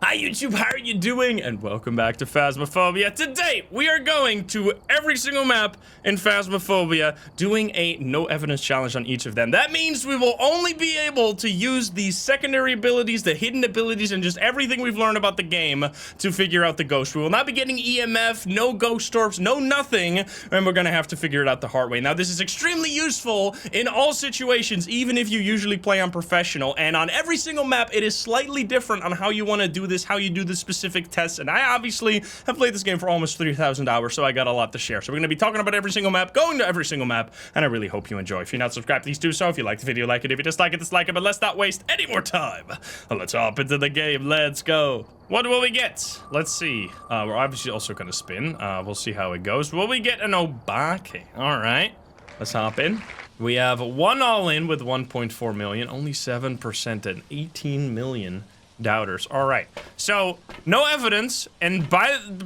Hi YouTube, how are you doing? And welcome back to Phasmophobia. Today, we are going to every single map in Phasmophobia, doing a no evidence challenge on each of them. That means we will only be able to use the secondary abilities, the hidden abilities, and just everything we've learned about the game to figure out the ghost. We will not be getting EMF, no ghost orbs, no nothing, and we're gonna have to figure it out the hard way. Now, this is extremely useful in all situations, even if you usually play on professional, and on every single map, it is slightly different on how you want to do this, how you do the specific tests, and I obviously have played this game for almost 3,000 hours, so I got a lot to share. So we're going to be talking about every single map, going to every single map, and I really hope you enjoy. If you're not subscribed, please do so. If you like the video, like it. If you dislike it, dislike it, but let's not waste any more time. Let's hop into the game. Let's go. What will we get? Let's see. We're obviously also going to spin. We'll see how it goes. Will we get an Obake? All right. Let's hop in. We have one all-in with 1.4 million, only 7% and 18 million doubters. All right, so no evidence, and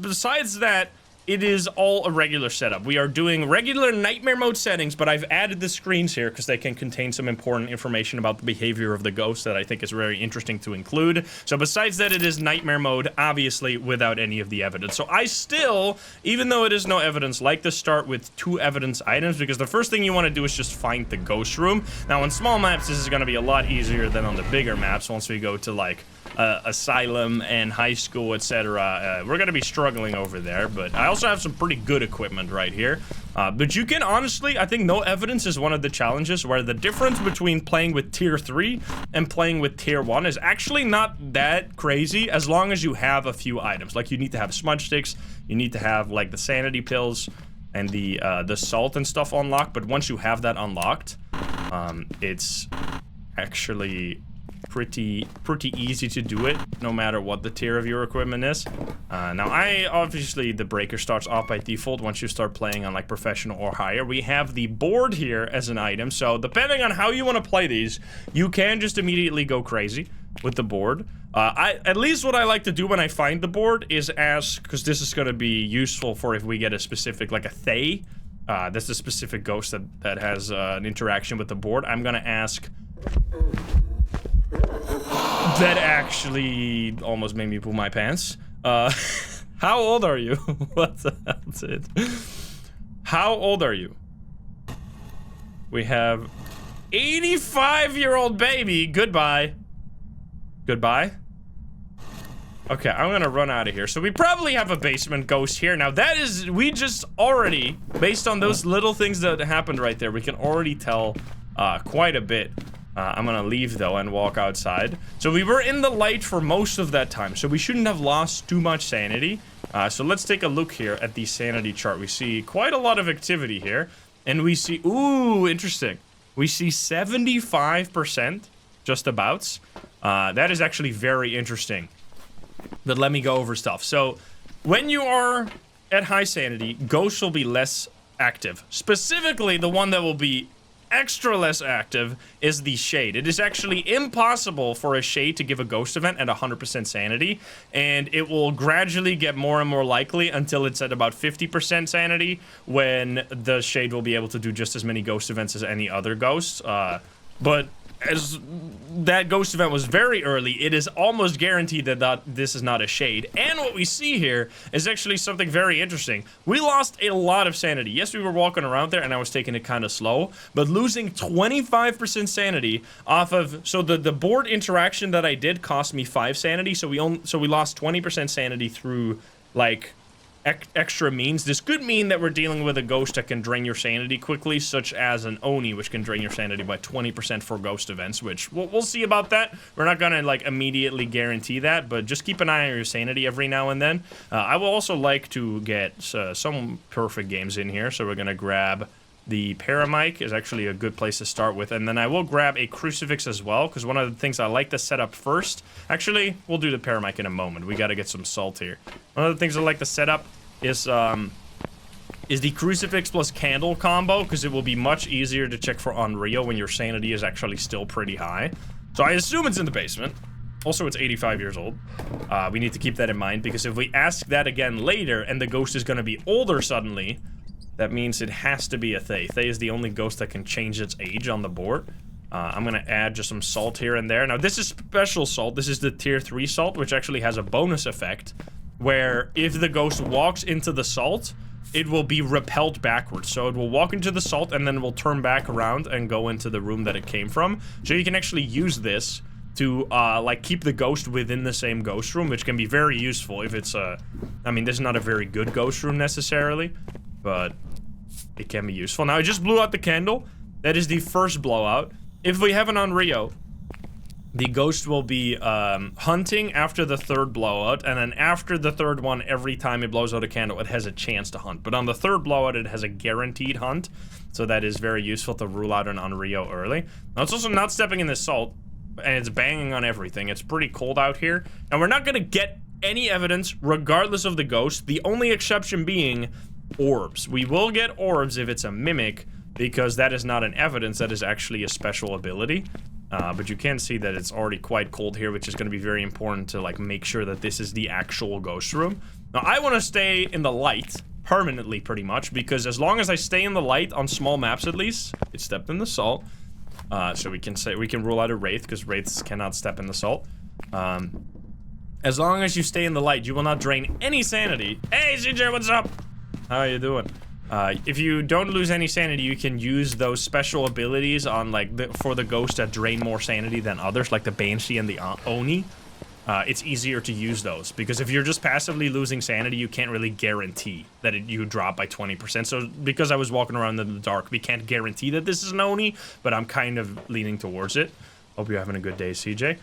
besides that, it is all a regular setup. We are doing regular nightmare mode settings, but I've added the screens here because they can contain some important information about the behavior of the ghost that I think is very interesting to include. So besides that, it is nightmare mode, obviously without any of the evidence. So I still, even though it is no evidence, like to start with 2 evidence items, because the first thing you want to do is just find the ghost room. Now on small maps, this is going to be a lot easier than on the bigger maps once we go to like asylum and high school, etc. We're gonna be struggling over there, but I also have some pretty good equipment right here. But you can honestly, I think no evidence is one of the challenges where the difference between playing with tier 3 and playing with tier 1 is actually not that crazy as long as you have a few items. Like you need to have smudge sticks, you need to have like the sanity pills and the salt and stuff unlocked. But once you have that unlocked, it's actually pretty easy to do it, no matter what the tier of your equipment is. Now, obviously, the breaker starts off by default once you start playing on like professional or higher. We have the board here as an item, so depending on how you want to play these, you can just immediately go crazy with the board. At least what I like to do when I find the board is ask, because this is going to be useful for if we get a specific, like a Thay, that's a specific ghost that has an interaction with the board. I'm going to ask... That actually almost made me poo my pants. How old are you? That's it. How old are you? We have 85-year-old baby. Goodbye. Goodbye. Okay, I'm gonna run out of here. So we probably have a basement ghost here. Now that is, we just already, based on those little things that happened right there, we can already tell quite a bit. I'm gonna leave though and walk outside. So we were in the light for most of that time, so we shouldn't have lost too much sanity. So let's take a look here at the sanity chart. We see quite a lot of activity here, and we see, ooh, interesting. We see 75% just abouts. That is actually very interesting. But let me go over stuff. So when you are at high sanity, ghosts will be less active. Specifically, the one that will be extra less active is the shade. It is actually impossible for a shade to give a ghost event at 100% sanity, and it will gradually get more and more likely until it's at about 50% sanity, when the shade will be able to do just as many ghost events as any other ghost. But as that ghost event was very early, it is almost guaranteed that this is not a shade. And what we see here is actually something very interesting. We lost a lot of sanity. Yes, we were walking around there and I was taking it kind of slow, but losing 25% sanity off of, so the board interaction that I did cost me 5 sanity, so we lost 20% sanity through like extra means. This could mean that we're dealing with a ghost that can drain your sanity quickly, such as an Oni, which can drain your sanity by 20% for ghost events, which we'll see about that. We're not gonna like immediately guarantee that, but just keep an eye on your sanity every now and then. I will also like to get some perfect games in here, so we're gonna grab the Paramic is actually a good place to start with, and then I will grab a Crucifix as well, because one of the things I like to set up first, actually, we'll do the Paramic in a moment. We gotta get some salt here. One of the things I like to set up is the Crucifix plus Candle combo, because it will be much easier to check for Unreal when your sanity is actually still pretty high. So I assume it's in the basement. Also, it's 85 years old. We need to keep that in mind, because if we ask that again later and the ghost is gonna be older suddenly, that means it has to be a Thay. Thay is the only ghost that can change its age on the board. I'm gonna add just some salt here and there. Now, this is special salt. This is the tier 3 salt, which actually has a bonus effect, where if the ghost walks into the salt, it will be repelled backwards. So it will walk into the salt and then it will turn back around and go into the room that it came from. So you can actually use this to, like, keep the ghost within the same ghost room, which can be very useful if it's a... I mean, this is not a very good ghost room necessarily, but it can be useful. Now, I just blew out the candle. That is the first blowout. If we have it on Rio, the ghost will be hunting after the third blowout, and then after the third one, every time it blows out a candle, it has a chance to hunt. But on the third blowout, it has a guaranteed hunt, so that is very useful to rule out an Unrio early. Now, it's also not stepping in the salt, and it's banging on everything. It's pretty cold out here, and we're not gonna get any evidence regardless of the ghost, the only exception being orbs. We will get orbs if it's a mimic, because that is not an evidence, that is actually a special ability. But you can see that it's already quite cold here, which is going to be very important to, like, make sure that this is the actual ghost room. Now, I want to stay in the light permanently, pretty much, because as long as I stay in the light on small maps, at least, it stepped in the salt. So we can rule out a wraith, because wraiths cannot step in the salt. As long as you stay in the light, you will not drain any sanity. Hey, CJ, what's up? How are you doing? If you don't lose any sanity, you can use those special abilities on, like, for the ghost that drain more sanity than others, like the Banshee and the Oni. It's easier to use those, because if you're just passively losing sanity, you can't really guarantee that you drop by 20%. So, because I was walking around in the dark, we can't guarantee that this is an Oni, but I'm kind of leaning towards it. Hope you're having a good day, CJ.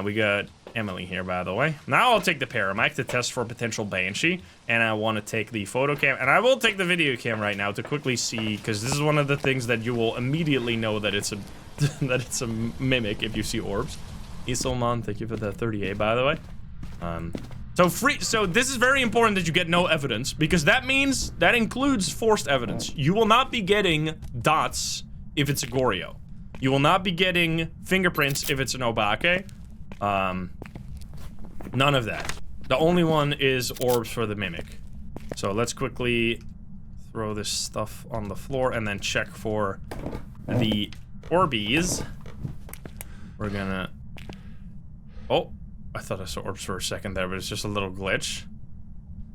We got Emily here, by the way. Now I'll take the Paramic to test for potential Banshee, and I want to take the photo cam, and I will take the video cam right now to quickly see, because this is one of the things that you will immediately know that it's a that it's a mimic if you see orbs. Isolman, thank you for the 38, by the way. So this is very important that you get no evidence, because that means that includes forced evidence. You will not be getting dots if it's a Goryo. You will not be getting fingerprints if it's an Obake. None of that. The only one is orbs for the mimic. So let's quickly throw this stuff on the floor and then check for the orbies. We're gonna... Oh, I thought I saw orbs for a second there, but it's just a little glitch.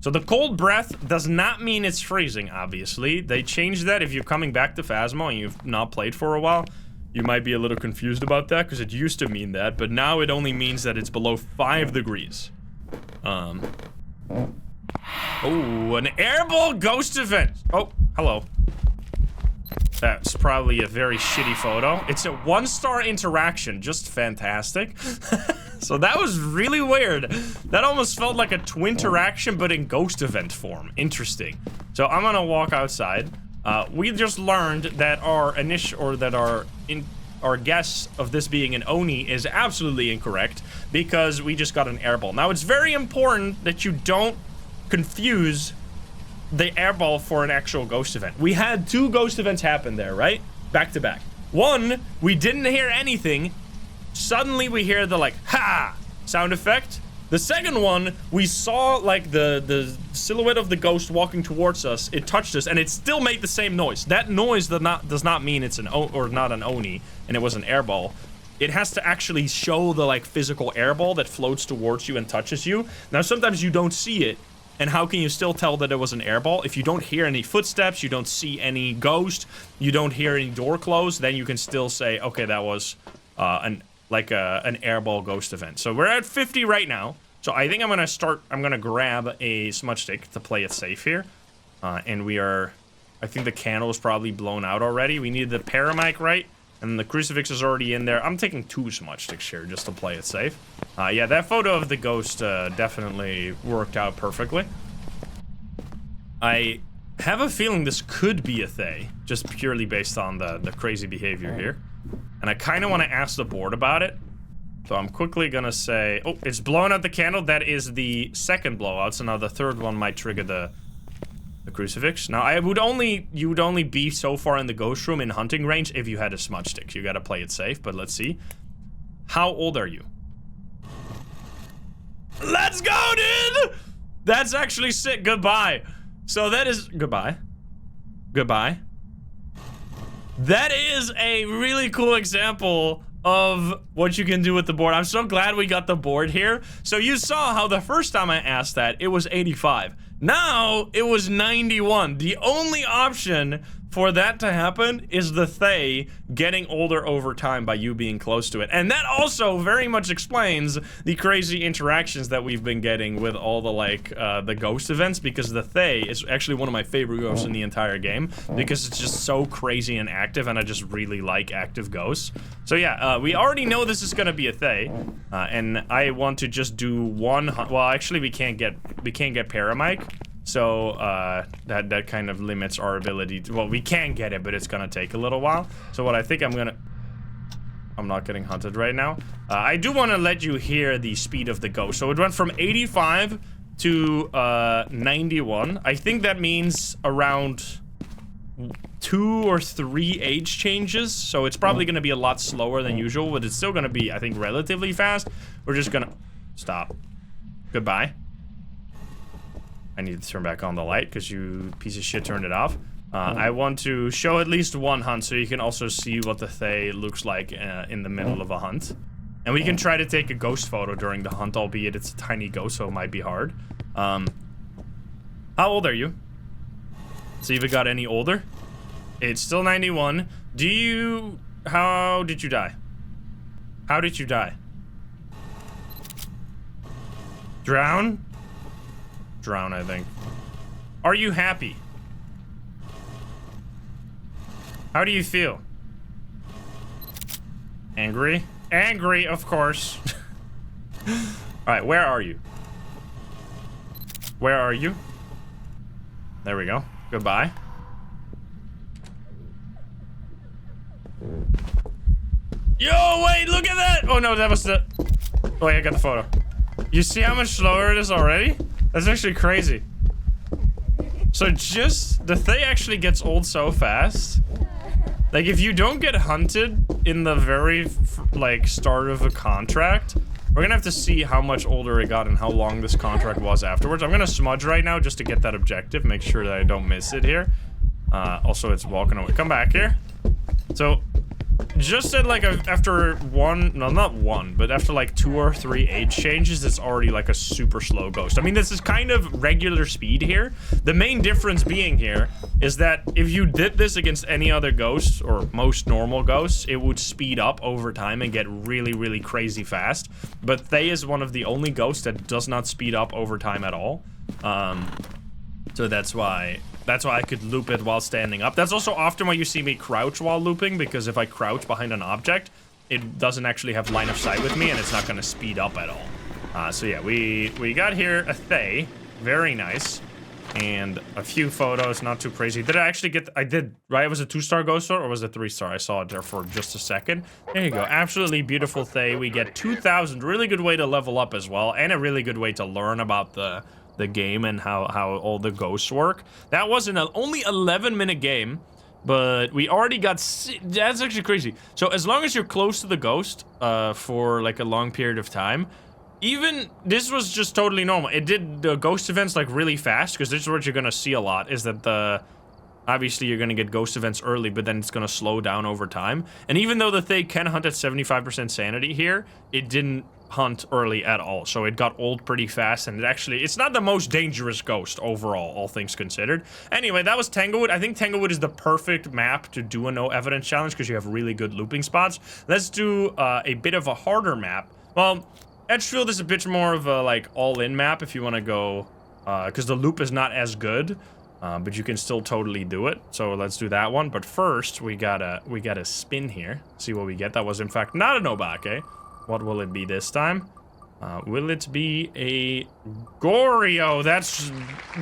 So the cold breath does not mean it's freezing, obviously. They changed that. If you're coming back to Phasmo and you've not played for a while, you might be a little confused about that, because it used to mean that, but now it only means that it's below 5 degrees. Oh, an airball ghost event. Oh, hello. That's probably a very shitty photo. It's a 1-star interaction, just fantastic. So that was really weird. That almost felt like a twin-interaction, but in ghost event form. Interesting. So I'm gonna walk outside. We just learned that our guess of this being an Oni is absolutely incorrect, because we just got an airball. Now, it's very important that you don't confuse the airball for an actual ghost event. We had 2 ghost events happen there, right? Back to back. One, we didn't hear anything. Suddenly we hear the, like, ha sound effect. The second one, we saw, like, the silhouette of the ghost walking towards us. It touched us, and it still made the same noise. That noise does not mean it's not an Oni, and it was an airball. It has to actually show the, like, physical airball that floats towards you and touches you. Now, sometimes you don't see it, and how can you still tell that it was an airball? If you don't hear any footsteps, you don't see any ghost, you don't hear any door close, then you can still say, okay, that was an airball ghost event. So we're at 50 right now. So I think I'm gonna grab a smudge stick to play it safe here. And I think the candle is probably blown out already. We need the Paramic, right? And the crucifix is already in there. I'm taking 2 smudge sticks here just to play it safe. Yeah, that photo of the ghost definitely worked out perfectly. I have a feeling this could be a Thay, just purely based on the crazy behavior here. And I kind of want to ask the board about it. So I'm quickly gonna say, oh, it's blowing out the candle. That is the second blowout. So now the third one might trigger the crucifix. Now you would only be so far in the ghost room in hunting range if you had a smudge stick. You gotta play it safe, but let's see. How old are you? Let's go, dude! That's actually sick. Goodbye. So that is goodbye. Goodbye. That is a really cool example of what you can do with the board. I'm so glad we got the board here. So you saw how the first time I asked that, it was 85. Now, it was 91. The only option for that to happen is the Thay getting older over time by you being close to it. And that also very much explains the crazy interactions that we've been getting with all the, like, the ghost events, because the Thay is actually one of my favorite ghosts in the entire game, because it's just so crazy and active, and I just really like active ghosts. So yeah, we already know this is gonna be a Thay, and I want to just do one, well, actually we can't get Paramike. So, that kind of limits our ability to, well, we can get it, but it's gonna take a little while. So what I think I'm not getting hunted right now. I do want to let you hear the speed of the ghost. So it went from 85 to, 91. I think that means around 2 or 3 age changes. So it's probably gonna be a lot slower than usual, but it's still gonna be, I think, relatively fast. We're just gonna, stop. Goodbye. I need to turn back on the light because you piece of shit turned it off. I want to show at least one hunt so you can also see what the Thay looks like in the middle of a hunt. And we can try to take a ghost photo during the hunt, albeit it's a tiny ghost, so it might be hard. How old are you? See if it got any older. It's still 91. How did you die? How did you die? Drown? Drown, I think. Are you happy? How do you feel? Angry? Angry, of course. Alright, where are you? Where are you? There we go. Goodbye. Yo, wait, look at that! Oh no, that was the... Oh, wait, I got the photo. You see how much slower it is already? That's actually crazy. So just, the Thay actually gets old so fast. Like, if you don't get hunted in the very, like, start of a contract, we're gonna have to see how much older it got and how long this contract was afterwards. I'm gonna smudge right now just to get that objective, make sure that I don't miss it here. Also, it's walking away. Come back here. So, just at like after one, no, not one, but after like 2 or 3 age changes, it's already like a super slow ghost. I mean, this is kind of regular speed here. The main difference being here is that if you did this against any other ghosts or most normal ghosts, it would speed up over time and get really, really crazy fast. But Thay is one of the only ghosts that does not speed up over time at all. So that's why I could loop it while standing up. That's also often why you see me crouch while looping, because if I crouch behind an object, it doesn't actually have line of sight with me, and it's not gonna speed up at all. So yeah, we got here a Thay, very nice, and a few photos, not too crazy. Did I actually get, I did, right? It was a 2-star ghost star, or was it 3-star? I saw it there for just a second. There you go, absolutely beautiful Thay. We get 2,000, really good way to level up as well, and a really good way to learn about the game and how all the ghosts work. That was an only 11-minute game, but we already got, that's actually crazy. So as long as you're close to the ghost for like a long period of time, even this was just totally normal. It did the ghost events like really fast, because this is what you're gonna see a lot, is that obviously you're gonna get ghost events early, but then it's gonna slow down over time. And even though the Thay can hunt at 75% sanity here, it didn't hunt early at all, so it got old pretty fast, and it's not the most dangerous ghost overall, all things considered. Anyway, that was Tanglewood. I think Tanglewood is the perfect map to do a no evidence challenge because you have really good looping spots. Let's do a bit of a harder map. Well, Edgefield is a bit more of a like all-in map if you want to go, because the loop is not as good, but you can still totally do it. So let's do that one. But first, we gotta spin here, see what we get. That was in fact not an Obake. What will it be this time? Will it be a Goryo? That's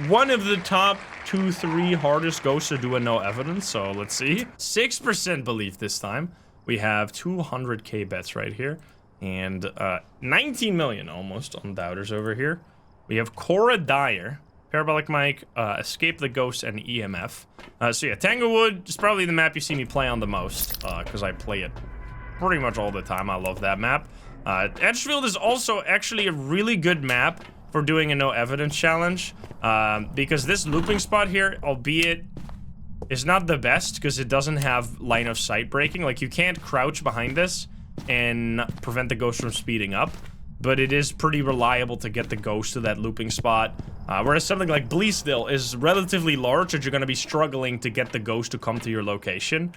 one of the top 2-3 hardest ghosts to do a no evidence, so let's see. 6% belief this time. We have 200k bets right here, and 19 million almost on doubters over here. We have Cora Dyer, Parabolic Mike, Escape the Ghost, and EMF. So yeah, Tanglewood is probably the map you see me play on the most, because I play it pretty much all the time. I love that map. Edgefield is also actually a really good map for doing a no evidence challenge, because this looping spot here, albeit is not the best because it doesn't have line of sight breaking. Like, you can't crouch behind this and prevent the ghost from speeding up, but it is pretty reliable to get the ghost to that looping spot. Whereas something like Bleasdale is relatively large, that you're going to be struggling to get the ghost to come to your location,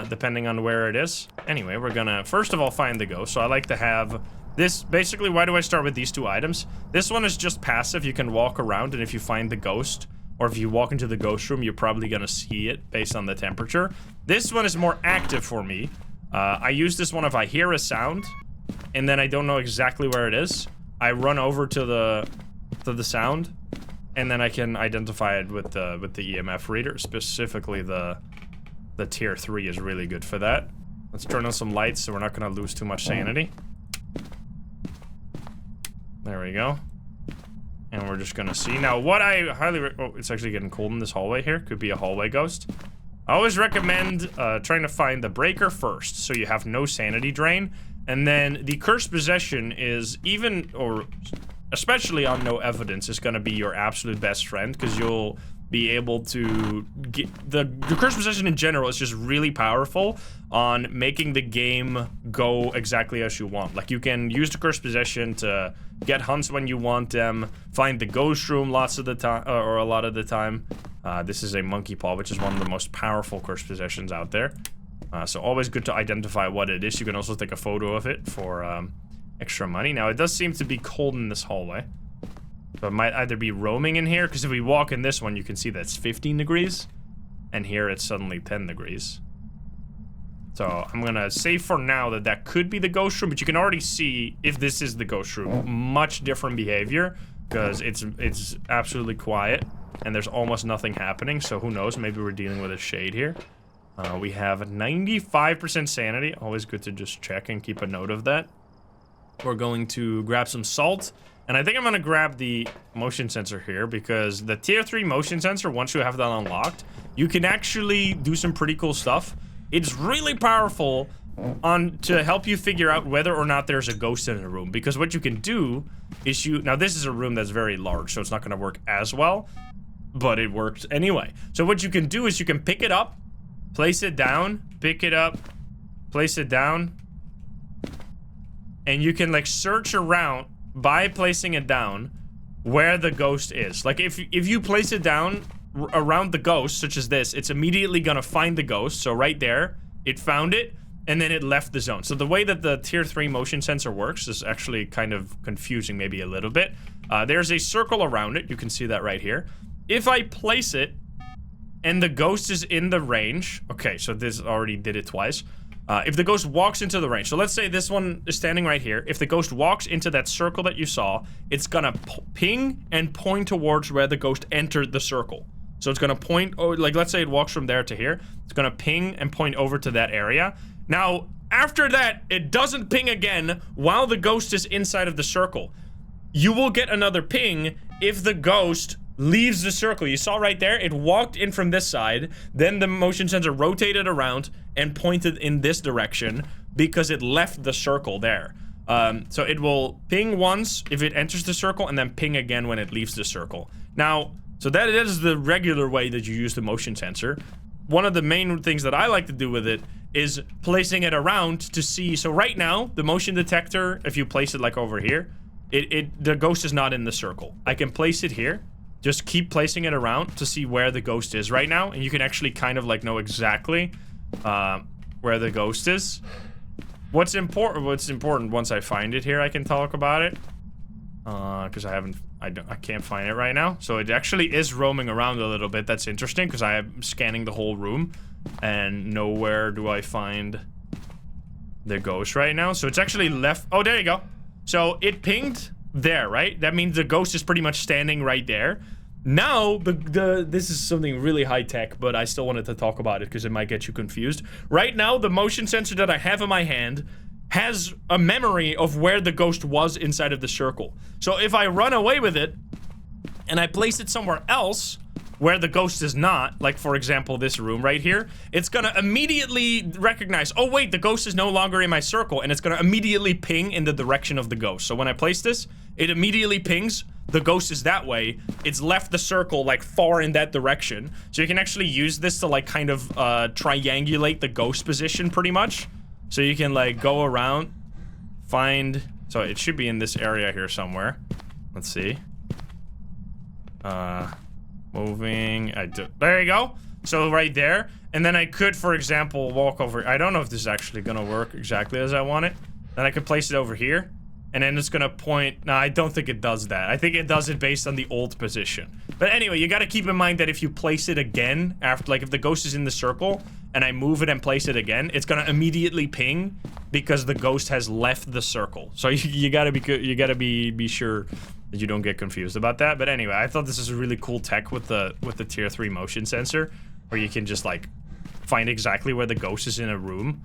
depending on where it is. Anyway, we're gonna first of all find the ghost. So I like to have this. Basically, why do I start with these two items? This one is just passive. You can walk around, and if you find the ghost, or if you walk into the ghost room, you're probably gonna see it based on the temperature. This one is more active for me. I use this one if I hear a sound, and then I don't know exactly where it is. I run over to the sound, and then I can identify it with the EMF reader. Specifically, the tier 3 is really good for that. Let's turn on some lights so we're not gonna lose too much sanity. There we go. And we're just gonna see. Now, what I highly oh, it's actually getting cold in this hallway here. Could be a hallway ghost. I always recommend trying to find the breaker first, so you have no sanity drain. And then the cursed possession is even, or especially on no evidence, is gonna be your absolute best friend, because you'll be able to get the cursed possession in general is just really powerful on making the game go exactly as you want. Like, you can use the cursed possession to get hunts when you want them, find the ghost room lots of the time, or a lot of the time. This is a monkey paw, which is one of the most powerful cursed possessions out there. So always good to identify what it is. You can also take a photo of it for extra money. Now, it does seem to be cold in this hallway. So it might either be roaming in here, because if we walk in this one, you can see that's 15 degrees. And here it's suddenly 10 degrees. So I'm gonna say for now that that could be the ghost room, but you can already see if this is the ghost room. Much different behavior, because it's absolutely quiet, and there's almost nothing happening, so who knows, maybe we're dealing with a shade here. We have 95% sanity, always good to just check and keep a note of that. We're going to grab some salt. And I think I'm gonna grab the motion sensor here, because the tier 3 motion sensor, once you have that unlocked, you can actually do some pretty cool stuff. It's really powerful to help you figure out whether or not there's a ghost in a room, because what you can do is now this is a room that's very large, so it's not gonna work as well, but it works anyway. So what you can do is you can pick it up, place it down, pick it up, place it down, and you can like search around by placing it down where the ghost is. Like, if you place it down around the ghost, such as this, it's immediately gonna find the ghost. So right there, it found it, and then it left the zone. So the way that the tier 3 motion sensor works is actually kind of confusing, maybe a little bit. There's a circle around it. You can see that right here. If I place it and the ghost is in the range, okay, so this already did it twice. If the ghost walks into the range, so let's say this one is standing right here. If the ghost walks into that circle that you saw, it's gonna ping and point towards where the ghost entered the circle. So it's gonna point, or like, let's say it walks from there to here. It's gonna ping and point over to that area. Now, after that, it doesn't ping again while the ghost is inside of the circle. You will get another ping if the ghost leaves the circle. You saw right there, it walked in from this side, then the motion sensor rotated around and pointed in this direction because it left the circle there. So it will ping once if it enters the circle, and then ping again when it leaves the circle. Now, so that is the regular way that you use the motion sensor. One of the main things that I like to do with it is placing it around to see. So right now, the motion detector, if you place it like over here, the ghost is not in the circle. I can place it here. Just keep placing it around to see where the ghost is right now, and you can actually kind of like know exactly where the ghost is. What's important once I find it here, I can talk about it, because I can't find it right now. So it actually is roaming around a little bit. That's interesting, because I am scanning the whole room and nowhere do I find the ghost right now. So it's actually left. Oh, there you go. So it pinged there, right? That means the ghost is pretty much standing right there. Now, this is something really high tech, but I still wanted to talk about it because it might get you confused. Right now, the motion sensor that I have in my hand has a memory of where the ghost was inside of the circle. So if I run away with it and I place it somewhere else where the ghost is not, like for example this room right here, it's gonna immediately recognize, oh wait, the ghost is no longer in my circle, and it's gonna immediately ping in the direction of the ghost. So when I place this, it immediately pings the ghost is that way, it's left the circle like far in that direction. So you can actually use this to like kind of triangulate the ghost position pretty much. So you can like go around, find, so it should be in this area here somewhere. Let's see. Moving, there you go. So right there, and then I could, for example, walk over, I don't know if this is actually gonna work exactly as I want it. Then I could place it over here, and then it's gonna point, no, I don't think it does that. I think it does it based on the old position. But anyway, you gotta keep in mind that if you place it again, after, like if the ghost is in the circle, and I move it and place it again, it's gonna immediately ping, because the ghost has left the circle. So you gotta be sure that you don't get confused about that. But anyway, I thought this is a really cool tech with the tier 3 motion sensor, where you can just like find exactly where the ghost is in a room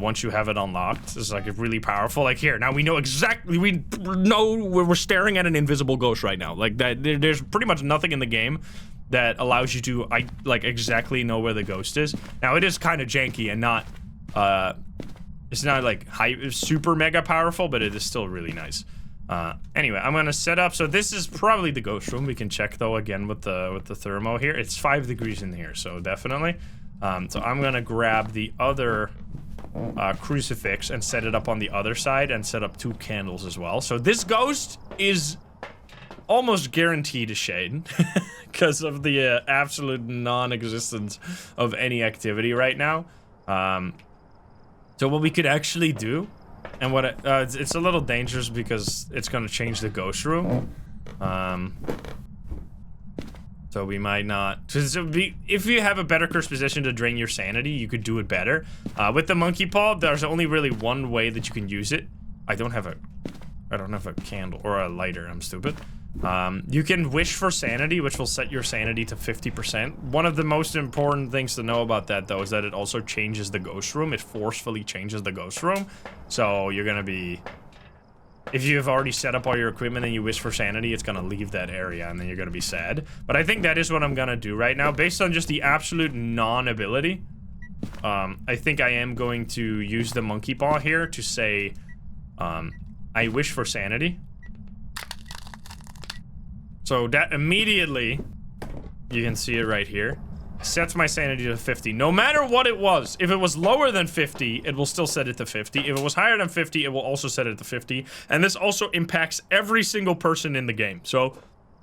once you have it unlocked. It's like really powerful. Like here, now we know exactly, we know we're staring at an invisible ghost right now. Like that, there's pretty much nothing in the game that allows you to like exactly know where the ghost is. Now it is kind of janky and not it's not like super mega powerful, but it is still really nice. Anyway, I'm gonna set up, so this is probably the ghost room. We can check though again with the thermo here. It's 5 degrees in here, so definitely. So I'm gonna grab the other crucifix and set it up on the other side and set up 2 candles as well. So this ghost is almost guaranteed a shade because of the absolute non-existence of any activity right now. So what we could actually do, and what it's a little dangerous because it's gonna change the ghost room. So we might not, if you have a better curse position to drain your sanity, you could do it better. With the monkey paw, there's only really one way that you can use it. I don't have a candle or a lighter, I'm stupid. You can wish for sanity, which will set your sanity to 50%. One of the most important things to know about that, though, is that it also changes the ghost room. It forcefully changes the ghost room. So you're gonna be, if you have already set up all your equipment and you wish for sanity, it's gonna leave that area and then you're gonna be sad. But I think that is what I'm gonna do right now, based on just the absolute non-ability. I think I am going to use the monkey paw here to say, I wish for sanity. So that immediately, you can see it right here, sets my sanity to 50. No matter what it was, if it was lower than 50, it will still set it to 50. If it was higher than 50, it will also set it to 50. And this also impacts every single person in the game. So,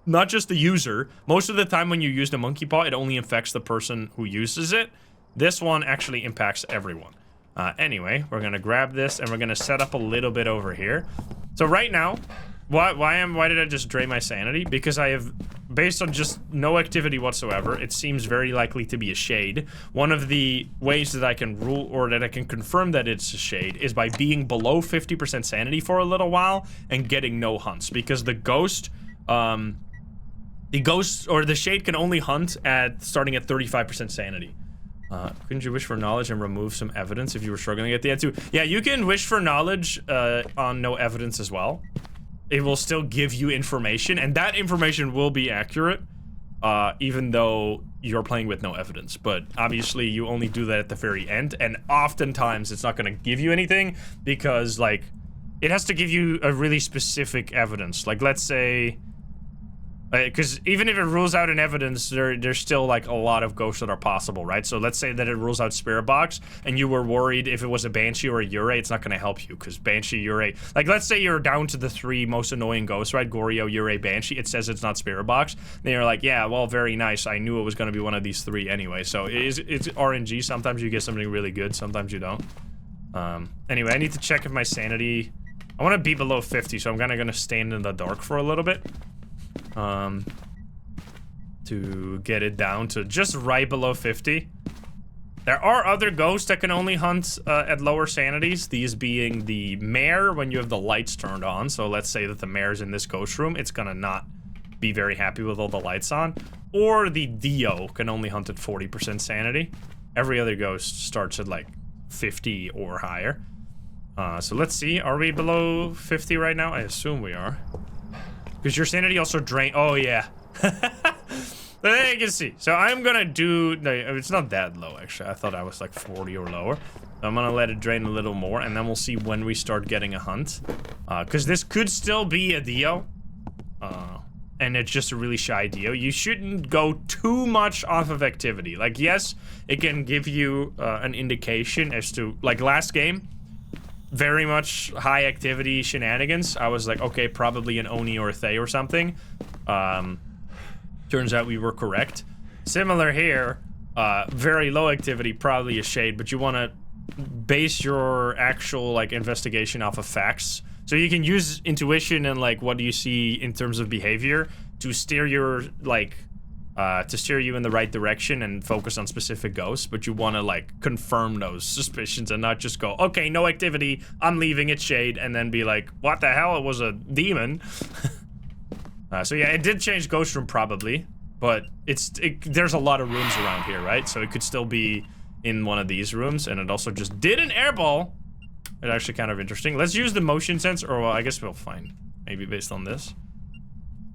not just the user. Most of the time when you use the monkey paw, it only affects the person who uses it. This one actually impacts everyone. Anyway, we're gonna grab this and we're gonna set up a little bit over here. So right now, why did I just drain my sanity? Because I have, based on just no activity whatsoever, it seems very likely to be a shade. One of the ways that I can rule, or that I can confirm that it's a shade, is by being below 50% sanity for a little while and getting no hunts. Because the ghost, or the shade can only hunt starting at 35% sanity. Couldn't you wish for knowledge and remove some evidence if you were struggling at the end too? Yeah, you can wish for knowledge on no evidence as well. It will still give you information, and that information will be accurate, even though you're playing with no evidence. But obviously, you only do that at the very end, and oftentimes it's not going to give you anything because, like, it has to give you a really specific evidence. Like, let's say, because even if it rules out an evidence, there's still like a lot of ghosts that are possible, right? So let's say that it rules out Spirit Box, and you were worried if it was a Banshee or a Yurei, it's not going to help you, because Banshee, Yurei, like let's say you're down to the 3 most annoying ghosts, right? Goryo, Yurei, Banshee, it says it's not Spirit Box. Then you're like, yeah, well, very nice. I knew it was going to be one of these 3 anyway. So it's RNG. Sometimes you get something really good, sometimes you don't. Anyway, I need to check if my sanity, I want to be below 50, so I'm kind of going to stand in the dark for a little bit. To get it down to just right below 50. There are other ghosts that can only hunt at lower sanities, these being the mare when you have the lights turned on. So let's say that the mare's in this ghost room, it's gonna not be very happy with all the lights on. Or the Dio can only hunt at 40% sanity. Every other ghost starts at like 50 or higher. So let's see, are we below 50 right now? I assume we are. Because your sanity also drain. Oh, yeah. There you can see. So I'm gonna do. No, it's not that low, actually. I thought I was like 40 or lower. So I'm gonna let it drain a little more, and then we'll see when we start getting a hunt. Because this could still be a Dio. and it's just a really shy Dio, you shouldn't go too much off of activity. Like, yes, it can give you an indication as to, like, last game, very much high activity shenanigans. I was like, okay, probably an Oni or a Thay or something. Turns out we were correct. Similar here, very low activity, probably a shade, but you want to base your actual, like, investigation off of facts. So you can use intuition and, like, what do you see in terms of behavior to steer your, like, to steer you in the right direction and focus on specific ghosts, but you want to, like, confirm those suspicions and not just go, okay, no activity, I'm leaving it shade, and then be like, what the hell, it was a demon. So yeah, it did change Ghost Room probably, but there's a lot of rooms around here, right? So it could still be in one of these rooms, and it also just did an airball. It's actually kind of interesting. Let's use the motion sensor, or well, I guess we'll find, maybe based on this.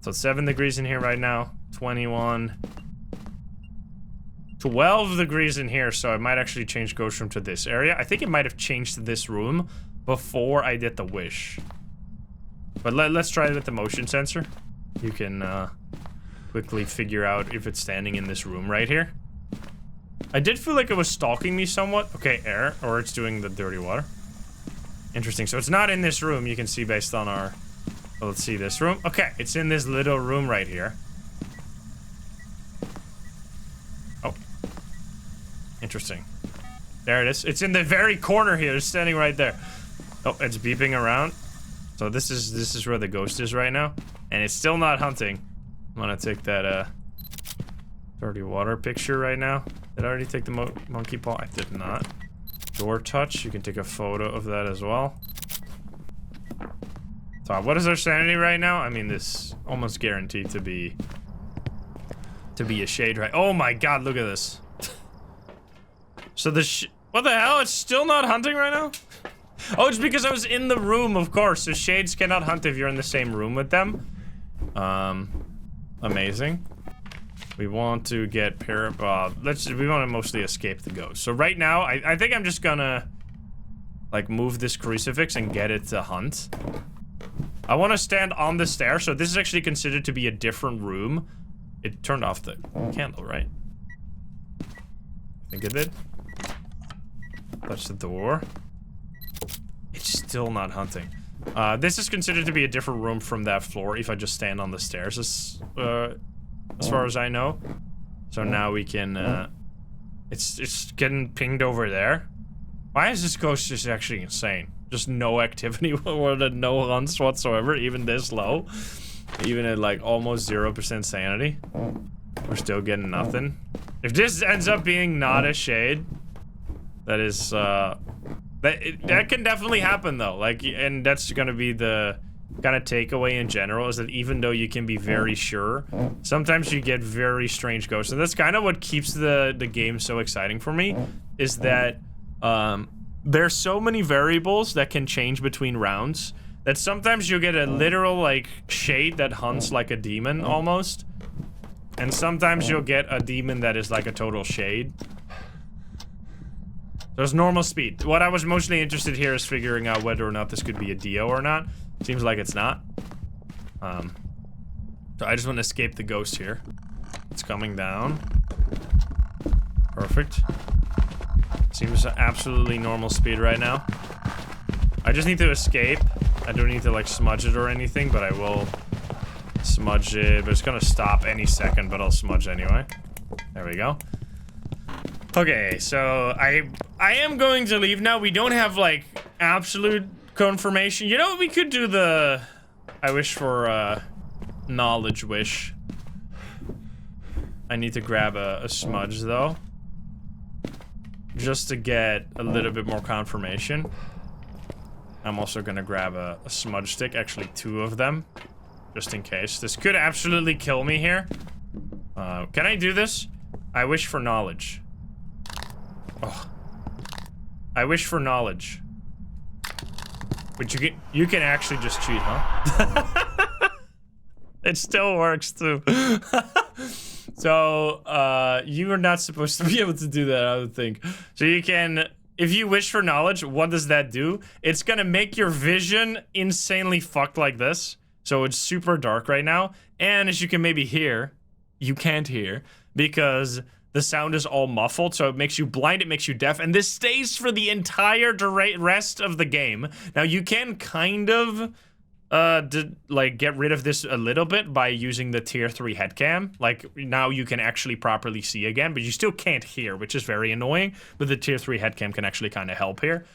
So it's 7 degrees in here right now, 21, 12 degrees in here, so I might actually change Ghost Room to this area. I think it might have changed to this room before I did the wish. But let's try it with the motion sensor. You can quickly figure out if it's standing in this room right here. I did feel like it was stalking me somewhat. Okay, air, or it's doing the dirty water. Interesting, so it's not in this room, you can see based on our... Well, let's see this room. Okay, it's in this little room right here. Oh. Interesting. There it is. It's in the very corner here. It's standing right there. Oh, it's beeping around. So this is where the ghost is right now. And it's still not hunting. I'm gonna take that, dirty water picture right now. Did I already take the monkey paw? I did not. Door touch. You can take a photo of that as well. So what is our sanity right now? I mean, this almost guaranteed to be a shade, right? Oh my god, look at this. So what the hell? It's still not hunting right now? Oh, it's because I was in the room, of course. So shades cannot hunt if you're in the same room with them. Amazing. We want to get we want to mostly escape the ghost. So right now, I think I'm just gonna, like, move this crucifix and get it to hunt. I want to stand on the stairs, so this is actually considered to be a different room. It turned off the candle, right? I think it did. Touch the door. It's still not hunting. This is considered to be a different room from that floor if I just stand on the stairs, as far as I know. So now we can, it's getting pinged over there. Why is this ghost just actually insane? Just no activity or no hunts whatsoever, even this low. Even at, like, almost 0% sanity. We're still getting nothing. If this ends up being not a shade, that is, that can definitely happen though. Like, and that's gonna be the kind of takeaway in general, is that even though you can be very sure, sometimes you get very strange ghosts. And that's kind of what keeps the game so exciting for me, is that there's so many variables that can change between rounds that sometimes you'll get a literal, like, shade that hunts like a demon almost, and sometimes you'll get a demon that is like a total shade. There's normal speed. What I was mostly interested here is figuring out whether or not this could be a Dio or not. Seems like it's not. So I just want to escape the ghost here. It's coming down. Perfect. Seems absolutely normal speed right now. I just need to escape. I don't need to, like, smudge it or anything, but I will smudge it. But it's gonna stop any second, but I'll smudge anyway. There we go. Okay, so I am going to leave now. We don't have, like, absolute confirmation. You know what? We could do the... I wish for, knowledge wish. I need to grab a smudge, though. Just to get a little bit more confirmation. I'm also gonna grab a smudge stick, actually 2 of them. Just in case. This could absolutely kill me here. Can I do this? I wish for knowledge. Oh. I wish for knowledge. But you can actually just cheat, huh? It still works too. So, you are not supposed to be able to do that, I would think. So you can, if you wish for knowledge, what does that do? It's gonna make your vision insanely fucked like this. So it's super dark right now. And as you can maybe hear, you can't hear because the sound is all muffled. So it makes you blind, it makes you deaf. And this stays for the entire rest of the game. Now you can kind of like get rid of this a little bit by using the tier 3 headcam. Like now you can actually properly see again, but you still can't hear, which is very annoying. But the tier 3 headcam can actually kind of help here.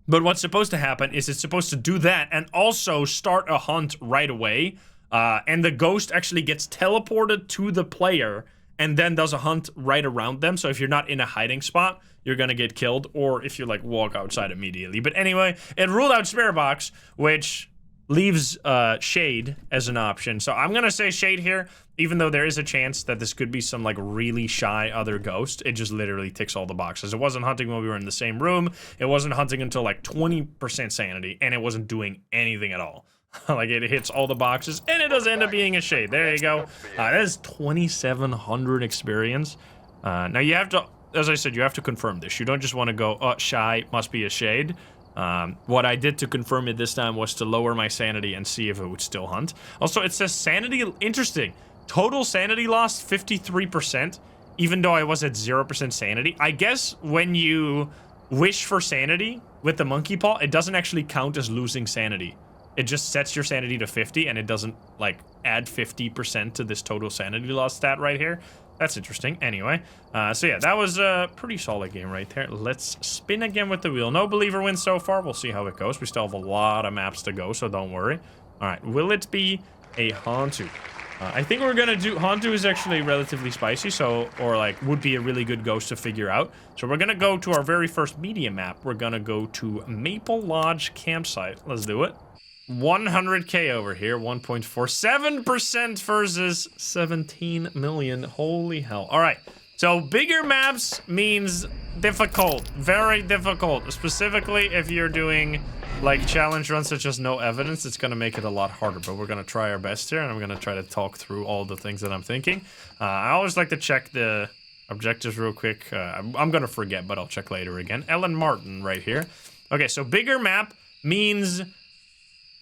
But what's supposed to happen is it's supposed to do that and also start a hunt right away. And the ghost actually gets teleported to the player and then does a hunt right around them. So if you're not in a hiding spot, you're gonna get killed, or if you like walk outside immediately. But anyway, it ruled out Spirit Box, which leaves Shade as an option. So I'm gonna say Shade here, even though there is a chance that this could be some like really shy other ghost. It just literally ticks all the boxes. It wasn't hunting when we were in the same room. It wasn't hunting until like 20% sanity, and it wasn't doing anything at all. Like it hits all the boxes, and it does end up being a Shade. There you go. That is 2,700 experience. Now you have to, as I said, you have to confirm this. You don't just want to go, oh, shy, must be a Shade. What I did to confirm it this time was to lower my sanity and see if it would still hunt. Also, it says sanity, interesting. Total sanity lost 53%, even though I was at 0% sanity. I guess when you wish for sanity with the monkey paw, it doesn't actually count as losing sanity. It just sets your sanity to 50, and it doesn't, like, add 50% to this total sanity loss stat right here. That's interesting. Anyway, so yeah, that was a pretty solid game right there. Let's spin again with the wheel. No believer wins so far. We'll see how it goes. We still have a lot of maps to go, so don't worry. All right, will it be a Hantu? I think we're gonna do, Hantu is actually relatively spicy, so, or like, would be a really good ghost to figure out. So we're gonna go to our very first media map. We're gonna go to Maple Lodge Campsite. Let's do it. 100k over here, 1.47% versus 17 million. Holy hell. All right, so bigger maps means difficult, very difficult. Specifically, if you're doing like challenge runs such as no evidence, it's gonna make it a lot harder, but we're gonna try our best here, and I'm gonna try to talk through all the things that I'm thinking. I always like to check the objectives real quick. I'm gonna forget, but I'll check later again. Ellen Martin right here. Okay, so bigger map means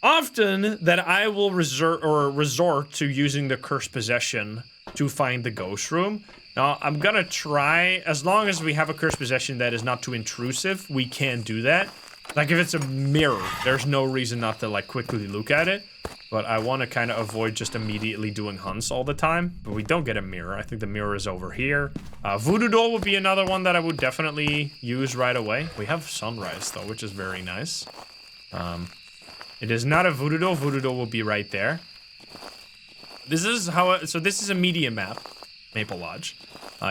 often that I will resort to using the Cursed Possession to find the ghost room. Now, I'm gonna try, as long as we have a Cursed Possession that is not too intrusive, we can do that. Like, if it's a mirror, there's no reason not to, like, quickly look at it. But I want to kind of avoid just immediately doing hunts all the time. But we don't get a mirror. I think the mirror is over here. Voodoo Doll would be another one that I would definitely use right away. We have Sunrise, though, which is very nice. It is not a Voodoo Doll. Voodoo Doll will be right there. This is how, so this is a medium map, Maple Lodge.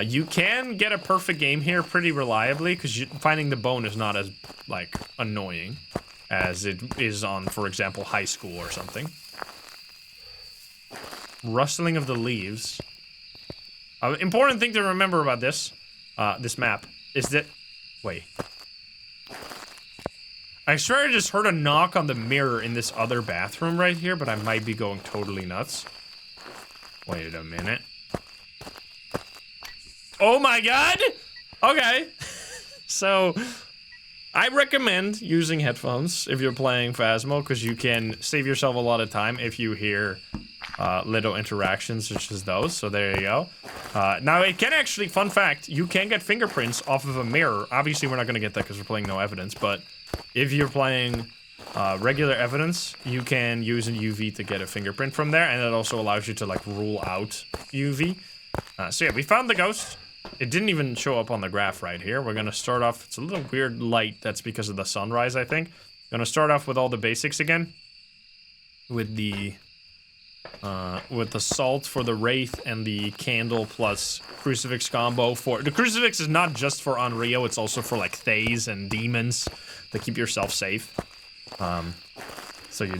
You can get a perfect game here pretty reliably because finding the bone is not as, like, annoying as it is on, for example, High School or something. Rustling of the leaves. Important thing to remember about this map is that, wait. I swear I just heard a knock on the mirror in this other bathroom right here, but I might be going totally nuts. Wait a minute. Oh my god! Okay. So, I recommend using headphones if you're playing Phasmo, because you can save yourself a lot of time if you hear little interactions such as those. So there you go. Now, it can actually, fun fact, you can get fingerprints off of a mirror. Obviously, we're not going to get that because we're playing no evidence, but if you're playing regular evidence, you can use an UV to get a fingerprint from there, and it also allows you to, like, rule out UV. So yeah, we found the ghost. It didn't even show up on the graph right here. We're gonna start off, it's a little weird light, that's because of the sunrise, I think. Gonna start off with all the basics again. With the salt for the Wraith and the candle plus crucifix combo for, the crucifix is not just for Onryo, it's also for like Thays and demons to keep yourself safe. So you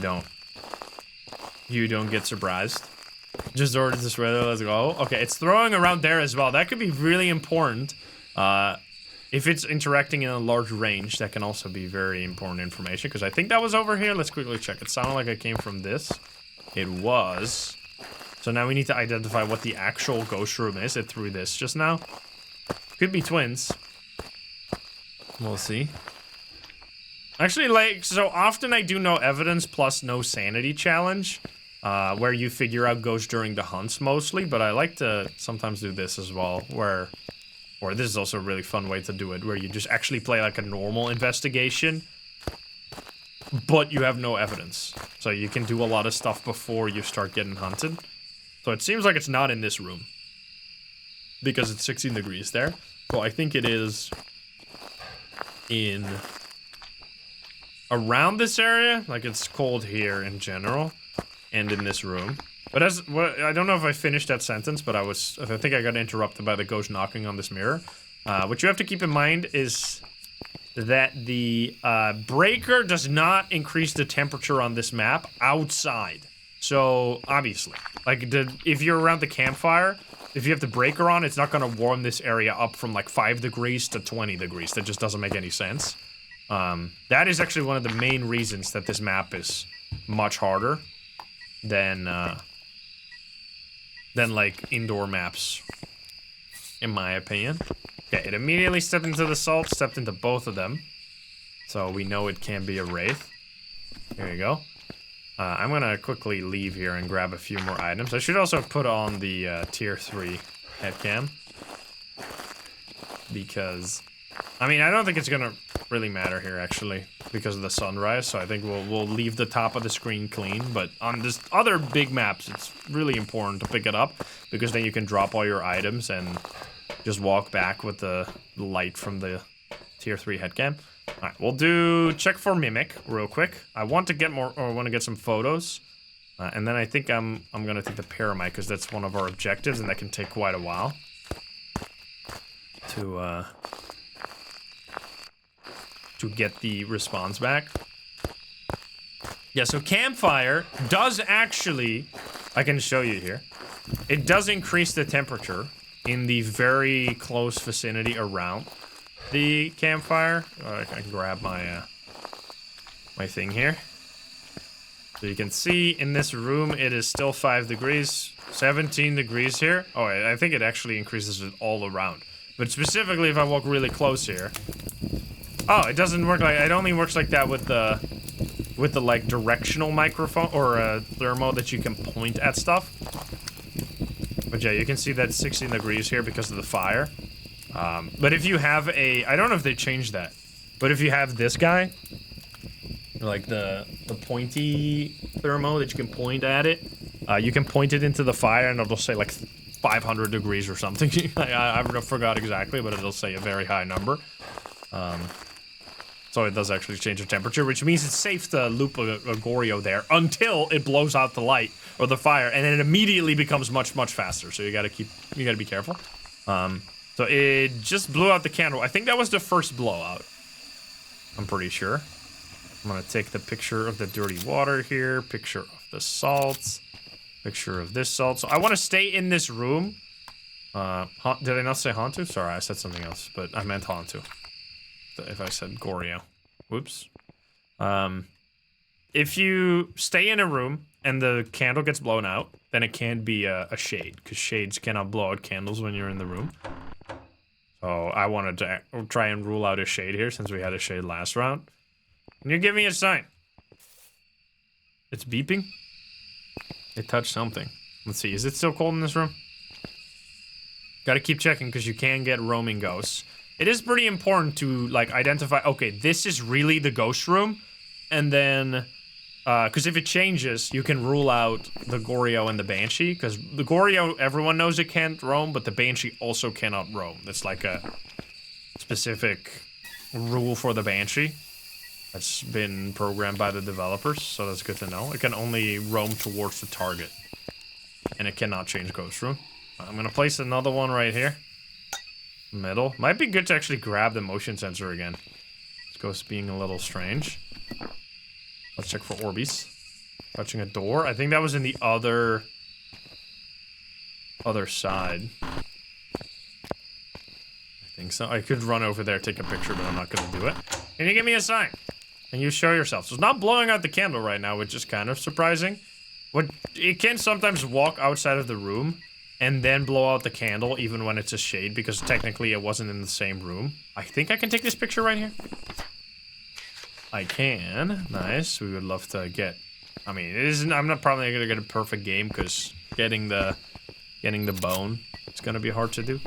don't get surprised. Just ordered this weather, let's go. Okay, it's throwing around there as well. That could be really important. If it's interacting in a large range, that can also be very important information, because I think that was over here. Let's quickly check. It sounded like it came from this. It was. So now we need to identify what the actual ghost room is. It threw this just now. Could be twins. We'll see. Actually, like, so often I do no evidence plus no sanity challenge, where you figure out ghosts during the hunts mostly, but I like to sometimes do this as well, or this is also a really fun way to do it, where you just actually play like a normal investigation, but you have no evidence. So you can do a lot of stuff before you start getting hunted. So it seems like it's not in this room, because it's 16 degrees there. So I think it is in around this area, like it's cold here in general, and in this room. But I don't know if I finished that sentence, but I think I got interrupted by the ghost knocking on this mirror. What you have to keep in mind is that the breaker does not increase the temperature on this map outside. So, obviously, like, if you're around the campfire, if you have the breaker on, it's not gonna warm this area up from like 5 degrees to 20 degrees. That just doesn't make any sense. That is actually one of the main reasons that this map is much harder than like indoor maps, in my opinion. Okay, it immediately stepped into the salt, stepped into both of them. So we know it can be a wraith. Here you go. I'm gonna quickly leave here and grab a few more items. I should also put on the tier 3 headcam. Because, I mean, I don't think it's gonna really matter here, actually, because of the sunrise. So I think we'll leave the top of the screen clean. But on this other big maps, it's really important to pick it up, because then you can drop all your items and just walk back with the light from the tier 3 headcam. Alright, we'll do check for mimic real quick. I want to get more, or I want to get some photos. And then I think I'm gonna take the pyramid, because that's one of our objectives, and that can take quite a while to get the response back. Yeah, so campfire does actually, I can show you here, it does increase the temperature in the very close vicinity around the campfire. I can grab my my thing here. So you can see in this room it is still 5 degrees, 17 degrees here. Oh, I think it actually increases it all around. But specifically if I walk really close here. Oh, it doesn't work like, it only works like that with the like directional microphone or thermo that you can point at stuff. But yeah, you can see that 16 degrees here because of the fire. But if you have I don't know if they changed that, but if you have this guy, like the pointy thermo that you can point at it, you can point it into the fire and it'll say like 500 degrees or something. I forgot exactly, but it'll say a very high number. So it does actually change the temperature, which means it's safe to loop a Goryo there until it blows out the light or the fire, and then it immediately becomes much, much faster. So you gotta be careful. So it just blew out the candle. I think that was the first blowout. I'm pretty sure. I'm gonna take the picture of the dirty water here, picture of the salt, picture of this salt. So I want to stay in this room. Did I not say Hantu? Sorry, I said something else, but I meant Hantu. If I said Goryo. Whoops. If you stay in a room and the candle gets blown out, then it can be a shade, because shades cannot blow out candles when you're in the room. So I wanted to try and rule out a shade here, since we had a shade last round. Can you give me a sign? It's beeping? It touched something. Let's see, is it still cold in this room? Gotta keep checking, because you can get roaming ghosts. It is pretty important to, like, identify, okay, this is really the ghost room, and then, because if it changes, you can rule out the Goryo and the Banshee, because the Goryo, everyone knows it can't roam, but the Banshee also cannot roam. That's like a specific rule for the Banshee that's been programmed by the developers, so that's good to know. It can only roam towards the target, and it cannot change ghost room. I'm gonna place another one right here. Middle. Might be good to actually grab the motion sensor again. This ghost being a little strange. Let's check for Orbeez. Touching a door. I think that was in the other side. I think so. I could run over there, take a picture, but I'm not gonna do it. Can you give me a sign? Can you show yourself? So it's not blowing out the candle right now, which is kind of surprising. It can sometimes walk outside of the room and then blow out the candle, even when it's a shade, because technically it wasn't in the same room. I think I can take this picture right here. I can. Nice. We would love to get... I mean, it isn't... I'm not probably gonna get a perfect game, because getting the bone, it's gonna be hard to do.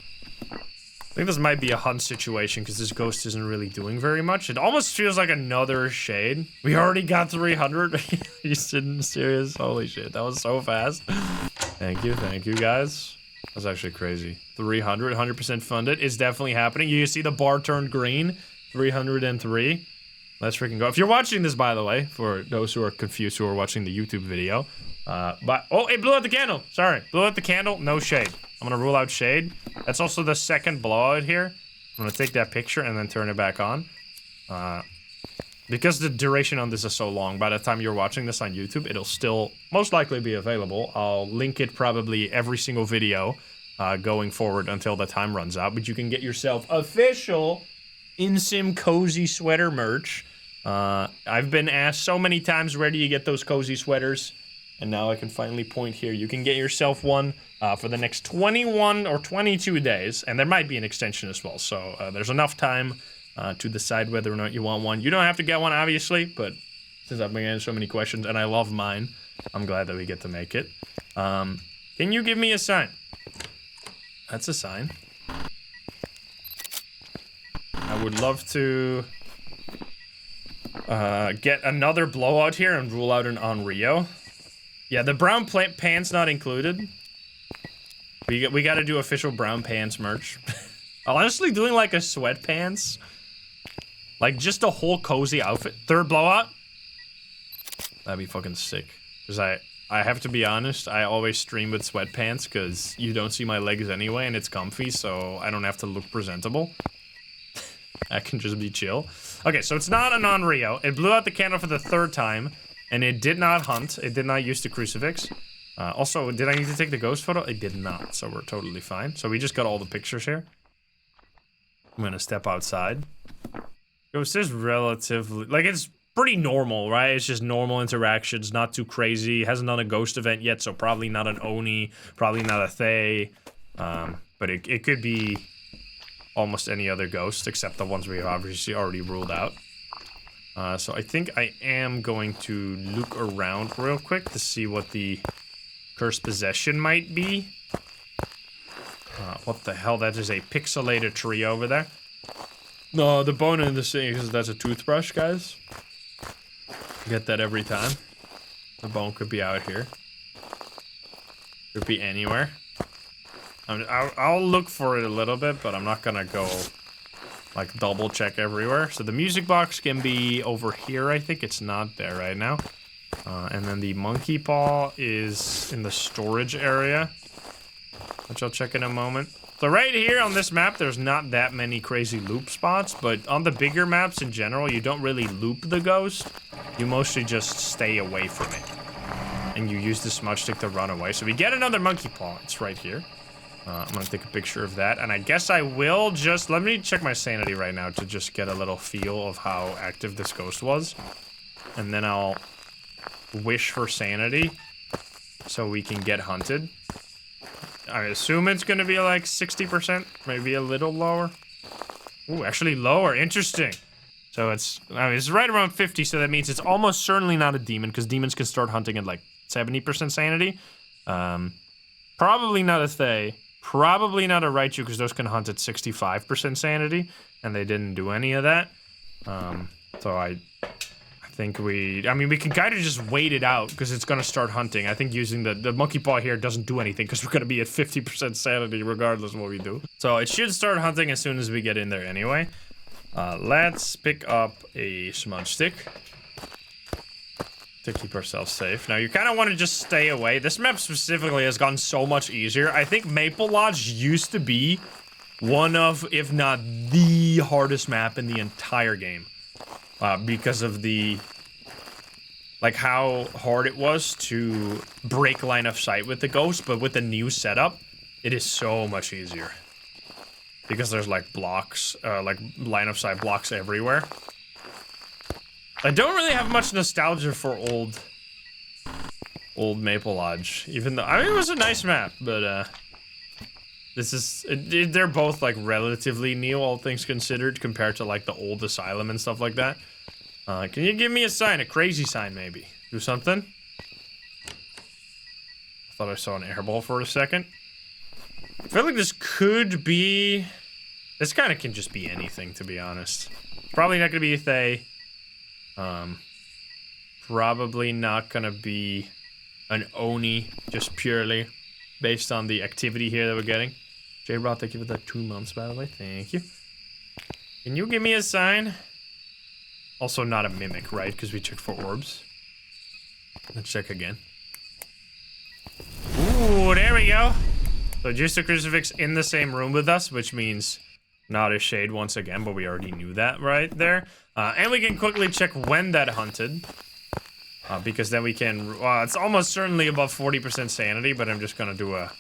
I think this might be a hunt situation, because this ghost isn't really doing very much. It almost feels like another shade. We already got 300. Are you serious? Holy shit, that was so fast. Thank you guys. That's actually crazy. 300, 100% funded. It's definitely happening. You see the bar turned green. 303. Let's freaking go. If you're watching this, by the way, for those who are confused who are watching the YouTube video, oh, it blew out the candle. Sorry, blew out the candle. No shade. I'm gonna rule out shade. That's also the second blowout here. I'm gonna take that picture and then turn it back on. Because the duration on this is so long, by the time you're watching this on YouTube, it'll still most likely be available. I'll link it probably every single video going forward until the time runs out. But you can get yourself official in-sim cozy sweater merch. I've been asked so many times, where do you get those cozy sweaters? And now I can finally point here. You can get yourself one for the next 21 or 22 days. And there might be an extension as well. So there's enough time to decide whether or not you want one. You don't have to get one, obviously. But since I've been getting so many questions and I love mine, I'm glad that we get to make it. Can you give me a sign? That's a sign. I would love to get another blowout here and rule out an Onryo. Yeah, the brown pants not included. We got to do official brown pants merch. Honestly, doing like a sweatpants, like just a whole cozy outfit. Third blowout. That'd be fucking sick. Cause I have to be honest. I always stream with sweatpants because you don't see my legs anyway, and it's comfy, so I don't have to look presentable. I can just be chill. Okay, so it's not a Onryo. It blew out the candle for the third time, and it did not hunt. It did not use the crucifix. Also, did I need to take the ghost photo? It did not, so we're totally fine. So we just got all the pictures here. I'm gonna step outside. Ghost is relatively... like, it's pretty normal, right? It's just normal interactions, not too crazy. Hasn't done a ghost event yet, so probably not an Oni, probably not a Thay. But it could be almost any other ghost, except the ones we've obviously already ruled out. So I think I am going to look around real quick to see what the cursed possession might be. What the hell? That is a pixelated tree over there. No, the bone in this thing is that's a toothbrush, guys. Get that every time. The bone could be out here. Could be anywhere. I'll look for it a little bit, but I'm not gonna go like double check everywhere. So the music box can be over here. I think it's not there right now. And then the monkey paw is in the storage area, which I'll check in a moment. So right here on this map, there's not that many crazy loop spots, but on the bigger maps in general, you don't really loop the ghost. You mostly just stay away from it. And you use the smudge stick to run away. So we get another monkey paw. It's right here. I'm gonna take a picture of that. And I guess I will just... let me check my sanity right now to just get a little feel of how active this ghost was. And then I'll wish for sanity so we can get hunted. I assume it's gonna be like 60%, maybe a little lower. Ooh, actually lower. Interesting. So it's right around 50, so that means it's almost certainly not a demon, because demons can start hunting at like 70% sanity. Probably not a Thay. Probably not a Raichu, because those can hunt at 65% sanity, and they didn't do any of that. So I think we can kind of just wait it out, because it's going to start hunting. I think using the monkey paw here doesn't do anything, because we're going to be at 50% sanity regardless of what we do. So it should start hunting as soon as we get in there anyway. Let's pick up a smudge stick to keep ourselves safe. Now, you kind of want to just stay away. This map specifically has gotten so much easier. I think Maple Lodge used to be one of, if not the hardest map in the entire game. Because of the... like, how hard it was to break line of sight with the ghost, but with the new setup, it is so much easier. Because there's, like, blocks, like, line of sight blocks everywhere. I don't really have much nostalgia for old Maple Lodge, even though, I mean, it was a nice map, but, this is, they're both, like, relatively new, all things considered, compared to, like, the old Asylum and stuff like that. Can you give me a sign? A crazy sign, maybe. Do something? I thought I saw an airball for a second. I feel like this could be... This kind of can just be anything, to be honest. Probably not gonna be a Thay. Probably not gonna be an Oni, just purely based on the activity here that we're getting. J-Rod, thank you for the 2 months, by the way. Thank you. Can you give me a sign? Also not a mimic, right? Because we checked for orbs. Let's check again. Ooh, there we go. So just a crucifix in the same room with us, which means not a shade once again, but we already knew that right there. And we can quickly check when that hunted. Because then we can, well, it's almost certainly above 40% sanity, but I'm just gonna do a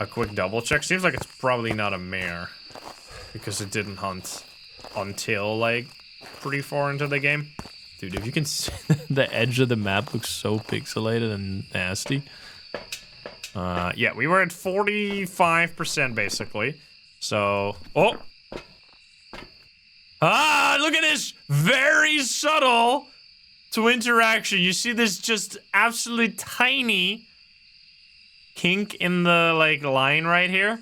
quick double check. Seems like it's probably not a mare. Because it didn't hunt until, like, pretty far into the game. Dude, if you can see, the edge of the map looks so pixelated and nasty. Yeah, we were at 45% basically. So, oh. Ah, look at this very subtle to interaction. You see this just absolutely tiny kink in the, like, line right here.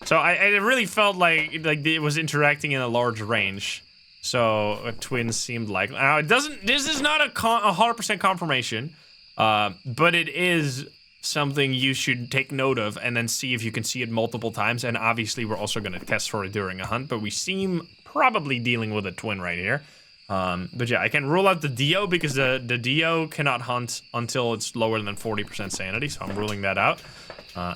So I really felt like it was interacting in a large range. So a twin seemed like. Now it doesn't. This is not a 100% confirmation, but it is something you should take note of and then see if you can see it multiple times. And obviously we're also going to test for it during a hunt, but we seem probably dealing with a twin right here. But yeah, I can rule out the Dio because the Dio cannot hunt until it's lower than 40% sanity, so I'm ruling that out.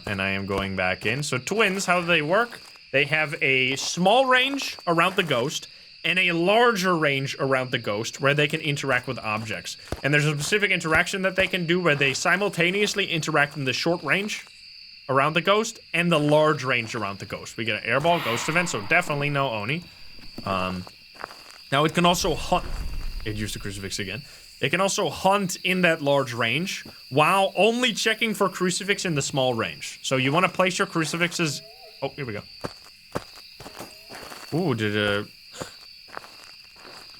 And I am going back in. So twins, how do they work? They have a small range around the ghost and a larger range around the ghost where they can interact with objects. And there's a specific interaction that they can do where they simultaneously interact in the short range around the ghost and the large range around the ghost. We get an airball ghost event, so definitely no Oni. Now it can also hunt. It used the crucifix again. It can also hunt in that large range while only checking for crucifix in the small range. So you want to place your crucifixes. Oh, here we go. Ooh,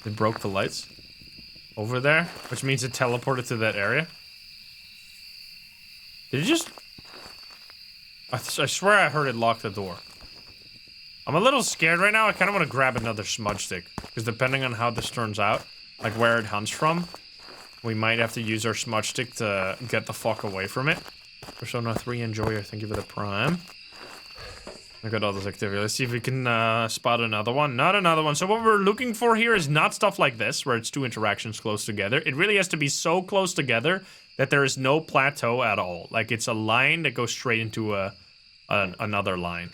it broke the lights over there, which means it teleported to that area. Did it just? I swear I heard it lock the door. I'm a little scared right now. I kind of want to grab another smudge stick because depending on how this turns out, like where it hunts from, we might have to use our smudge stick to get the fuck away from it. Persona 3 Enjoyer, thank you for the prime. Look at all this activity. Let's see if we can spot another one. Not another one. So what we're looking for here is not stuff like this, where it's 2 interactions close together. It really has to be so close together that there is no plateau at all. Like it's a line that goes straight into another line.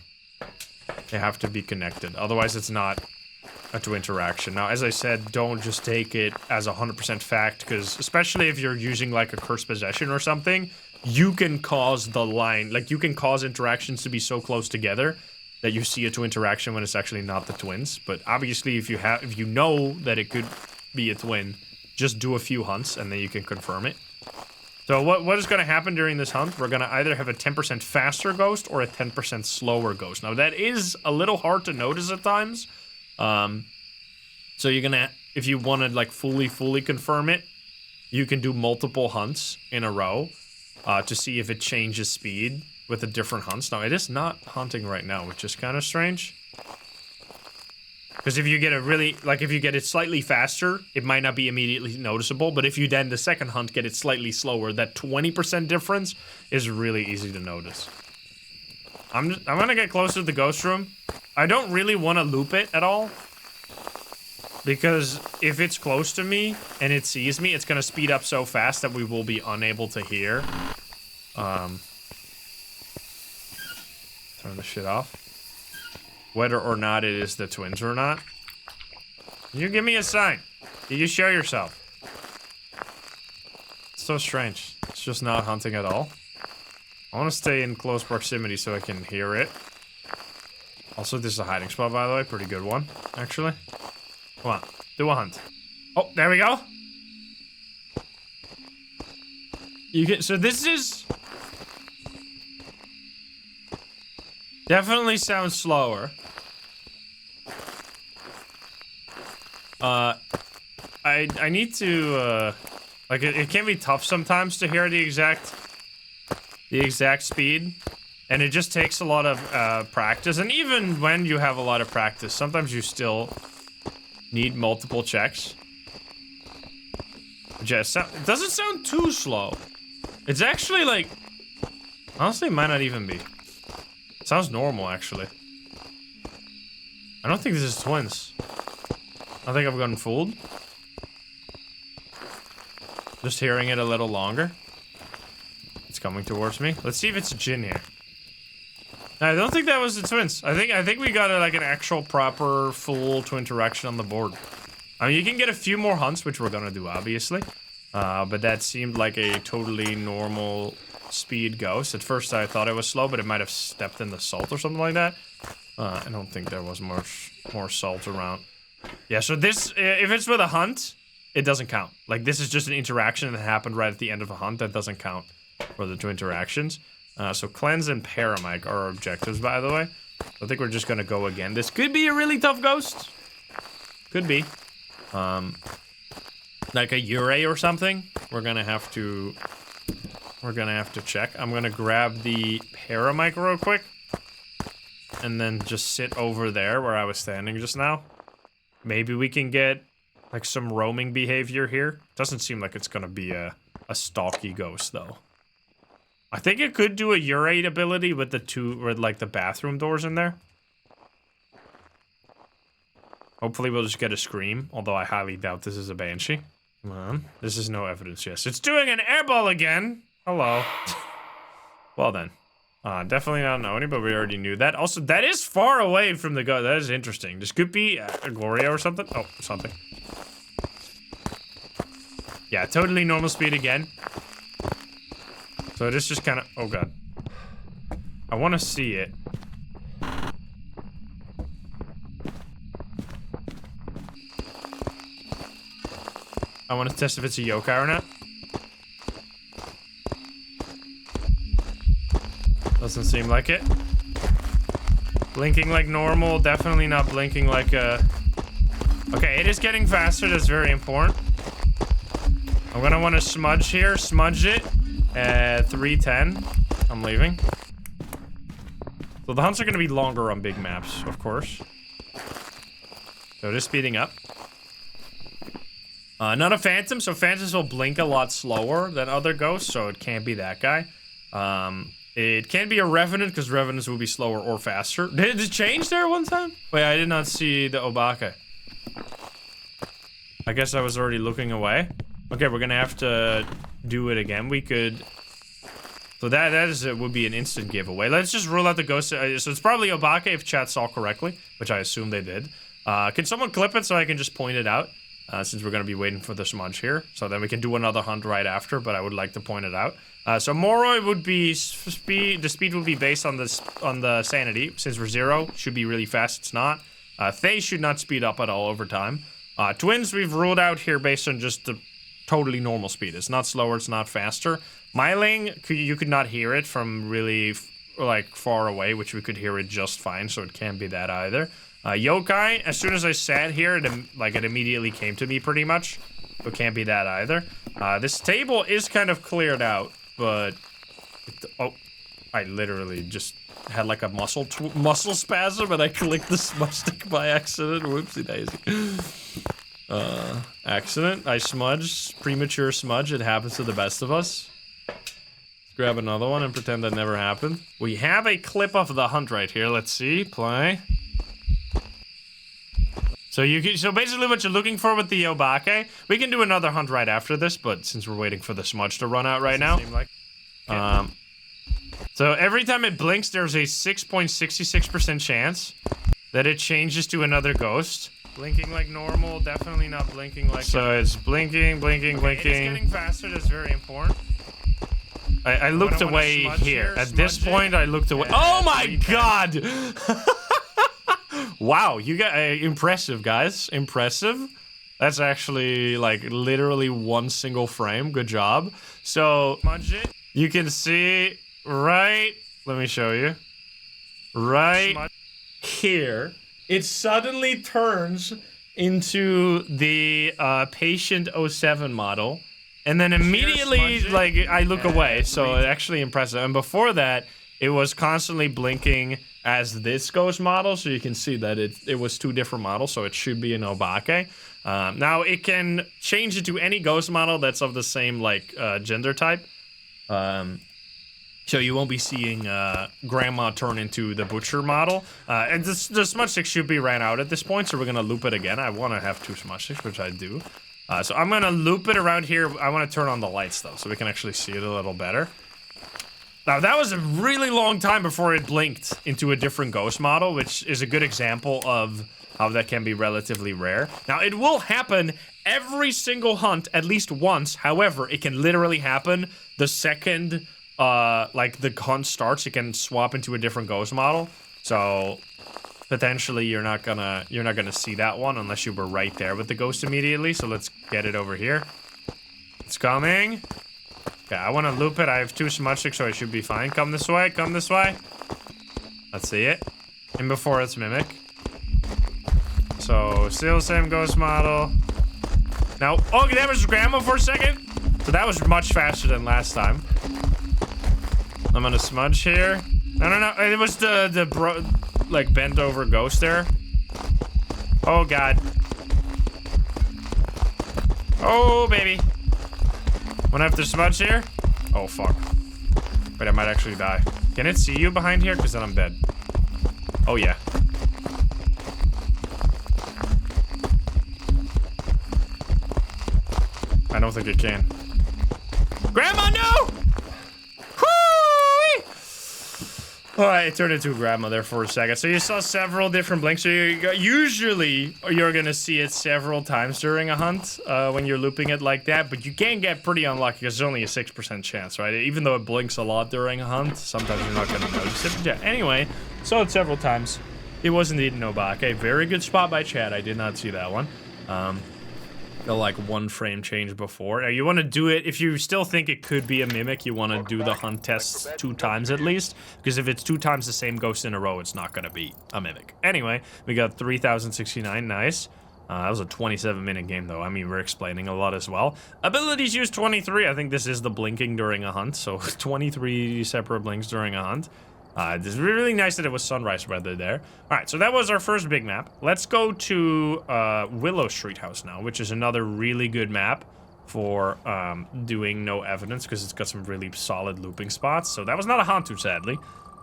They have to be connected. Otherwise, it's not a 2 interaction. Now, as I said, don't just take it as 100% fact, because especially if you're using like a cursed possession or something, you can cause the line, like you can cause interactions to be so close together that you see a 2 interaction when it's actually not the twins. But obviously, if you know that it could be a twin, just do a few hunts and then you can confirm it. So what is going to happen during this hunt? We're going to either have a 10% faster ghost or a 10% slower ghost. Now that is a little hard to notice at times. So you're going to, if you want to like fully confirm it, you can do multiple hunts in a row to see if it changes speed with the different hunts. Now it is not hunting right now, which is kind of strange. Because if you get a really, like if you get it slightly faster, it might not be immediately noticeable. But if you then the second hunt get it slightly slower, that 20% difference is really easy to notice. I'm gonna get closer to the ghost room. I don't really want to loop it at all. Because if it's close to me and it sees me, it's gonna speed up so fast that we will be unable to hear. Turn the shit off. Whether or not it is the twins or not. You give me a sign. You show yourself. It's so strange. It's just not hunting at all. I want to stay in close proximity so I can hear it. Also, this is a hiding spot, by the way. Pretty good one, actually. Come on. Do a hunt. Oh, there we go. You get, so this is... Definitely sounds slower. I need to, like, it can be tough sometimes to hear the exact speed. And it just takes a lot of, practice. And even when you have a lot of practice, sometimes you still need multiple checks. Just, it doesn't sound too slow. It's actually, like, honestly, it might not even be. It sounds normal, actually. I don't think this is twins. I think I've gotten fooled. Just hearing it a little longer. It's coming towards me. Let's see if it's a Jin here. I don't think that was the twins. I think we got like an actual proper full twin interaction on the board. I mean, you can get a few more hunts, which we're gonna do, obviously. But that seemed like a totally normal speed ghost. At first, I thought it was slow, but it might have stepped in the salt or something like that. I don't think there was more salt around. Yeah, so this, if it's with a hunt, it doesn't count. Like, this is just an interaction that happened right at the end of a hunt. That doesn't count for the two interactions. So cleanse and paramike are our objectives, by the way. I think we're just gonna go again. This could be a really tough ghost. Could be. Like a Ure or something. We're gonna have to check. I'm gonna grab the paramike real quick. And then just sit over there where I was standing just now. Maybe we can get like some roaming behavior here. Doesn't seem like it's gonna be a stalky ghost though. I think it could do a urate ability with like the bathroom doors in there. Hopefully we'll just get a scream, although I highly doubt this is a banshee. Come on. This is no evidence, yes. It's doing an airball again! Hello. Well then. Definitely not Oni, but we already knew that. Also, that is far away from the ghost. That is interesting. This could be a Gloria or something. Oh, something. Yeah, totally normal speed again. So it is just kind of... Oh, God. I want to see it. I want to test if it's a yokai or not. Doesn't seem like it. Blinking like normal. Definitely not blinking like a... Okay, it is getting faster. That's very important. I'm going to want to smudge here. Smudge it. 310. I'm leaving. So the hunts are going to be longer on big maps, of course. So it is speeding up. Not a phantom, so phantoms will blink a lot slower than other ghosts, so it can't be that guy. It can be a revenant, because revenants will be slower or faster. Did it change there one time? Wait, I did not see the Obake. I guess I was already looking away. Okay, we're gonna have to do it again. We could... So that would be an instant giveaway. Let's just rule out the ghost. So it's probably Obake if chat saw correctly, which I assume they did. Can someone clip it so I can just point it out? Since we're gonna be waiting for the smudge here. So then we can do another hunt right after, but I would like to point it out. So Moroi would be speed. The speed would be based on the sanity. Since we're 0, should be really fast. It's not. They should not speed up at all over time. Twins we've ruled out here based on just the totally normal speed. It's not slower. It's not faster. Myling, you could not hear it from really like far away, which we could hear it just fine. So it can't be that either. Yokai, as soon as I sat here, it immediately came to me pretty much. So it can't be that either. This table is kind of cleared out, but... oh, I literally just had like a muscle spasm and I clicked the smudge stick by accident. Whoopsie daisy. Accident. I smudged. Premature smudge. It happens to the best of us. Let's grab another one and pretend that never happened. We have a clip of the hunt right here. Let's see. Play. So so basically what you're looking for with the Obake, we can do another hunt right after this, but since we're waiting for the smudge to run out right now. So every time it blinks, there's a 6.66% chance that it changes to another ghost. Blinking like normal, definitely not blinking like... So it's blinking, blinking, blinking. It's getting faster, that's very important. I looked away here. At this point, I looked away. Oh my god! Wow, you got impressive, guys. Impressive. That's actually like literally one single frame. Good job. So you can see right. Let me show you. Right here, it suddenly turns into the patient 07 model, and then immediately, like, I look away, so it's actually impressive. And before that, it was constantly blinking as this ghost model, so you can see that it was 2 different models, so it should be an Obake. Now, it can change it to any ghost model that's of the same, like, gender type. So you won't be seeing Grandma turn into the Butcher model. And the Smudge Stick should be ran out at this point, so we're going to loop it again. I want to have 2 Smudge Sticks, which I do. So I'm going to loop it around here. I want to turn on the lights, though, so we can actually see it a little better. Now, that was a really long time before it blinked into a different ghost model, which is a good example of how that can be relatively rare. Now, it will happen every single hunt at least once. However, it can literally happen the second, like, the hunt starts. It can swap into a different ghost model. So, potentially, you're not gonna see that one unless you were right there with the ghost immediately. So let's get it over here. It's coming. Okay, I want to loop it. I have 2 Smudge Sticks, so I should be fine. Come this way. Come this way. Let's see it. And before it's Mimic. So, still same ghost model. Now, oh, that was Grandma for a second. So that was much faster than last time. I'm gonna smudge here. No. It was the like, bent over ghost there. Oh, God. Oh, baby. Wanna have to smudge here? Oh, fuck. Wait, I might actually die. Can it see you behind here? Because then I'm dead. Oh, yeah. I don't think it can. Grandma, no! Alright, it turned into Grandma there for a second. So you saw several different blinks. So usually, you're gonna see it several times during a hunt when you're looping it like that. But you can get pretty unlucky because there's only a 6% chance, right? Even though it blinks a lot during a hunt, sometimes you're not gonna notice it. But yeah, anyway, saw it several times. It was indeed an Obake. Very good spot by Chad. I did not see that one. The, like, 1 frame change before. Now, you want to do it, if you still think it could be a Mimic, you want to do the hunt tests 2 times at least, because if it's 2 times the same ghost in a row, it's not going to be a Mimic. Anyway, we got 3069, nice. That was a 27-minute game, though. I mean, we're explaining a lot as well. Abilities use 23. I think this is the blinking during a hunt, so 23 separate blinks during a hunt. It's really nice that it was sunrise weather there. Alright, so that was our first big map. Let's go to Willow Street House now, which is another really good map for doing no evidence, because it's got some really solid looping spots. So that was not a Hantu, sadly.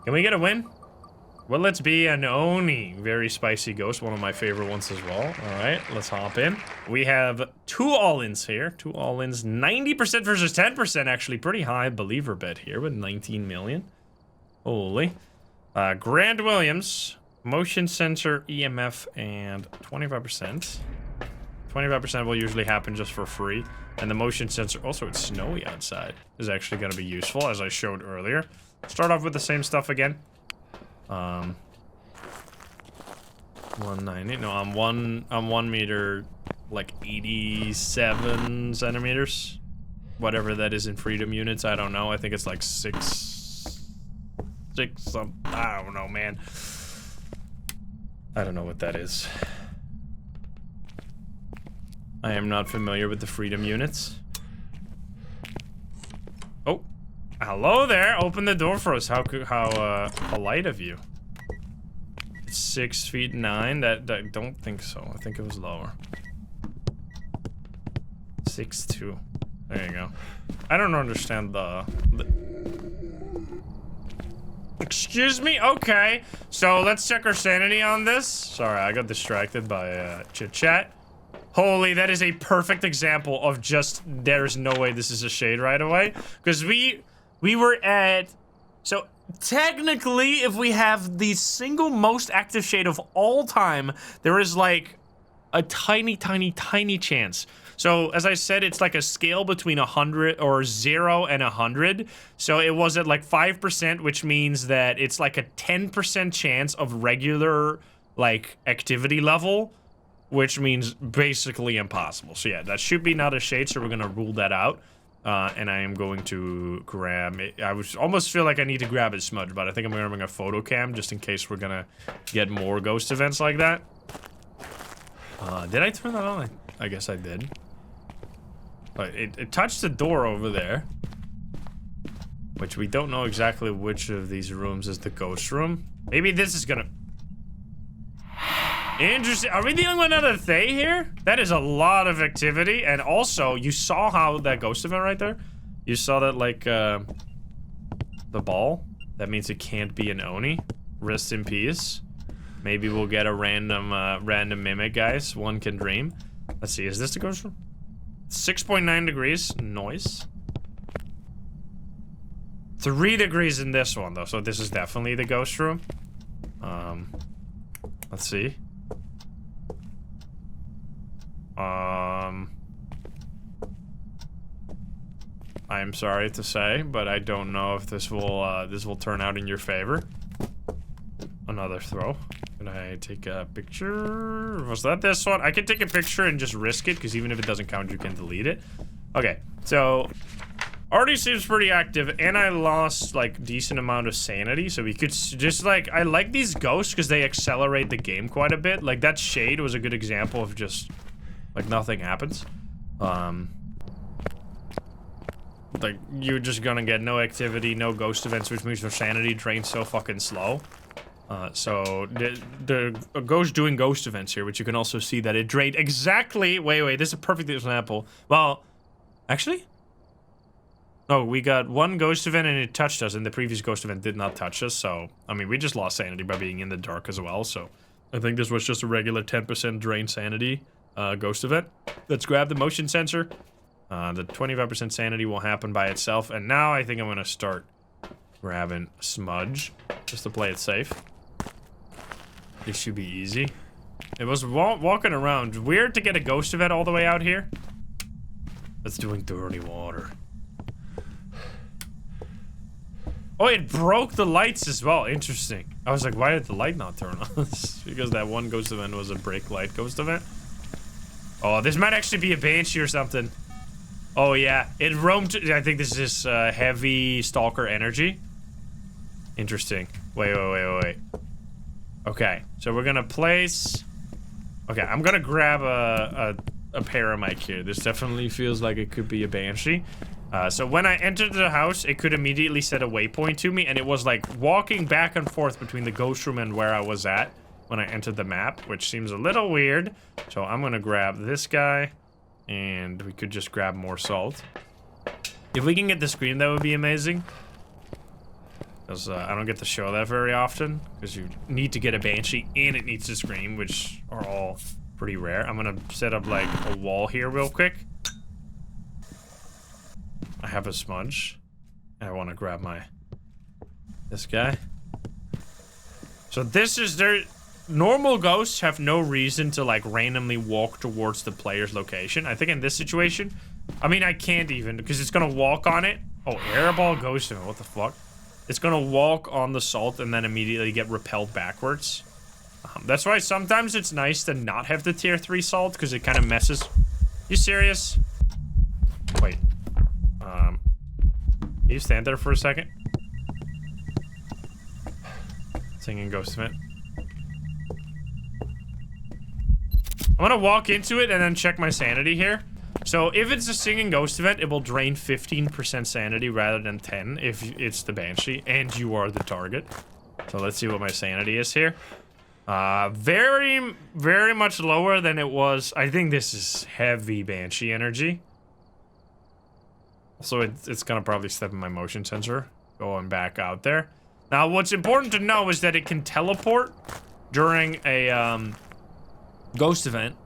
Can we get a win? Well, let's be an Oni. Very spicy ghost, one of my favorite ones as well. Alright, let's hop in. We have 2 all-ins here. 2 all-ins. 90% versus 10%, actually. Pretty high believer bet here with 19 million. Holy. Grand Williams, motion sensor, EMF, and 25%. 25% will usually happen just for free. And the motion sensor, also it's snowy outside, is actually going to be useful, as I showed earlier. Start off with the same stuff again. 190, no, I'm 1 meter, like 87 centimeters. Whatever that is in freedom units, I don't know. I think it's like 6 something. I don't know, man. I don't know what that is. I am not familiar with the freedom units. Oh, hello there. Open the door for us. How polite of you. 6 feet 9. That don't think so. I think it was lower. 6'2". There you go. I don't understand the Excuse me? Okay. So let's check our sanity on this. Sorry, I got distracted by chit chat. Holy, that is a perfect example of just there's no way this is a shade right away. Because we were at... So technically, if we have the single most active shade of all time, there is like a tiny chance. So, as I said, it's like a scale between 100 or 0 and 100. So it was at like 5%, which means that it's like a 10% chance of regular, like, activity level, which means basically impossible. So yeah, that should be not a shade, so we're gonna rule that out. And I am going to grab it. I would almost feel like I need to grab a smudge, but I think I'm grabbing a photo cam just in case we're gonna get more ghost events like that. Did I turn that on? I guess I did. But it touched the door over there. Which we don't know exactly which of these rooms is the ghost room. Maybe this is gonna... Interesting. Are we dealing with another Thay here? That is a lot of activity. And also, you saw how that ghost event right there? You saw that, like, the ball? That means it can't be an Oni. Rest in peace. Maybe we'll get a random mimic, guys. One can dream. Let's see, is this the ghost room? 6.9 degrees. Noise. 3 degrees in this one, though, so this is definitely the ghost room. Let's see. I'm sorry to say, but I don't know if this will turn out in your favor. Another throw. Can I take a picture? Was that this one? I can take a picture and just risk it, because even if it doesn't count, you can delete it. Okay, so already seems pretty active, and I lost, like, decent amount of sanity, so we could just, like, I like these ghosts because they accelerate the game quite a bit. Like, that shade was a good example of just, like, nothing happens. Like, you're just gonna get no activity, no ghost events, which means your sanity drains so fucking slow. So, the ghost doing ghost events here, which you can also see that it drained exactly... Wait, this is a perfect example. Well, actually? Oh, we got one ghost event and it touched us, and the previous ghost event did not touch us, so... I mean, we just lost sanity by being in the dark as well, so... I think this was just a regular 10% drain sanity, ghost event. Let's grab the motion sensor. The 25% sanity will happen by itself, and now I think I'm gonna start grabbing Smudge, just to play it safe. This should be easy. It was walking around. Weird to get a ghost event all the way out here. That's doing dirty water. Oh, it broke the lights as well. Interesting. I was like, why did the light not turn on? Because that one ghost event was a break light ghost event. Oh, this might actually be a banshee or something. Oh, yeah. It roamed... I think this is heavy stalker energy. Interesting. Wait. Okay, so we're gonna place... Okay, I'm gonna grab a paramic here. This definitely feels like it could be a banshee. So when I entered the house, it could immediately set a waypoint to me, and it was like walking back and forth between the ghost room and where I was at when I entered the map, which seems a little weird. So I'm gonna grab this guy, and we could just grab more salt. If we can get the scream, that would be amazing. Because I don't get to show that very often, because you need to get a banshee and it needs to scream, which are all pretty rare. I'm gonna set up like a wall here real quick. I have a smudge. I want to grab this guy. So this is their... Normal ghosts have no reason to like randomly walk towards the player's location. I think in this situation, I mean, I can't even, because it's gonna walk on it. Oh, airball ghost event, what the fuck? It's gonna walk on the salt and then immediately get repelled backwards. That's why sometimes it's nice to not have the tier 3 salt, because it kind of messes. You serious? Wait. Can you stand there for a second? Singing ghost event. I'm gonna walk into it and then check my sanity here. So if it's a singing ghost event, it will drain 15% sanity rather than 10 if it's the banshee and you are the target. So let's see what my sanity is here. Very, very much lower than it was. I think this is heavy banshee energy. So it's gonna probably step in my motion sensor going back out there. Now what's important to know is that it can teleport during a ghost event,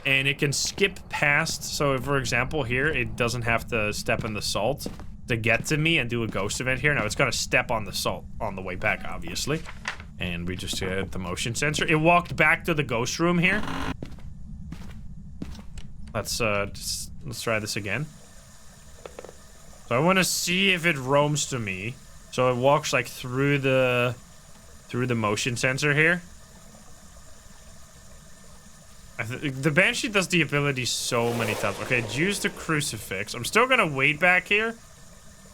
and it can skip past. So for example here, it doesn't have to step in the salt to get to me and do a ghost event here. Now it's gonna step on the salt on the way back, obviously. And we just hit the motion sensor. It walked back to the ghost room here. Let's try this again. So I want to see if it roams to me. So it walks like through the motion sensor here. The Banshee does the ability so many times. Okay, use the crucifix. I'm still gonna wait back here.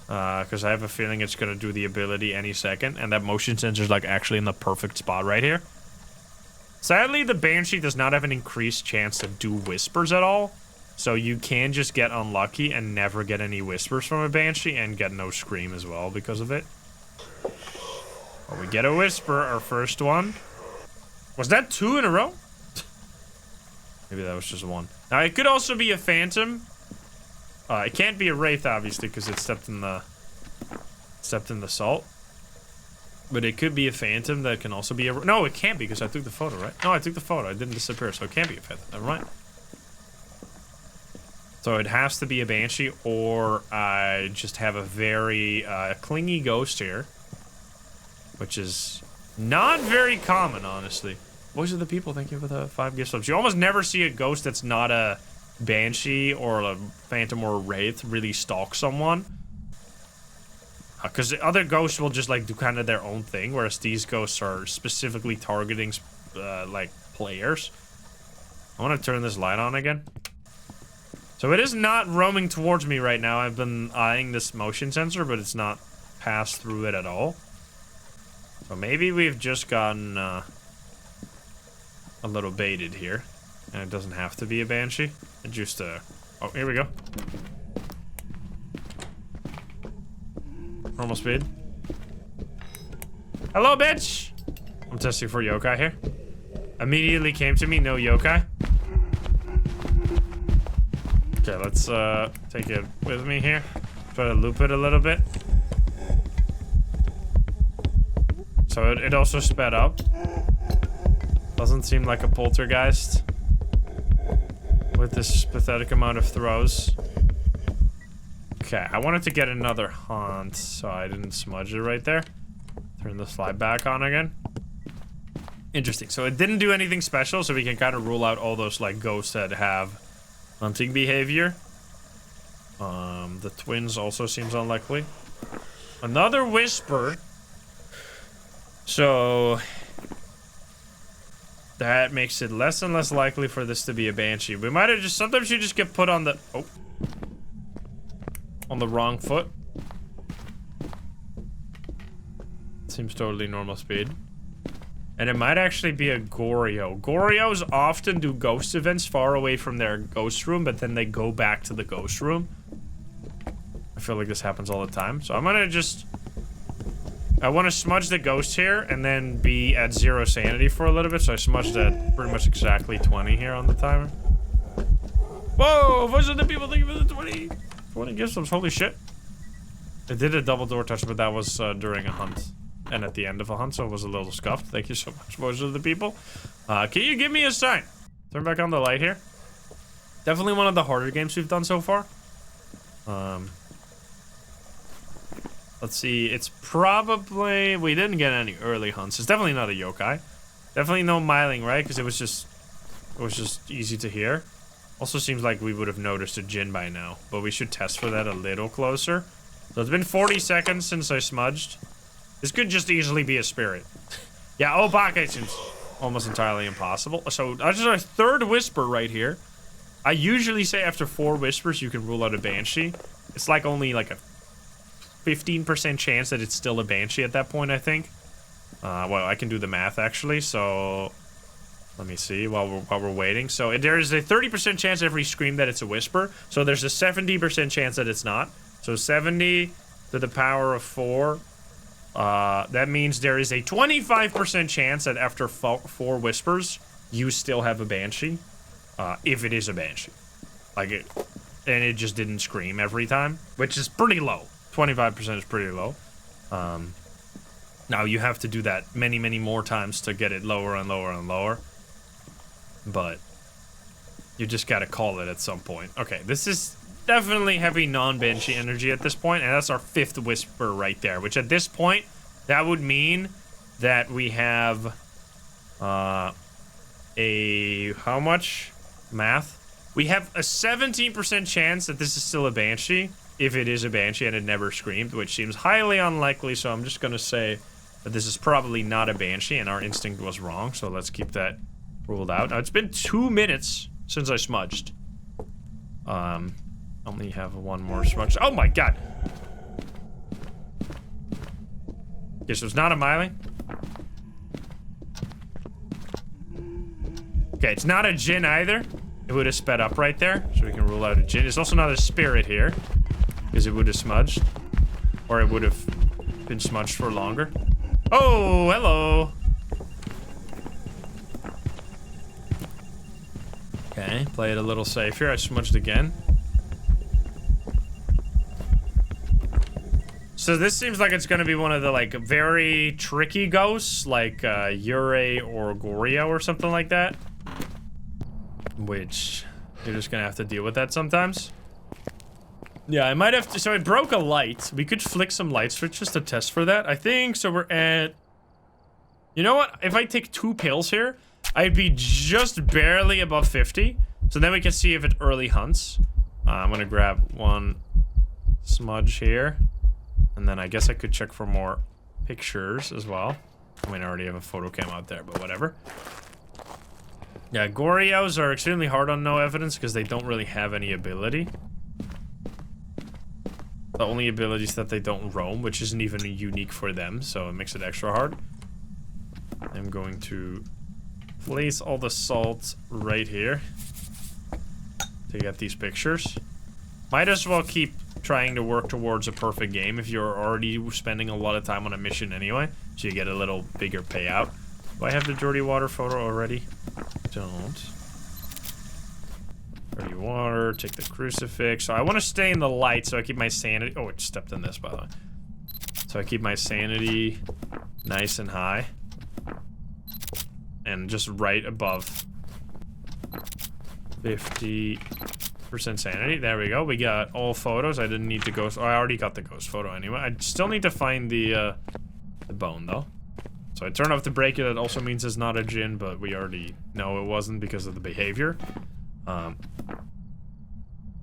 Because I have a feeling it's gonna do the ability any second. And that motion sensor is like actually in the perfect spot right here. Sadly, the Banshee does not have an increased chance to do whispers at all. So you can just get unlucky and never get any whispers from a Banshee and get no scream as well because of it. Well, we get a whisper, our first one. Was that 2 in a row? Maybe that was just 1. Now, it could also be a phantom. It can't be a wraith, obviously, because it stepped in the salt. But it could be a phantom that can also be a... No, it can't be, because I took the photo, right? No, I took the photo. It didn't disappear, so it can't be a phantom. Never mind. So it has to be a Banshee, or I just have a very clingy ghost here. Which is not very common, honestly. Voice of the people, thank you for the 5 gift subs. You almost never see a ghost that's not a Banshee or a phantom or a wraith really stalk someone. Because other ghosts will just like do kind of their own thing, whereas these ghosts are specifically targeting like players. I want to turn this light on again. So it is not roaming towards me right now. I've been eyeing this motion sensor, but it's not passed through it at all. So maybe we've just gotten a little baited here. And it doesn't have to be a Banshee. It just, oh, here we go. Normal speed. Hello, bitch! I'm testing for yokai here. Immediately came to me, no yokai. Okay, let's take it with me here. Try to loop it a little bit. So it also sped up. Doesn't seem like a poltergeist. With this pathetic amount of throws. Okay, I wanted to get another haunt, so I didn't smudge it right there. Turn the slide back on again. Interesting. So it didn't do anything special, so we can kind of rule out all those like ghosts that have hunting behavior. The twins also seems unlikely. Another whisper. So that makes it less and less likely for this to be a Banshee. We might have just, sometimes you just get put on the, oh, on the wrong foot. Seems totally normal speed. And it might actually be a Goryo. Goryos often do ghost events far away from their ghost room, but then they go back to the ghost room. I feel like this happens all the time. So I'm gonna just... I want to smudge the ghost here and then be at 0 sanity for a little bit. So I smudged at pretty much exactly 20 here on the timer. Whoa! Voice of the people, thank you for the 20 gift subs. Holy shit. I did a double door touch, but that was during a hunt. And at the end of a hunt, so it was a little scuffed. Thank you so much, Voice of the people. Can you give me a sign? Turn back on the light here. Definitely one of the harder games we've done so far. Let's see, it's probably... We didn't get any early hunts. It's definitely not a yokai. Definitely no miling, right? Because it was just easy to hear. Also seems like we would have noticed a Jinn by now. But we should test for that a little closer. So it's been 40 seconds since I smudged. This could just easily be a spirit. Yeah, Obake seems almost entirely impossible. So, that's just our third whisper right here. I usually say after 4 whispers, you can rule out a Banshee. It's like only like a 15% chance that it's still a Banshee at that point, I think. Well, I can do the math, actually, so... Let me see, while we're waiting. So, there is a 30% chance every scream that it's a whisper. So, there's a 70% chance that it's not. So, 70 to the power of 4... that means there is a 25% chance that after 4 whispers, you still have a Banshee. If it is a Banshee. Like it, and it just didn't scream every time, which is pretty low. 25% is pretty low. Now you have to do that many, many more times to get it lower and lower and lower. But you just gotta call it at some point. Okay, this is definitely heavy non-Banshee energy at this point, and that's our 5th whisper right there, which at this point, that would mean that we have a... how much? Math? We have a 17% chance that this is still a Banshee, if it is a Banshee and it never screamed, which seems highly unlikely, so I'm just gonna say that this is probably not a Banshee, and our instinct was wrong, so let's keep that ruled out. Now, it's been 2 minutes since I smudged. Only have 1 more smudge. Oh my god! Okay, so it's not a Miley. Okay, it's not a djinn either. It would have sped up right there, so we can rule out a djinn. It's also not a spirit here, because it would have smudged. Or it would have been smudged for longer. Oh, hello. Okay, play it a little safe here. I smudged again. So this seems like it's gonna be one of the like very tricky ghosts, like Ure or Goryo or something like that. Which you're just gonna have to deal with that sometimes. Yeah, I might have to. So it broke a light. We could flick some light switches to test for that. I think so. We're at. You know what? If I take 2 pills here, I'd be just barely above 50. So then we can see if it early hunts. I'm gonna grab 1 smudge here. And then I guess I could check for more pictures as well. I mean, I already have a photo cam out there, but whatever. Yeah, Goryos are extremely hard on no evidence because they don't really have any ability. The only ability is that they don't roam, which isn't even unique for them, so it makes it extra hard. I'm going to place all the salt right here to get these pictures. Might as well keep trying to work towards a perfect game if you're already spending a lot of time on a mission anyway, so you get a little bigger payout. Do I have the dirty water photo already? Don't. Dirty water, take the crucifix. So I want to stay in the light so I keep my sanity. Oh, it stepped in this, by the way. So I keep my sanity nice and high. And just right above 50% sanity. There we go. We got all photos. I didn't need the ghost. Oh, I already got the ghost photo anyway. I still need to find the bone, though. So I turn off the breaker. That also means it's not a djinn, but we already know it wasn't because of the behavior.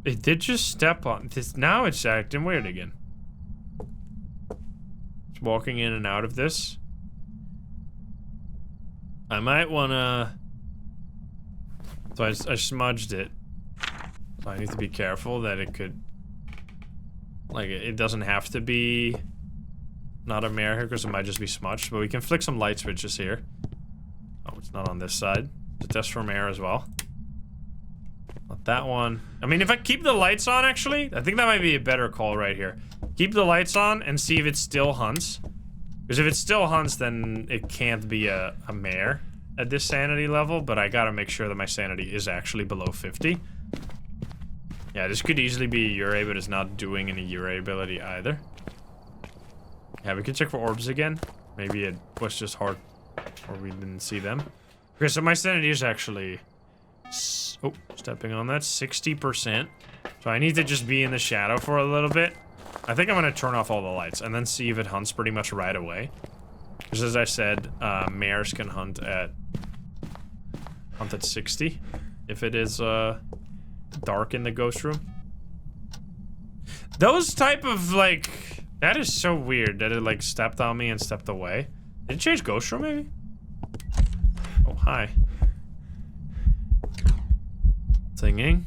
It did just step on this. Now it's acting weird again. It's walking in and out of this. I might wanna. So I smudged it. So I need to be careful that it could. Like, it doesn't have to be not a mare here because it might just be smudged. But we can flick some light switches here. Oh, it's not on this side. To test for mare as well. Not that one. I mean, if I keep the lights on, actually, I think that might be a better call right here. Keep the lights on and see if it still hunts. Because if it still hunts, then it can't be a mare at this sanity level. But I gotta make sure that my sanity is actually below 50. Yeah, this could easily be a Ure, but it's not doing any Ure ability either. Yeah, we can check for orbs again. Maybe it was just hard, or we didn't see them. Okay, so my sanity is actually... Oh, stepping on that, 60%. So I need to just be in the shadow for a little bit. I think I'm gonna turn off all the lights and then see if it hunts pretty much right away. Because as I said, mares can hunt at 60 if it is dark in the ghost room. Those type of like, that is so weird that it like stepped on me and stepped away. Did it change ghost room maybe? Oh, hi. Singing.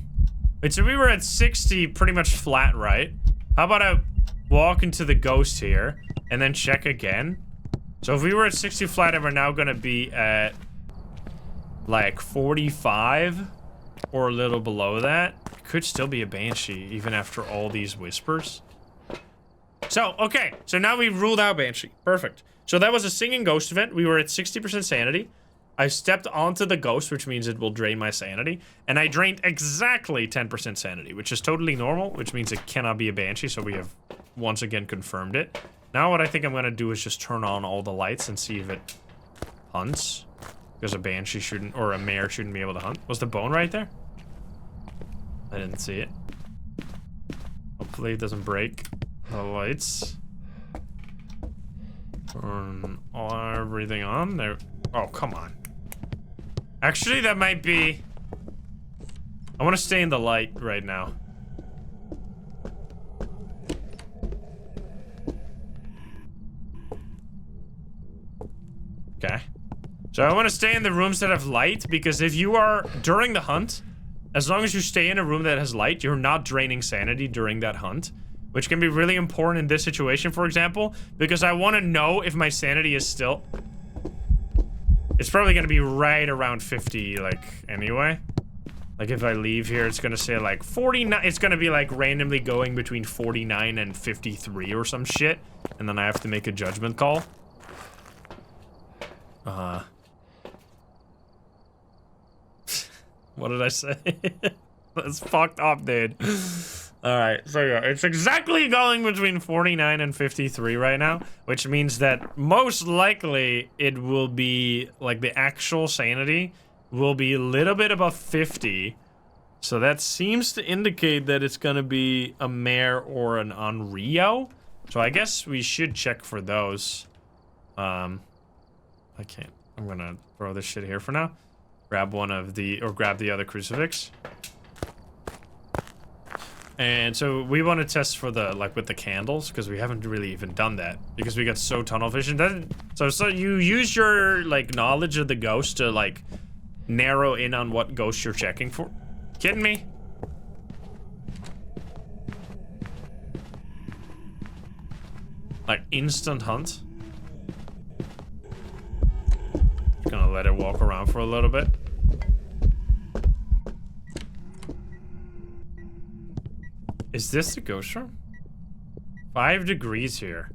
Wait, so we were at 60 pretty much flat, right? How about I walk into the ghost here and then check again? So if we were at 60 flat and we're now gonna be at like 45 or a little below that, it could still be a banshee even after all these whispers. So, okay, so now we ruled out banshee. Perfect. So that was a singing ghost event. We were at 60% sanity. I stepped onto the ghost, which means it will drain my sanity. And I drained exactly 10% sanity, which is totally normal, which means it cannot be a banshee, so we have once again confirmed it. Now what I think I'm gonna do is just turn on all the lights and see if it hunts. Because a banshee shouldn't, or a mare shouldn't be able to hunt. Was the bone right there? I didn't see it. Hopefully it doesn't break the lights. Turn everything on there. Oh, come on. Actually, that might be... I want to stay in the light right now. Okay. So I want to stay in the rooms that have light, because if you are, during the hunt, as long as you stay in a room that has light, you're not draining sanity during that hunt. Which can be really important in this situation, for example, because I want to know if my sanity is still It's probably gonna be right around 50, like, anyway. Like, if I leave here, it's gonna say, like, 49. It's gonna be, like, randomly going between 49 and 53 or some shit. And then I have to make a judgment call. What did I say? That's fucked up, dude. Alright, so yeah, it's exactly going between 49 and 53 right now, which means that most likely it will be, like, the actual sanity will be a little bit above 50. So that seems to indicate that it's gonna be a mare or an Onryo. So I guess we should check for those. I can't. I'm gonna throw this shit here for now. Grab one of the, or grab the other crucifix. And so we want to test for the, like, with the candles, because we haven't really even done that, because we got so tunnel vision. So you use your, like, knowledge of the ghost to, like, narrow in on what ghost you're checking for. Kidding me? Like, instant hunt. Gonna let it walk around for a little bit. Is this the ghost room? 5 degrees here.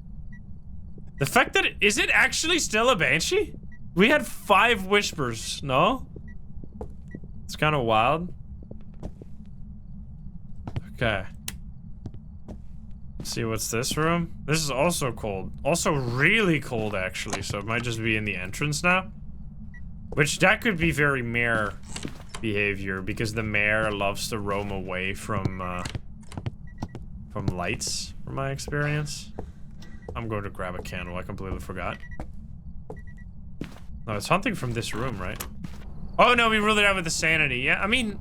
The fact that is it actually still a banshee? We had 5 whispers, no? It's kind of wild. Okay. Let's see, what's this room? This is also cold. Also really cold, actually, so it might just be in the entrance now. Which, that could be very mare behavior, because the mare loves to roam away from lights, from my experience. I'm going to grab a candle, I completely forgot. No, it's hunting from this room, right? Oh no, we ruled it out with the sanity. Yeah, I mean,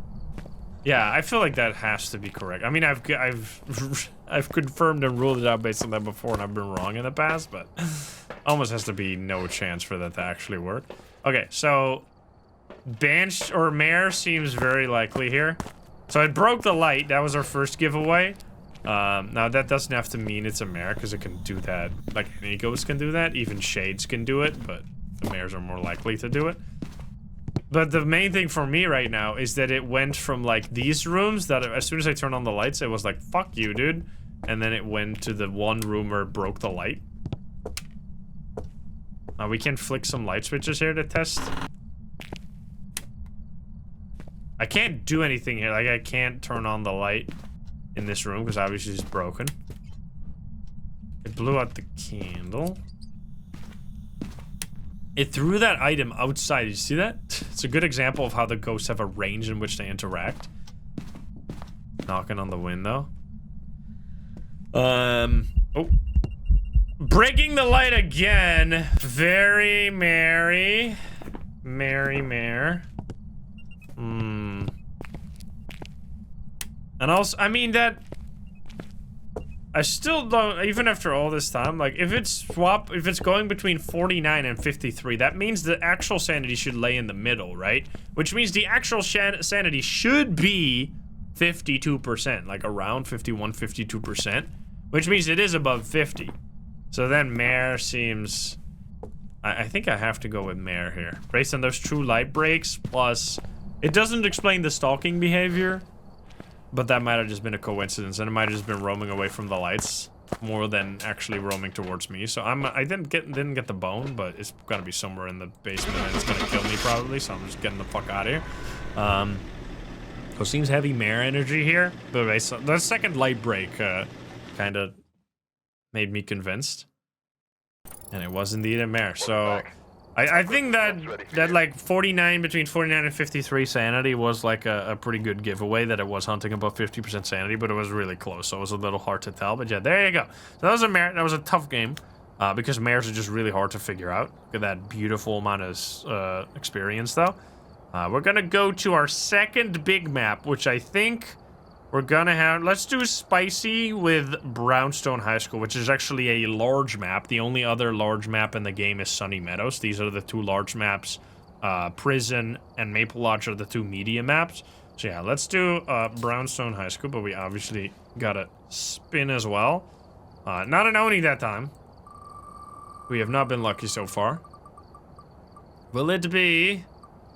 yeah, I feel like that has to be correct. I mean, I've confirmed and ruled it out based on that before, and I've been wrong in the past, but almost has to be no chance for that to actually work. Okay, so Bansh or Mare seems very likely here. So it broke the light. That was our first giveaway. Now that doesn't have to mean it's a mare, because it can do that. Like, any ghost can do that. Even shades can do it, but the mares are more likely to do it. But the main thing for me right now is that it went from, like, these rooms that as soon as I turned on the lights, it was like, fuck you, dude. And then it went to the one room where it broke the light. Now we can flick some light switches here to test. I can't do anything here. Like, I can't turn on the light in this room, because obviously it's broken. It blew out the candle. It threw that item outside. You see that? It's a good example of how the ghosts have a range in which they interact. Knocking on the window. Oh. Breaking the light again. Very merry. Merry mare. And also, I mean, that... I still don't, even after all this time, like, if it's going between 49 and 53, that means the actual sanity should lay in the middle, right? Which means the actual sanity should be 52%, like around 51, 52%, which means it is above 50. So then Mare seems... I think I have to go with Mare here. Based on those true light breaks, plus... It doesn't explain the stalking behavior. But that might have just been a coincidence, and it might have just been roaming away from the lights more than actually roaming towards me. So I didn't get the bone, but it's gotta be somewhere in the basement, and it's gonna kill me probably. So I'm just getting the fuck out of here. So it seems heavy mare energy here, but the second light break kind of made me convinced, and it was indeed a mare. So. I think that like 49, between 49 and 53 sanity was like a pretty good giveaway, that it was hunting above 50% sanity, but it was really close, so it was a little hard to tell. But yeah, there you go. So that was a mare. That was a tough game, because mares are just really hard to figure out. Look at that beautiful amount of experience, though. We're gonna go to our second big map, which I think we're gonna have... Let's do Spicy with Brownstone High School, which is actually a large map. The only other large map in the game is Sunny Meadows. These are the two large maps. Prison and Maple Lodge are the two medium maps. So yeah, let's do Brownstone High School, but we obviously gotta spin as well. Not an Oni that time. We have not been lucky so far. Will it be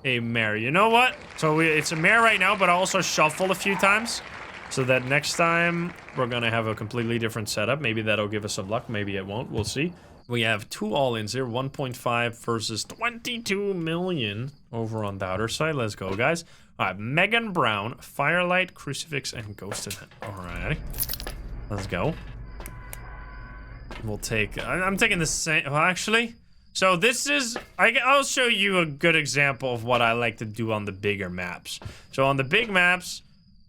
a mare? You know what? So it's a mare right now, but I also shuffle a few times. So that next time, we're gonna have a completely different setup. Maybe that'll give us some luck. Maybe it won't. We'll see. We have 2 all-ins here. 1.5 versus 22 million over on the outer side. Let's go, guys. All right, Megan Brown, Firelight, Crucifix, and Ghost Event. All right. Let's go. We'll take... I'm taking the same... Well, actually... So this is... I'll show you a good example of what I like to do on the bigger maps. So on the big maps...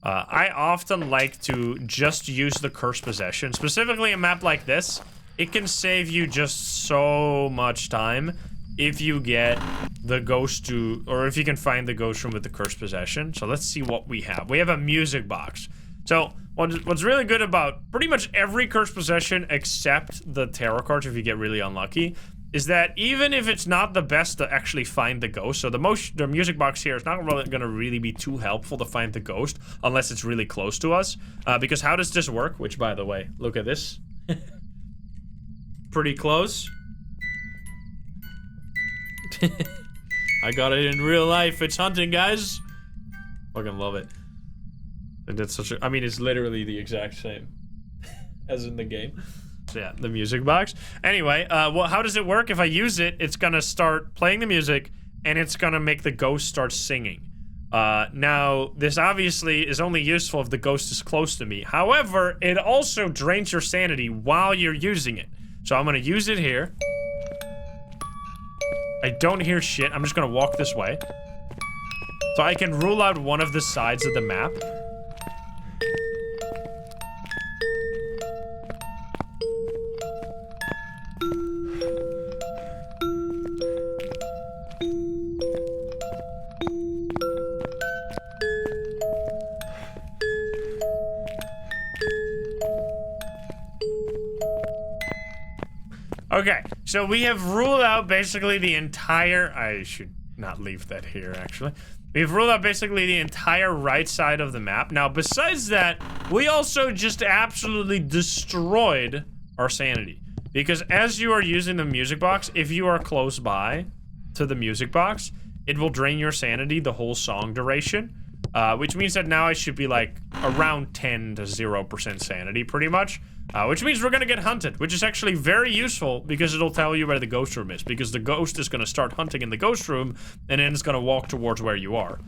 I often like to just use the Cursed Possession. Specifically a map like this, it can save you just so much time if you get the ghost to, or if you can find the ghost room with the Cursed Possession. So let's see what we have. We have a music box. So what's really good about pretty much every Cursed Possession except the tarot cards, if you get really unlucky, is that even if it's not the best to actually find the ghost, so the music box here is not really gonna really be too helpful to find the ghost unless it's really close to us. Because how does this work? Which, by the way, look at this. Pretty close. I got it in real life. It's hunting, guys. Fucking love it. And it's such a, I mean, it's literally the exact same as in the game. So yeah, the music box. Anyway, well, how does it work? If I use it, it's gonna start playing the music, and it's gonna make the ghost start singing. Now, this obviously is only useful if the ghost is close to me. However, it also drains your sanity while you're using it. So I'm gonna use it here. I don't hear shit. I'm just gonna walk this way. So I can rule out one of the sides of the map. Okay, so we have ruled out basically the entire... I should not leave that here, actually. We've ruled out basically the entire right side of the map. Now, besides that, we also just absolutely destroyed our sanity. Because as you are using the music box, if you are close by to the music box, it will drain your sanity the whole song duration. Which means that now I should be like around 10 to 0% sanity, pretty much. Which means we're gonna get hunted, which is actually very useful because it'll tell you where the ghost room is. Because the ghost is gonna start hunting in the ghost room, and then it's gonna walk towards where you are.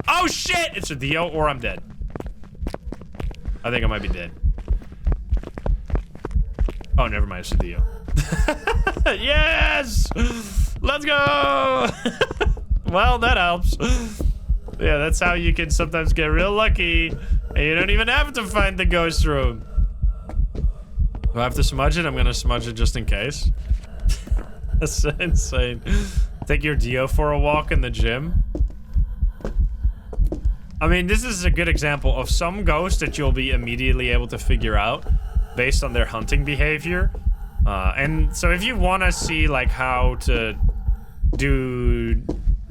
Oh shit! It's a Dio, or I'm dead. I think I might be dead. Oh, never mind, it's a Dio. Yes! Let's go! Well, that helps. Yeah, that's how you can sometimes get real lucky, and you don't even have to find the ghost room. Do I have to smudge it? I'm gonna smudge it just in case. That's insane. Take your Dio for a walk in the gym. I mean, this is a good example of some ghosts that you'll be immediately able to figure out based on their hunting behavior. And so if you want to see like how to do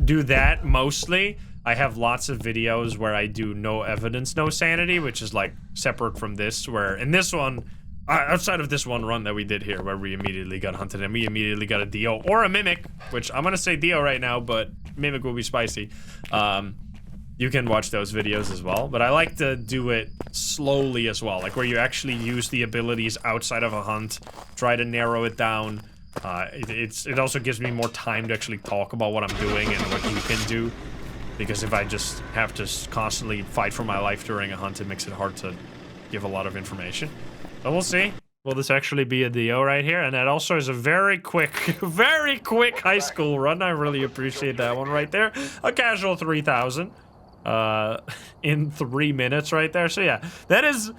that mostly, I have lots of videos where I do no evidence, no sanity, which is like separate from this, where in this one, outside of this one run that we did here, where we immediately got hunted and we immediately got a Dio or a Mimic, which I'm gonna say Dio right now, but Mimic will be spicy. You can watch those videos as well, but I like to do it slowly as well, like where you actually use the abilities outside of a hunt, try to narrow it down. It also gives me more time to actually talk about what I'm doing and what you can do, because if I just have to constantly fight for my life during a hunt, it makes it hard to give a lot of information. But we'll see. Will this actually be a Dio right here? And that also is a very quick high school run. I really appreciate that one right there. A casual 3,000 in 3 minutes right there. So yeah, that is...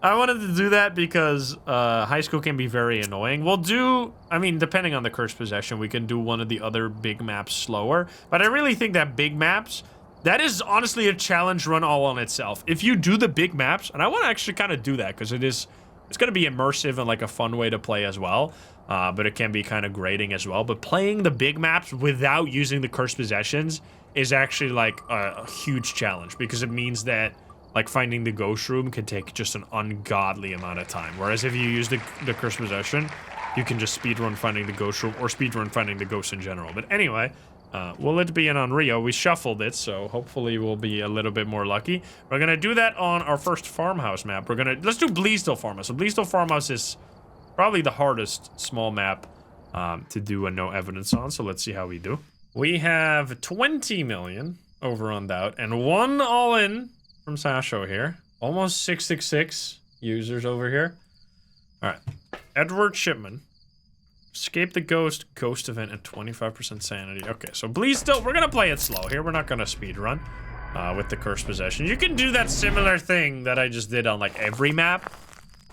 I wanted to do that because high school can be very annoying. We'll do... I mean, depending on the Cursed Possession, we can do one of the other big maps slower. But I really think that big maps... That is honestly a challenge run all on itself. If you do the big maps... And I want to actually kind of do that because it is... It's going to be immersive and like a fun way to play as well. But it can be kind of grating as well. But playing the big maps without using the Cursed Possessions is actually like a huge challenge. Because it means that like finding the ghost room can take just an ungodly amount of time. Whereas if you use the Cursed Possession, you can just speedrun finding the ghost room or speedrun finding the ghost in general. But anyway, will it be in Unreal? We shuffled it, so hopefully we'll be a little bit more lucky. We're gonna do that on our first farmhouse map. Let's do Bleasdale Farmhouse. So Bleasdale Farmhouse is probably the hardest small map to do a no evidence on, so let's see how we do. We have 20 million over on that, and 1 all-in from Sasho here. Almost 666 users over here. All right, Edward Shipman. Escape the ghost event at 25% sanity. Okay, so Bleasdale, we're gonna play it slow here. We're not gonna speed run with the cursed possession. You can do that similar thing that I just did on like every map.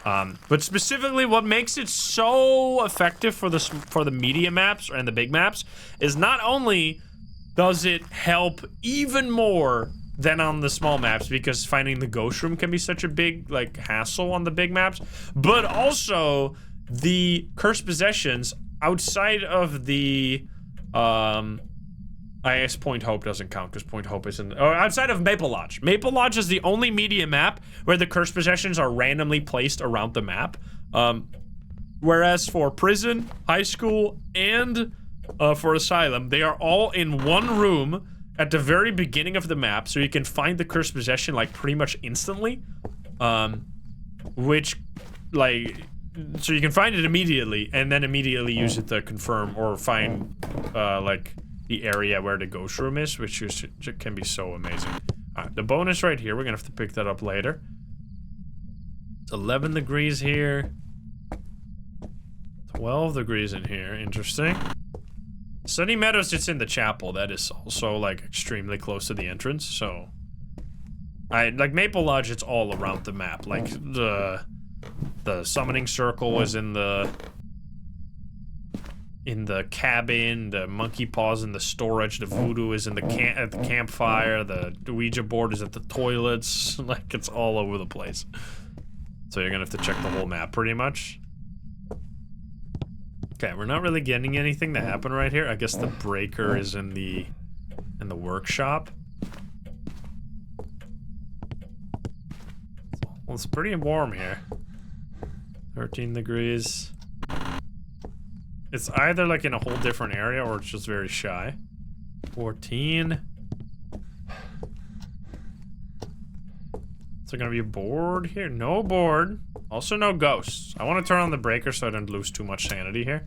But specifically what makes it so effective for the media maps and the big maps is not only does it help even more than on the small maps, because finding the ghost room can be such a big like hassle on the big maps, but also the cursed possessions outside of the I guess Point Hope doesn't count because Point Hope isn't, or outside of Maple Lodge. Maple Lodge is the only media map where the cursed possessions are randomly placed around the map. Whereas for prison, high school, and for asylum, they are all in one room at the very beginning of the map, so you can find the cursed possession like pretty much instantly. Which, like, so you can find it immediately and then immediately use it to confirm or find like the area where the ghost room is, which can be so amazing. Alright, the bonus right here, we're gonna have to pick that up later. It's 11 degrees here. 12 degrees in here, interesting. Sunny Meadows, it's in the chapel. That is also like extremely close to the entrance, so like Maple Lodge, it's all around the map. Like the summoning circle is in the cabin, the monkey paws in the storage, the voodoo is in the at the campfire, the Ouija board is at the toilets. Like, it's all over the place. So you're gonna have to check the whole map pretty much. Okay, we're not really getting anything to happen right here. I guess the breaker is in the workshop. Well, it's pretty warm here. 13 degrees. It's either like in a whole different area or it's just very shy. 14. Is there gonna be a board here? No board. Also no ghosts. I want to turn on the breaker so I don't lose too much sanity here.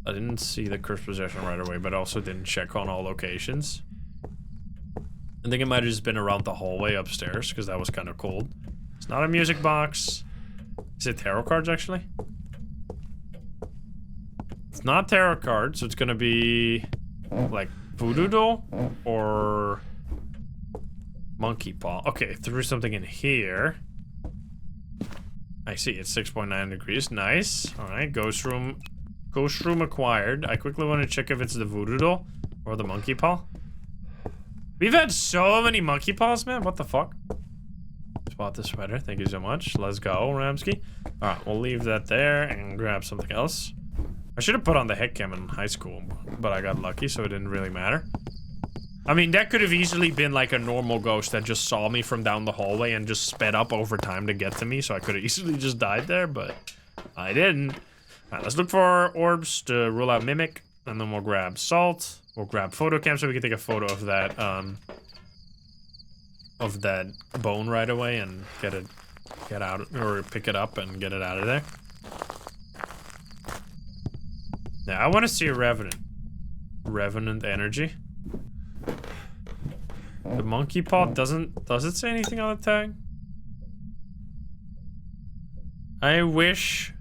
I didn't see the cursed possession right away, but I also didn't check on all locations. I think it might have just been around the hallway upstairs because that was kind of cold. It's not a music box. Is it tarot cards actually? It's not tarot cards, so it's gonna be like voodoo doll or monkey paw. Okay, threw something in here. I see, it's 6.9 degrees. Nice. Alright, ghost room acquired. I quickly want to check if it's the voodoo doll or the monkey paw. We've had so many monkey paws, man. What the fuck? Spot the sweater. Thank you so much. Let's go, Ramsky. Alright, we'll leave that there and grab something else. I should have put on the head cam in high school, but I got lucky, so it didn't really matter. I mean, that could have easily been like a normal ghost that just saw me from down the hallway and just sped up over time to get to me, so I could have easily just died there, but I didn't. Alright, let's look for orbs to rule out Mimic, and then we'll grab Salt. We'll grab photo cam so we can take a photo of that bone right away and get out, or pick it up and get it out of there. Now, I want to see a Revenant. Revenant energy. The monkey paw does it say anything on the tag? I wish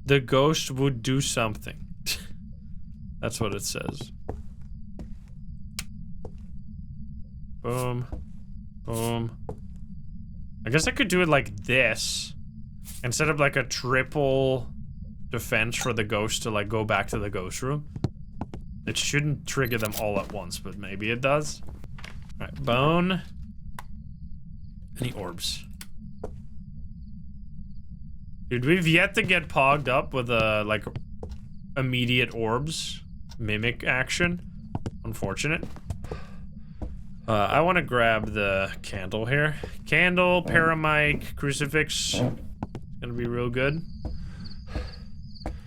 the ghost would do something. That's what it says. Boom. Boom. I guess I could do it like this. And set up like a triple defense for the ghost to like go back to the ghost room. It shouldn't trigger them all at once, but maybe it does. Alright, bone. Any orbs? Dude, we've yet to get pogged up with like immediate orbs mimic action. Unfortunate. I want to grab the candle here. Candle, paramic, crucifix. Gonna be real good.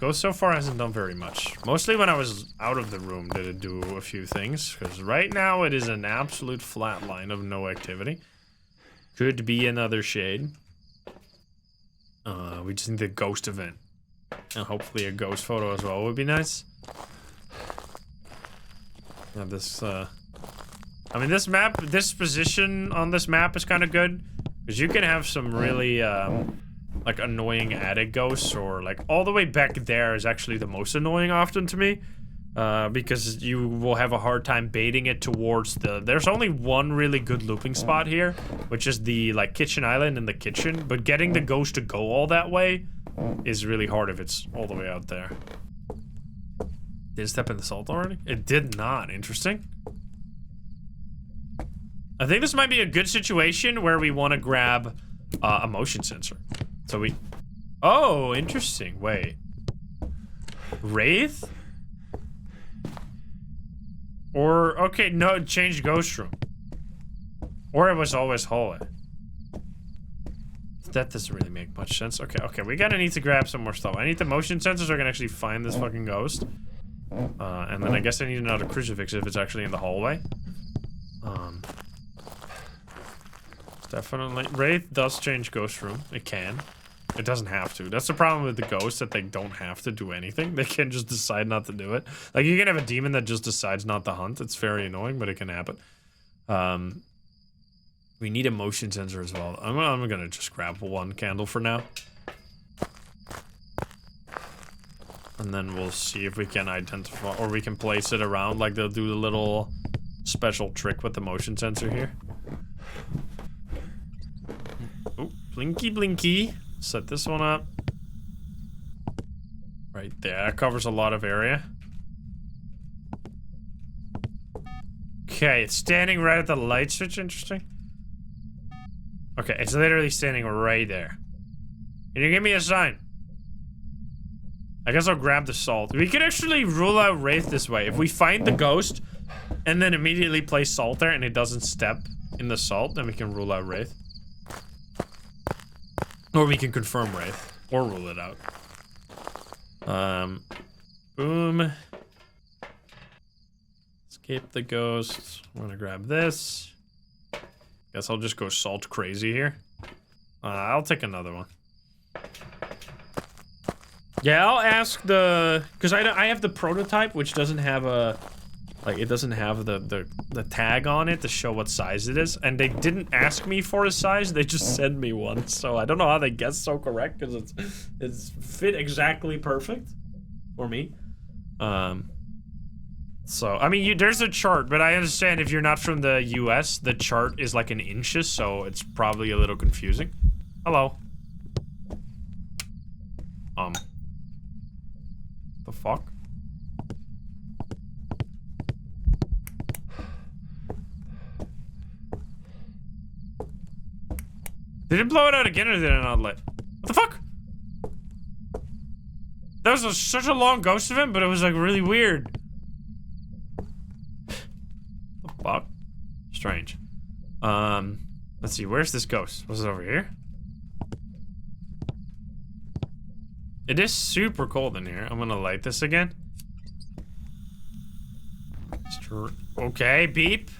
Ghost so far hasn't done very much. Mostly when I was out of the room did it do a few things. Because right now it is an absolute flat line of no activity. Could be another shade. We just need the ghost event. And hopefully a ghost photo as well would be nice. Yeah, this, I mean, this map, this position on this map is kind of good. Because you can have some really, like, annoying attic ghosts. Or, like, all the way back there is actually the most annoying often to me. Because you will have a hard time baiting it towards the... There's only one really good looping spot here, which is the, like, kitchen island in the kitchen. But getting the ghost to go all that way is really hard if it's all the way out there. Did it step in the salt already? It did not. Interesting. I think this might be a good situation where we want to grab a motion sensor. So we... Oh, interesting. Wait. Wraith? Or, okay, no, change ghost room. Or it was always hallway. That doesn't really make much sense. Okay, we gotta need to grab some more stuff. I need the motion sensors so I can actually find this fucking ghost. And then I guess I need another crucifix if it's actually in the hallway. Definitely. Wraith does change ghost room. It can. It doesn't have to. That's the problem with the ghosts, that they don't have to do anything. They can just decide not to do it. Like, you can have a demon that just decides not to hunt. It's very annoying, but it can happen. We need a motion sensor as well. I'm gonna just grab one candle for now. And then we'll see if we can identify, or we can place it around, like they'll do the little special trick with the motion sensor here. Oh, blinky blinky. Set this one up. Right there, that covers a lot of area. Okay, it's standing right at the light switch, interesting. Okay, it's literally standing right there. Can you give me a sign? I guess I'll grab the salt. We could actually rule out Wraith this way. If we find the ghost, and then immediately place salt there, and it doesn't step in the salt, then we can rule out Wraith. Or we can confirm Wraith, or rule it out. Boom. Escape the ghost. I'm gonna grab this. Guess I'll just go salt crazy here. I'll take another one. Yeah, I'll ask the... Because I have the prototype, which doesn't have a... Like, it doesn't have the tag on it to show what size it is. And they didn't ask me for a size, they just sent me one. So I don't know how they guessed so correct, because it's fit exactly perfect for me. So, I mean, there's a chart, but I understand if you're not from the US, the chart is like in inches, so it's probably a little confusing. Hello. The fuck? Did it blow it out again or did it not let? What the fuck? That was such a long ghost event, but it was like really weird. The fuck? Strange. Let's see, where's this ghost? Was it over here? It is super cold in here. I'm gonna light this again. Okay, beep.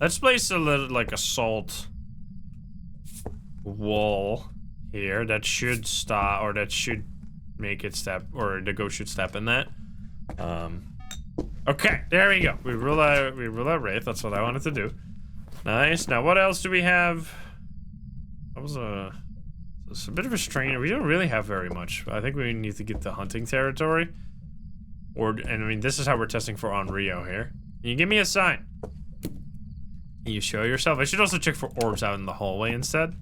Let's place a little, like a salt wall here that should stop, or that should make it step, or the ghost should step in that. Okay, there we go. We rule out Wraith. That's what I wanted to do. Nice. Now, what else do we have? That was it's a bit of a strain. We don't really have very much. I think we need to get the hunting territory. And I mean, this is how we're testing for Onryo here. Can you give me a sign? Can you show yourself? I should also check for orbs out in the hallway instead.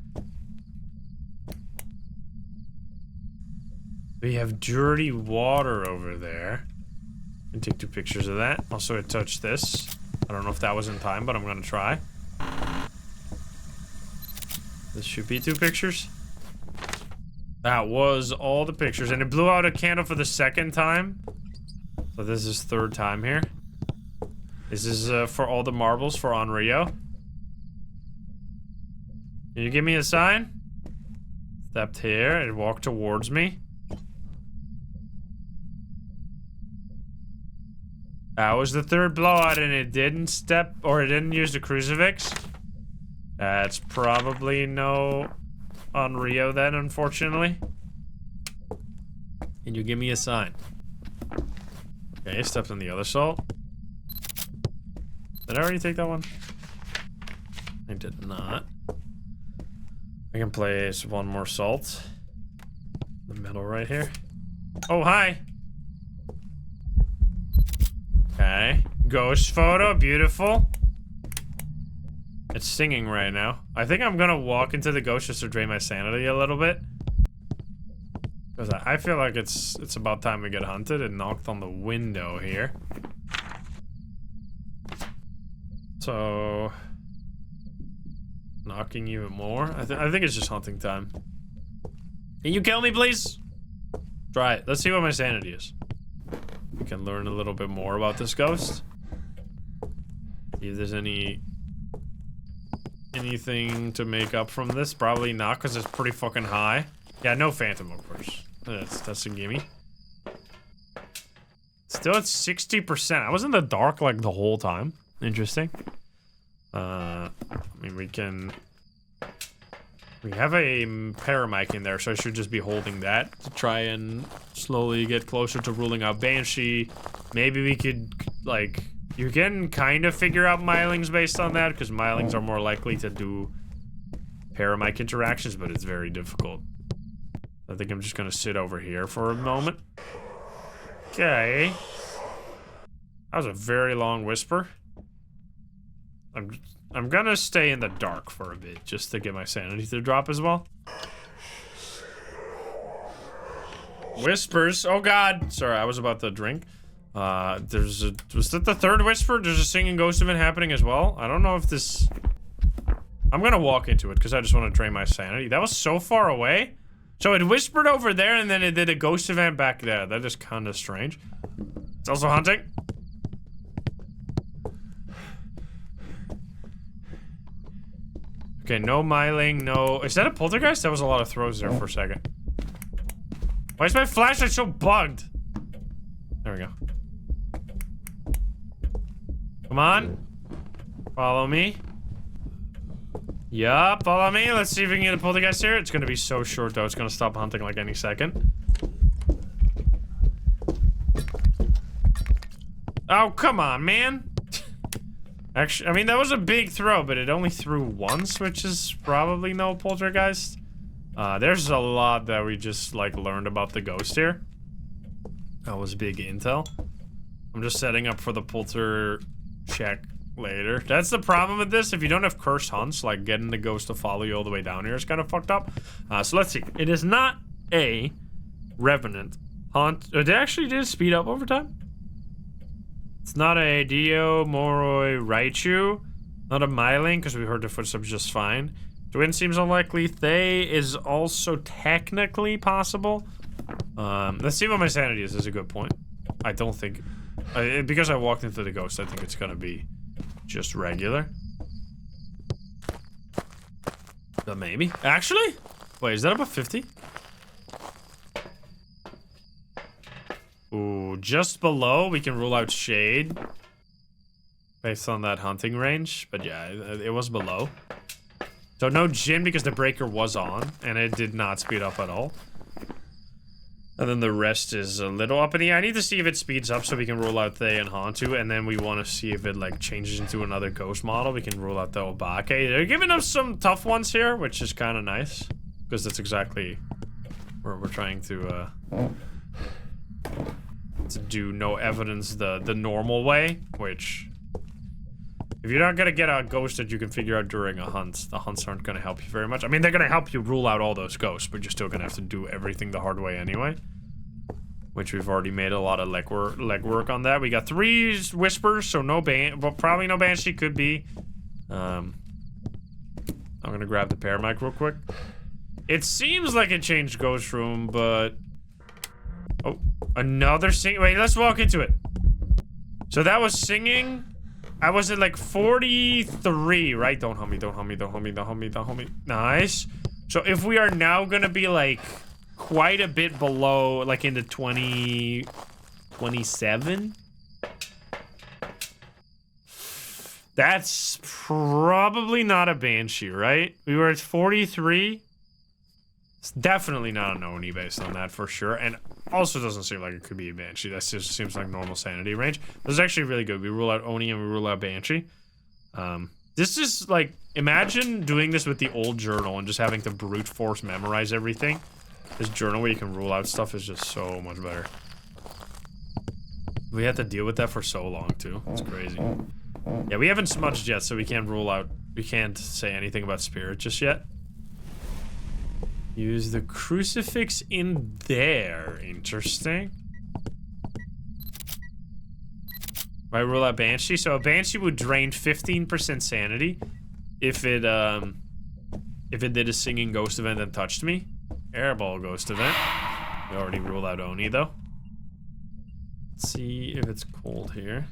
We have dirty water over there. Can take 2 pictures of that. Also, I touched this. I don't know if that was in time, but I'm gonna try. This should be 2 pictures. That was all the pictures, and it blew out a candle for the 2nd time. So this is 3rd time here. This is for all the marbles for Onryo. Can you give me a sign? Stepped here and walked towards me. That was the third blowout and it didn't step, or it didn't use the crucifix. That's probably no on Rio then, unfortunately. Can you give me a sign? Okay, stepped on the other salt. Did I already take that one? I did not. I can place one more salt. The middle right here. Oh, hi. Okay. Ghost photo, beautiful. It's singing right now. I think I'm gonna walk into the ghost just to drain my sanity a little bit. Because I feel like it's about time we get hunted. It knocked on the window here. So... knocking even more? I think it's just hunting time. Can you kill me, please? Try it. Let's see what my sanity is. We can learn a little bit more about this ghost. See if there's anything to make up from this. Probably not, because it's pretty fucking high. Yeah, no phantom, of course. That's a gimme. Still at 60%. I was in the dark like the whole time. Interesting. I mean, we have a paramic in there, so I should just be holding that to try and slowly get closer to ruling out Banshee. Maybe we could, like, you can kind of figure out Mylings based on that, because Mylings are more likely to do paramic interactions, but it's very difficult. I think I'm just gonna sit over here for a moment. Okay. That was a very long whisper. I'm gonna stay in the dark for a bit, just to get my sanity to drop as well. Whispers, oh god. Sorry, I was about to drink. Was that the third whisper? There's a singing ghost event happening as well. I don't know if this... I'm gonna walk into it, because I just want to drain my sanity. That was so far away. So it whispered over there, and then it did a ghost event back there. That is kind of strange. It's also hunting. Okay, no Myling, no... Is that a poltergeist? That was a lot of throws there for a second. Why is my flashlight so bugged? There we go. Come on. Follow me. Yup, follow me. Let's see if we can get a poltergeist here. It's gonna be so short, though. It's gonna stop hunting like any second. Oh, come on, man. Actually, I mean, that was a big throw, but it only threw once, which is probably no poltergeist. There's a lot that we just, like, learned about the ghost here. That was big intel. I'm just setting up for the polter check later. That's the problem with this. If you don't have cursed hunts, like, getting the ghost to follow you all the way down here is kind of fucked up. So let's see. It is not a Revenant hunt. They actually did speed up over time. It's not a Dio, Moroi, Raichu. Not a Myling, because we heard the footsteps just fine. Twin seems unlikely. Thay is also technically possible. Let's see what my sanity is. Is a good point. I don't think... because I walked into the ghost, I think it's gonna be just regular. But maybe. Actually? Wait, is that above 50? Ooh, just below, we can rule out Shade. Based on that hunting range. But yeah, it was below. So no Jin because the breaker was on. And it did not speed up at all. And then the rest is a little up in the air. I need to see if it speeds up so we can rule out Thay and Hantu. And then we want to see if it like changes into another ghost model. We can rule out the Obake. They're giving us some tough ones here, which is kind of nice. Because that's exactly where we're trying to do no evidence the normal way. Which, if you're not gonna get a ghost that you can figure out during a hunt, the hunts aren't gonna help you very much. I mean, they're gonna help you rule out all those ghosts, but you're still gonna have to do everything the hard way anyway. Which we've already made a lot of legwork on that. We got 3 whispers, so no well, probably no Banshee, could be. I'm gonna grab the paramic real quick. It seems like it changed Ghost Room, but... Oh, another sing... Wait, let's walk into it. So that was singing... I was at like 43, right? Don't hump me, don't hump me, don't hump me, don't hump me, don't hump me. Nice. So if we are now gonna be like quite a bit below, like in the 27, That's probably not a banshee, right? We were at 43. It's definitely not an Oni based on that for sure. And also doesn't seem like it could be a banshee. That just seems like normal sanity range. This is actually really good. We rule out Oni and we rule out banshee. This is like, imagine doing this with the old journal and just having to brute force memorize everything. This journal where you can rule out stuff is just so much better. We had to deal with that for so long too. It's crazy. Yeah, we haven't smudged yet, so we can't rule out, we can't say anything about spirit just yet. Use the crucifix in there. Interesting. I rule out banshee. So a banshee would drain 15% sanity if it did a singing ghost event and touched me. Airball ghost event. We already ruled out Oni though. Let's see if it's cold here.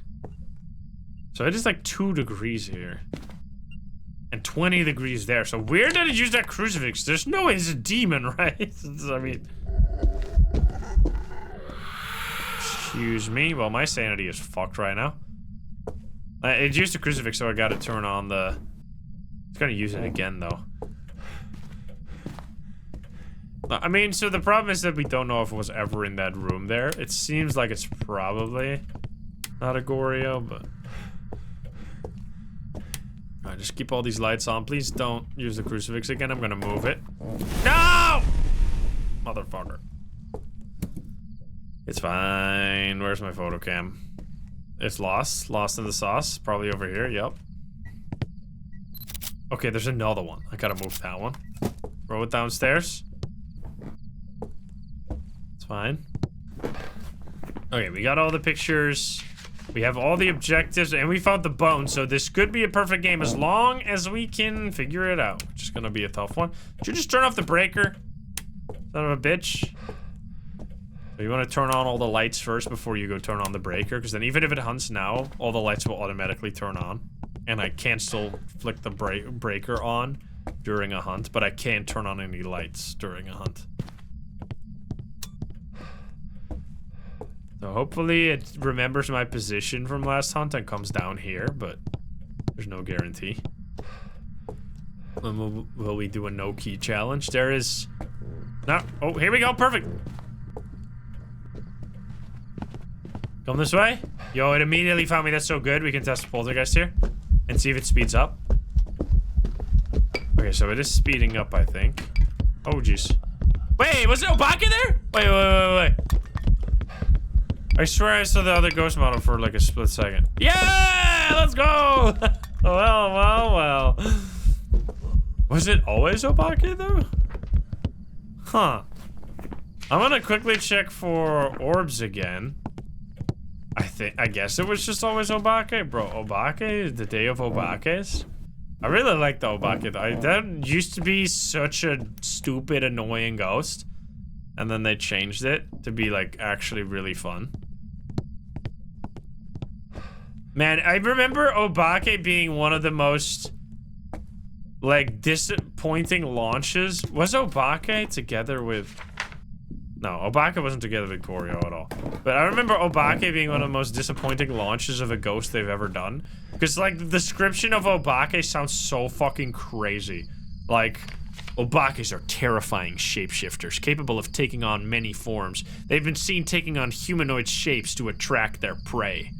So it is like 2 degrees here. And 20 degrees there. So where did it use that crucifix? There's no way it's a demon, right? I mean... Excuse me. Well, my sanity is fucked right now. It used the crucifix, so I gotta turn on the... It's gonna use it again, though. I mean, so the problem is that we don't know if it was ever in that room there. It seems like it's probably not a Goryo, but... Alright, just keep all these lights on. Please don't use the crucifix again. I'm gonna move it. No! Motherfucker. It's fine. Where's my photo cam? It's lost. Lost in the sauce. Probably over here. Yep. Okay, there's another one. I gotta move that one. Throw it downstairs. It's fine. Okay, we got all the pictures. We have all the objectives, and we found the bone, so this could be a perfect game as long as we can figure it out, which is gonna be a tough one. Did you just turn off the breaker? Son of a bitch. So you want to turn on all the lights first before you go turn on the breaker, because then even if it hunts now, all the lights will automatically turn on. And I can still flick the breaker on during a hunt, but I can't turn on any lights during a hunt. So hopefully it remembers my position from last hunt and comes down here, but there's no guarantee. And will we do a no key challenge? There is... No. Oh, here we go. Perfect. Come this way. Yo, it immediately found me. That's so good. We can test the poltergeist here and see if it speeds up. Okay, so it is speeding up, I think. Oh, jeez. Wait, was it Obaka there? Wait. I swear I saw the other ghost model for like a split second. Yeah, let's go. well. Was it always Obaka though? Huh. I'm gonna quickly check for orbs again. I guess it was just always Obaka. Bro, Obaka? The day of Obakas? I really like the Obaka. That used to be such a stupid, annoying ghost. And then they changed it to be like actually really fun. Man, I remember Obaka being one of the most like disappointing launches. Was Obaka together with... No, Obaka wasn't together with Goryo at all. But I remember Obaka being one of the most disappointing launches of a ghost they've ever done. Because, like, the description of Obaka sounds so fucking crazy. Like, Obakas are terrifying shapeshifters, capable of taking on many forms. They've been seen taking on humanoid shapes to attract their prey.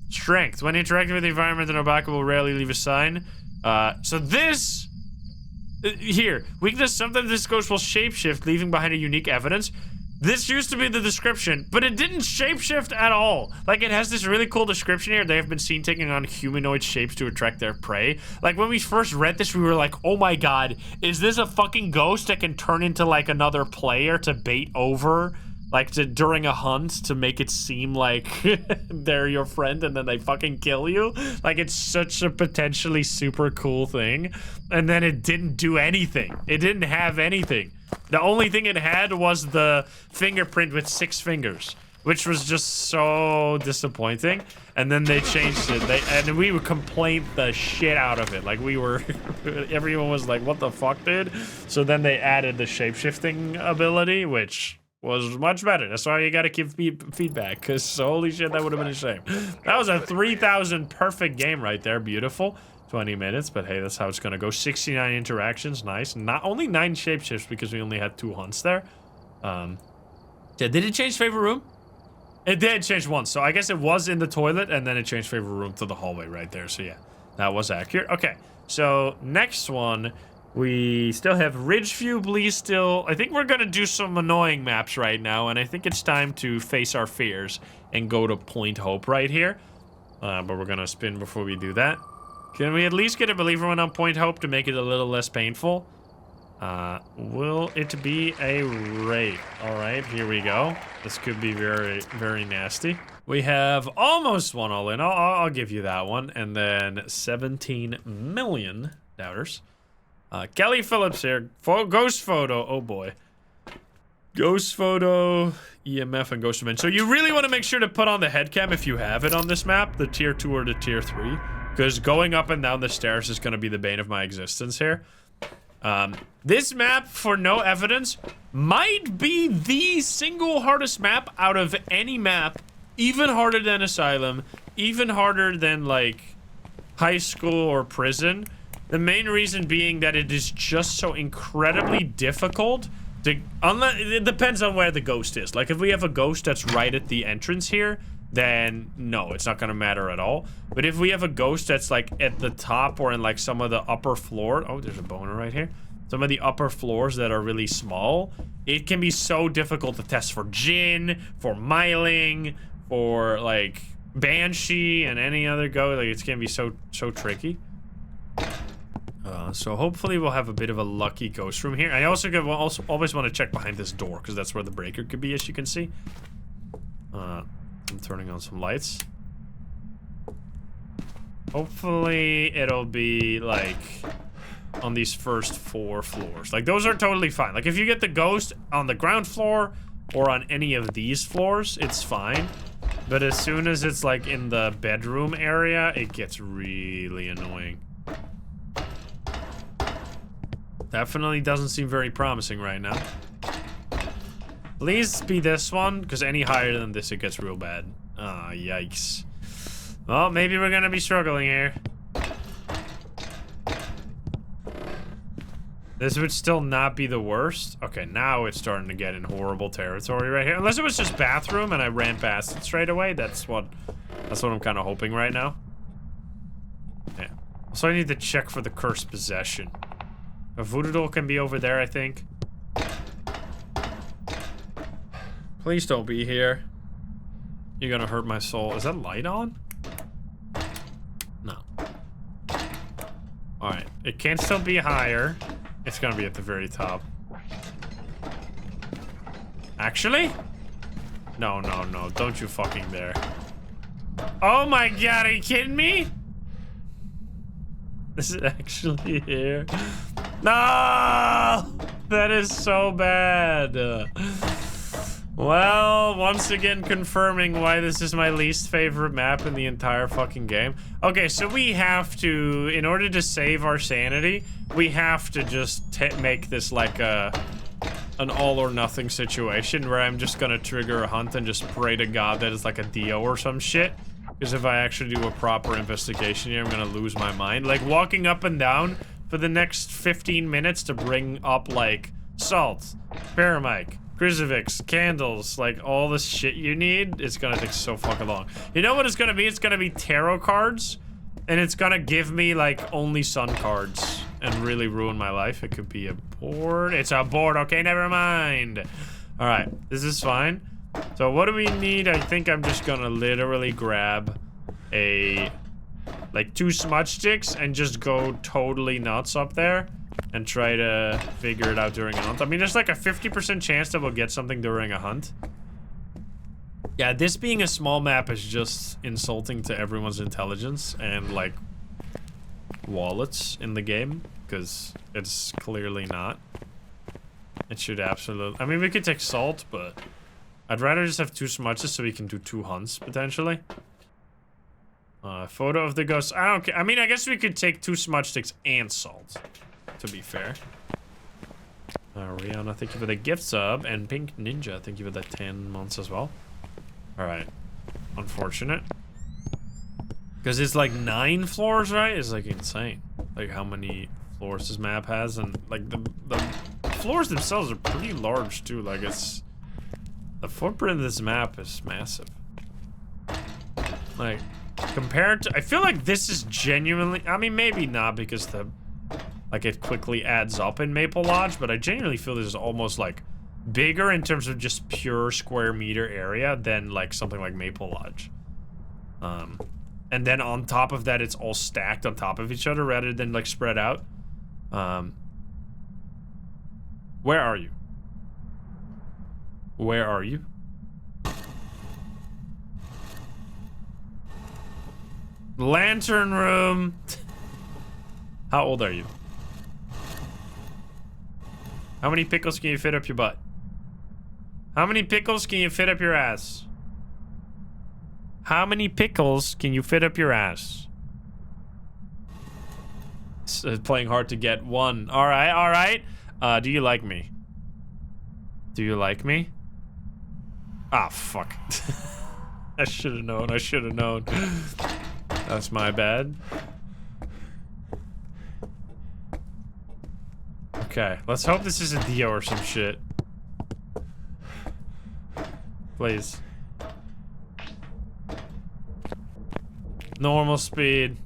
Strength. When interacting with the environment, an Obaka will rarely leave a sign. So this... Here, weakness, sometimes this ghost will shapeshift, leaving behind a unique evidence. This used to be the description, but it didn't shapeshift at all. Like, it has this really cool description here. They have been seen taking on humanoid shapes to attract their prey. Like, when we first read this, we were like, oh my god, is this a fucking ghost that can turn into, like, another player to bait over? Like, during a hunt to make it seem like they're your friend and then they fucking kill you? Like, it's such a potentially super cool thing. And then it didn't do anything. It didn't have anything. The only thing it had was the fingerprint with 6 fingers, which was just so disappointing. And then they changed it. And we would complain the shit out of it. Like, we were... everyone was like, what the fuck, dude? So then they added the shape-shifting ability, which... was much better. That's why you gotta give feedback, because holy shit, that would have been a shame. That was a 3,000 perfect game right there. Beautiful. 20 minutes, but hey, that's how it's gonna go. 69 interactions, nice. Not only 9 shapeshifts because we only had 2 hunts there. Yeah, did it change favorite room? It did change once, so I guess it was in the toilet, and then it changed favorite room to the hallway right there, so yeah. That was accurate. Okay, so next one, we still have Ridgeview, Bleed still. I think we're gonna do some annoying maps right now, and I think it's time to face our fears and go to Point Hope right here. But we're gonna spin before we do that. Can we at least get a believer one on Point Hope to make it a little less painful? Will it be a raid? All right, here we go. This could be very, very nasty. We have almost one all in. I'll give you that one. And then 17 million doubters. Kelly Phillips here. Ghost Photo. Oh boy. Ghost Photo, EMF, and Ghost Dimension. So you really want to make sure to put on the head cam if you have it on this map, the tier 2 or the tier 3. Because going up and down the stairs is going to be the bane of my existence here. This map, for no evidence, might be the single hardest map out of any map. Even harder than Asylum. Even harder than, like, high school or prison. The main reason being that it is just so incredibly difficult to... it depends on where the ghost is. Like, if we have a ghost that's right at the entrance here, then no, it's not gonna matter at all. But if we have a ghost that's like at the top or in like some of the upper floor, oh, there's a boner right here. Some of the upper floors that are really small, it can be so difficult to test for Jinn, for Myling, for like Banshee and any other ghost. Like it's gonna be so tricky. So hopefully we'll have a bit of a lucky ghost room here. I also always want to check behind this door because that's where the breaker could be, as you can see. I'm turning on some lights. Hopefully it'll be like on these first 4 floors. Like those are totally fine. Like if you get the ghost on the ground floor or on any of these floors, it's fine. But as soon as it's like in the bedroom area, it gets really annoying. Definitely doesn't seem very promising right now. Please be this one, because any higher than this, it gets real bad. Ah, yikes. Well, maybe we're gonna be struggling here. This would still not be the worst. Okay, now it's starting to get in horrible territory right here. Unless it was just bathroom and I ran past it straight away. That's what I'm kind of hoping right now. Yeah. So I need to check for the cursed possession. A voodoo doll can be over there, I think. Please don't be here. You're gonna hurt my soul. Is that light on? No. Alright. It can still be higher. It's gonna be at the very top. Actually? No, no, no. Don't you fucking dare. Oh my god, are you kidding me? This is actually here. No! That is so bad. Well, once again confirming why this is my least favorite map in the entire fucking game. Okay, so we have to, in order to save our sanity, we have to just make this like an all or nothing situation where I'm just gonna trigger a hunt and just pray to God that it's like a Dio or some shit. Because if I actually do a proper investigation here, I'm gonna lose my mind. Like walking up and down for the next 15 minutes to bring up like salt, paramike, crucifix, candles, like all the shit you need, it's gonna take so fucking long. You know what it's gonna be? It's gonna be tarot cards, and it's gonna give me like only sun cards and really ruin my life. It could be a board. It's a board. Okay, never mind. All right, this is fine. So what do we need? I think I'm just gonna literally grab a like 2 smudge sticks and just go totally nuts up there and try to figure it out during a hunt. I mean, there's like a 50% chance that we'll get something during a hunt. Yeah, this being a small map is just insulting to everyone's intelligence and like wallets in the game, because it's clearly not. It should absolutely... I mean, we could take salt, but I'd rather just have 2 smudges so we can do 2 hunts, potentially. Photo of the ghost. I don't care. I mean, I guess we could take 2 smudge sticks and salt, to be fair. Rihanna, thank you for the gift sub. And Pink Ninja, thank you for the 10 months as well. Alright. Unfortunate. Because it's like 9 floors, right? It's like insane. Like how many floors this map has. And like the floors themselves are pretty large too. Like it's... The footprint of this map is massive. Like, compared to... I feel like this is genuinely... I mean, maybe not because the... Like, it quickly adds up in Maple Lodge, but I genuinely feel this is almost, like, bigger in terms of just pure square meter area than, like, something like Maple Lodge. And then on top of that, it's all stacked on top of each other rather than, like, spread out. Where are you? Where are you? Lantern room. How old are you? How many pickles can you fit up your butt? How many pickles can you fit up your ass? How many pickles can you fit up your ass? Playing hard to get. 1. Alright, alright. Do you like me? Do you like me? Ah, fuck. I should have known, I should have known. That's my bad. Okay, let's hope this isn't Dio or some shit. Please. Normal speed.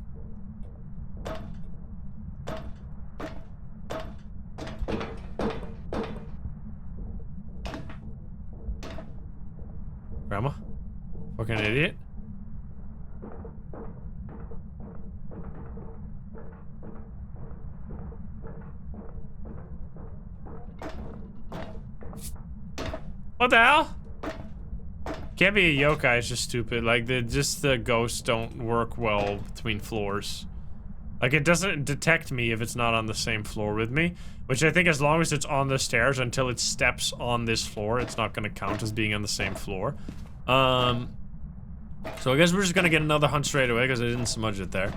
Grandma? Fucking idiot. What the hell? Can't be a yokai, it's just stupid. Like, the ghosts don't work well between floors. Like, it doesn't detect me if it's not on the same floor with me. Which I think as long as it's on the stairs until it steps on this floor, it's not gonna count as being on the same floor. So I guess we're just gonna get another hunt straight away because I didn't smudge it there.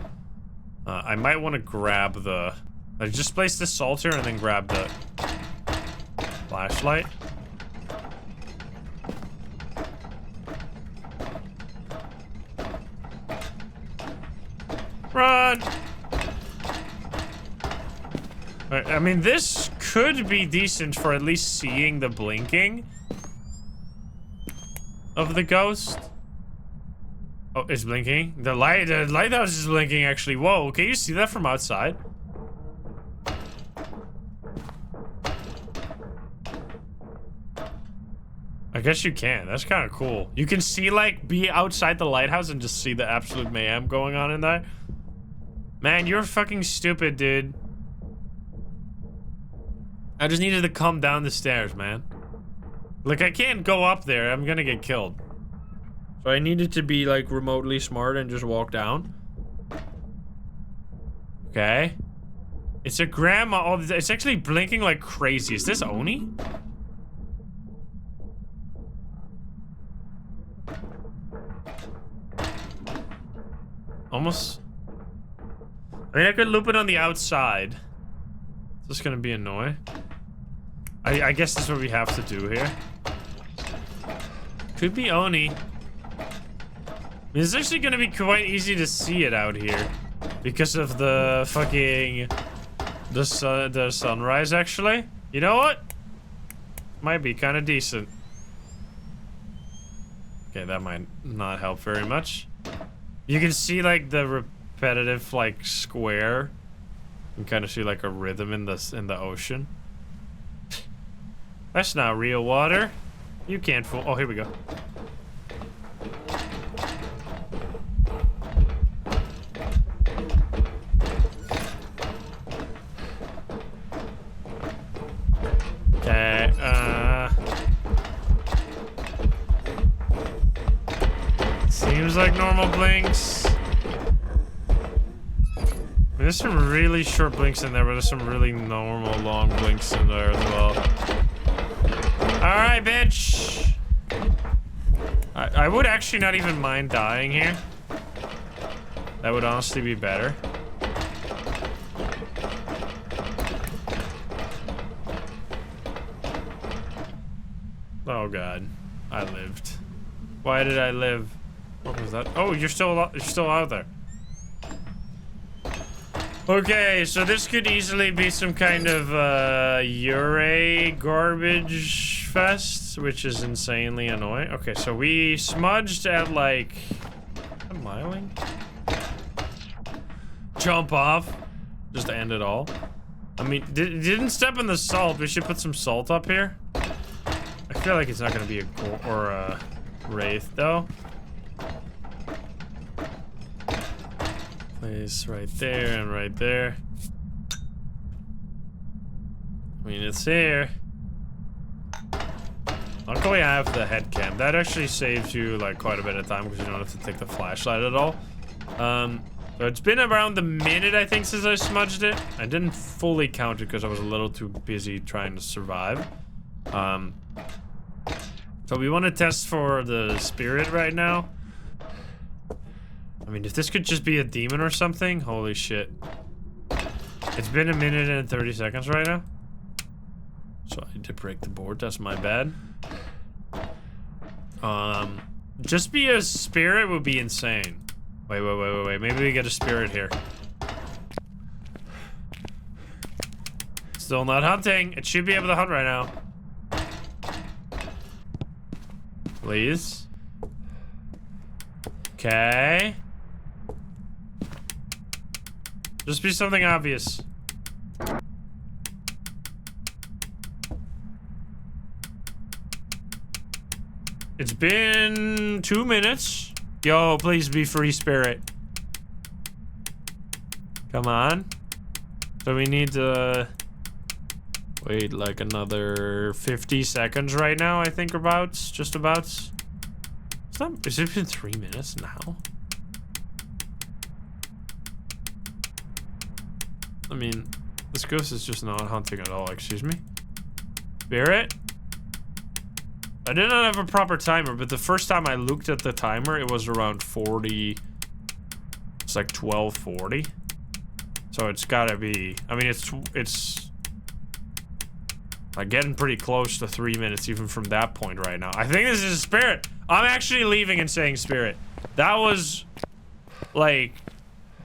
I might want to grab the... Like, just place the salt here and then grab the flashlight. Run! I mean, this could be decent for at least seeing the blinking of the ghost. Oh, it's blinking. The lighthouse is blinking, actually. Whoa, can you see that from outside? I guess you can. That's kind of cool. You can see, like, be outside the lighthouse and just see the absolute mayhem going on in there. Man, you're fucking stupid, dude. I just needed to come down the stairs, man. Like, I can't go up there. I'm gonna get killed. So I needed to be, like, remotely smart and just walk down. Okay. It's a grandma. Oh, it's actually blinking like crazy. Is this Oni? Almost. I mean, I could loop it on the outside. Is this gonna be annoying? I guess that's what we have to do here. Could be Oni. I mean, it's actually gonna be quite easy to see it out here because of the fucking the sunrise. Actually, you know what? Might be kind of decent. Okay, that might not help very much. You can see like the repetitive like square. You can kind of see like a rhythm in the ocean. That's not real water. You can't fool. Oh, here we go. Okay, seems like normal blinks. There's some really short blinks in there, but there's some really normal long blinks in there as well. Alright, bitch! I would actually not even mind dying here. That would honestly be better. Oh god, I lived. Why did I live? What was that? Oh, you're still out there. Okay, so this could easily be some kind of Ure garbage fest, which is insanely annoying. Okay, so we smudged at like a miling. Jump off, just to end it all. I mean, didn't step in the salt. We should put some salt up here. I feel like it's not gonna be a wraith though. Place right there and right there. I mean, it's here. Luckily, I have the head cam. That actually saves you like quite a bit of time because you don't have to take the flashlight at all. So it's been around a minute, I think, since I smudged it. I didn't fully count it because I was a little too busy trying to survive. So we want to test for the spirit right now. I mean, if this could just be a demon or something, holy shit. It's been a minute and 30 seconds right now. So I need to break the board, that's my bad. Just be a spirit would be insane. Wait, maybe we get a spirit here. Still not hunting. It should be able to hunt right now. Please. Okay. Just be something obvious. It's been 2 minutes. Yo, please be free spirit. Come on. So we need to wait like another 50 seconds right now, I think about. Just about. It's not, has it been 3 minutes now? I mean, this ghost is just not hunting at all, excuse me. Spirit? I did not have a proper timer, but the first time I looked at the timer, it was around 40. It's like 12:40. So it's gotta be, I mean, it's like getting pretty close to 3 minutes even from that point right now. I think this is a spirit. I'm actually leaving and saying spirit. That was like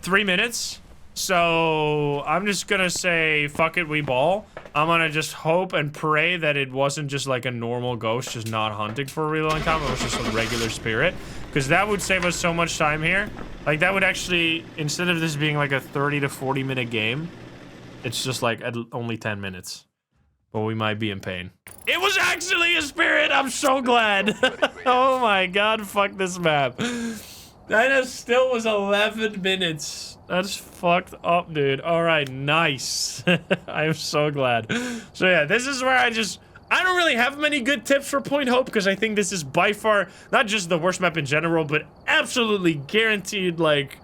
3 minutes. So I'm just gonna say, fuck it, we ball. I'm gonna just hope and pray that it wasn't just like a normal ghost just not hunting for a really long time. It was just a regular spirit. Because that would save us so much time here. Like that would actually, instead of this being like a 30 to 40 minute game, it's just like only 10 minutes. But we might be in pain. It was actually a spirit! I'm so glad! Oh my god, fuck this map. That still was 11 minutes. That's fucked up, dude. Alright, nice. I'm so glad. So yeah, this is where I don't really have many good tips for Point Hope because I think this is by far, not just the worst map in general, but absolutely guaranteed, like,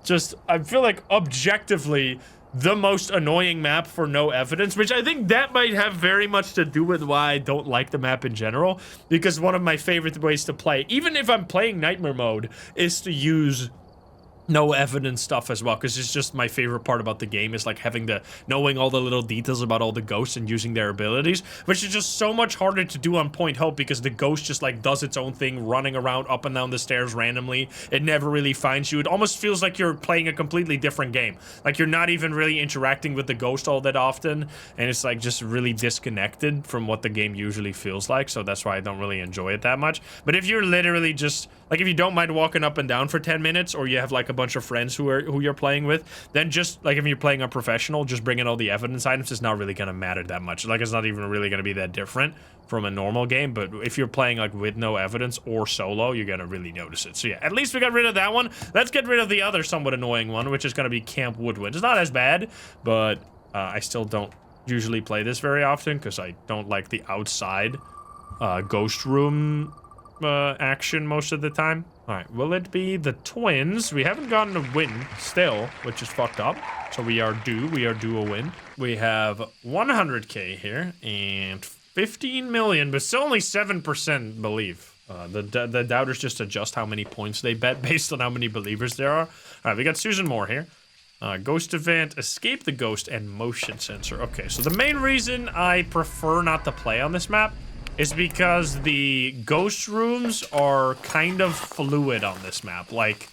just, I feel like objectively the most annoying map for no evidence, which I think that might have very much to do with why I don't like the map in general, because one of my favorite ways to play, even if I'm playing Nightmare Mode, is to use no evidence stuff as well, because it's just my favorite part about the game is like knowing all the little details about all the ghosts and using their abilities, which is just so much harder to do on Point Hope because the ghost just like does its own thing, running around up and down the stairs randomly. It never really finds you. It almost feels like you're playing a completely different game. Like you're not even really interacting with the ghost all that often, and it's like just really disconnected from what the game usually feels like, so that's why I don't really enjoy it that much. But if you're literally just, like if you don't mind walking up and down for 10 minutes, or you have like a bunch of friends who you're playing with, then just like if you're playing a professional, just bringing all the evidence items is not really gonna matter that much. Like it's not even really gonna be that different from a normal game. But if you're playing like with no evidence or solo, you're gonna really notice it. So yeah, at least we got rid of that one. Let's get rid of the other somewhat annoying one, which is gonna be Camp Woodwind. It's not as bad, but I still don't usually play this very often because I don't like the outside ghost room action most of the time. All right, will it be the twins? We haven't gotten a win still, which is fucked up. So we are due a win. We have 100k here and 15 million, but still only 7% believe. The doubters just adjust how many points they bet based on how many believers there are. All right, we got Susan Moore here. Ghost event, escape the ghost, and motion sensor. Okay, so the main reason I prefer not to play on this map is because the ghost rooms are kind of fluid on this map. Like,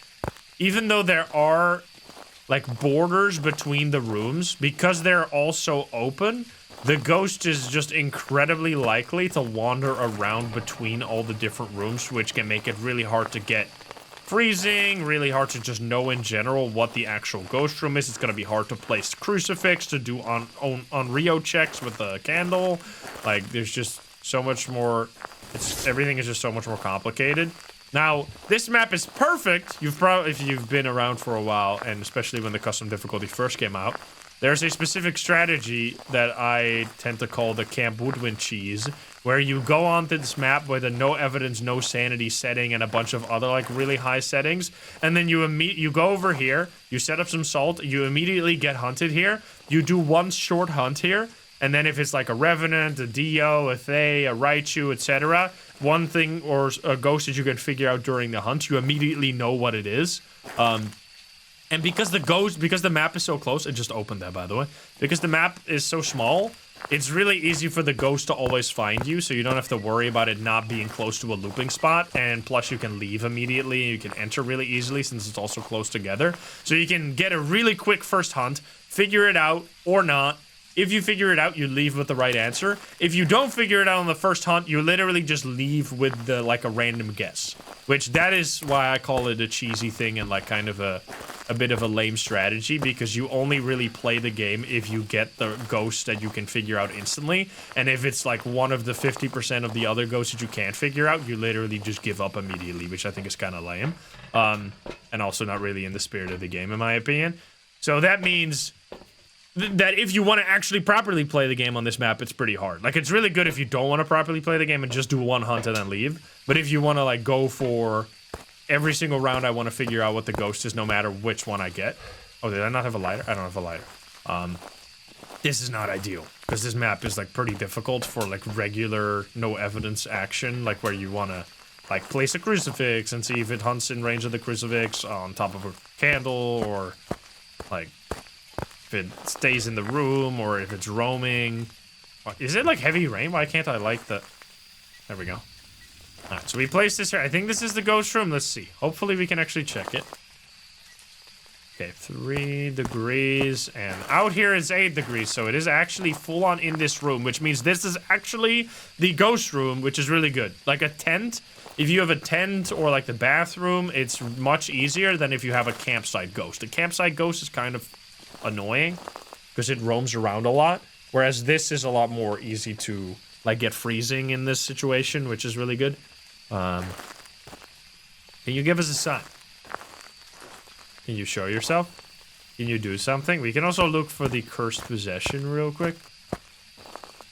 even though there are, like, borders between the rooms, because they're also open, the ghost is just incredibly likely to wander around between all the different rooms, which can make it really hard to get freezing, really hard to just know in general what the actual ghost room is. It's going to be hard to place crucifix, to do on Rio checks with the candle. Like, there's just so much more, everything is just so much more complicated. Now, this map is perfect. If you've been around for a while, and especially when the custom difficulty first came out, there's a specific strategy that I tend to call the Camp Woodwind cheese, where you go onto this map with a no evidence, no sanity setting and a bunch of other like really high settings, and then you go over here, you set up some salt, you immediately get hunted here, you do one short hunt here, and then if it's like a Revenant, a Dio, a Thay, a Raichu, etc., one thing or a ghost that you can figure out during the hunt, you immediately know what it is. And because the map is so close, it just opened that, by the way. Because the map is so small, it's really easy for the ghost to always find you, so you don't have to worry about it not being close to a looping spot, and plus you can leave immediately, and you can enter really easily since it's also close together. So you can get a really quick first hunt, figure it out, or not. If you figure it out, you leave with the right answer. If you don't figure it out on the first hunt, you literally just leave with the like a random guess. Which that is why I call it a cheesy thing and like kind of a bit of a lame strategy, because you only really play the game if you get the ghost that you can figure out instantly. And if it's like one of the 50% of the other ghosts that you can't figure out, you literally just give up immediately, which I think is kind of lame. And also not really in the spirit of the game, in my opinion. So that means that if you want to actually properly play the game on this map, it's pretty hard. Like, it's really good if you don't want to properly play the game and just do one hunt and then leave. But if you want to, like, go for every single round, I want to figure out what the ghost is no matter which one I get. Oh, did I not have a lighter? I don't have a lighter. This is not ideal, because this map is, like, pretty difficult for, like, regular no evidence action, like, where you want to, like, place a crucifix and see if it hunts in range of the crucifix on top of a candle, or, like, if it stays in the room, or if it's roaming. Is it like heavy rain? Why can't I like the... There we go. Alright, so we place this here. I think this is the ghost room. Let's see. Hopefully we can actually check it. Okay, 3 degrees, and out here is 8 degrees, so it is actually full on in this room, which means this is actually the ghost room, which is really good. Like a tent, if you have a tent or like the bathroom, it's much easier than if you have a campsite ghost. A campsite ghost is kind of annoying because it roams around a lot, whereas this is a lot more easy to like get freezing in this situation, which is really good. Can you give us a sign? Can you show yourself? Can you do something? We can also look for the cursed possession real quick.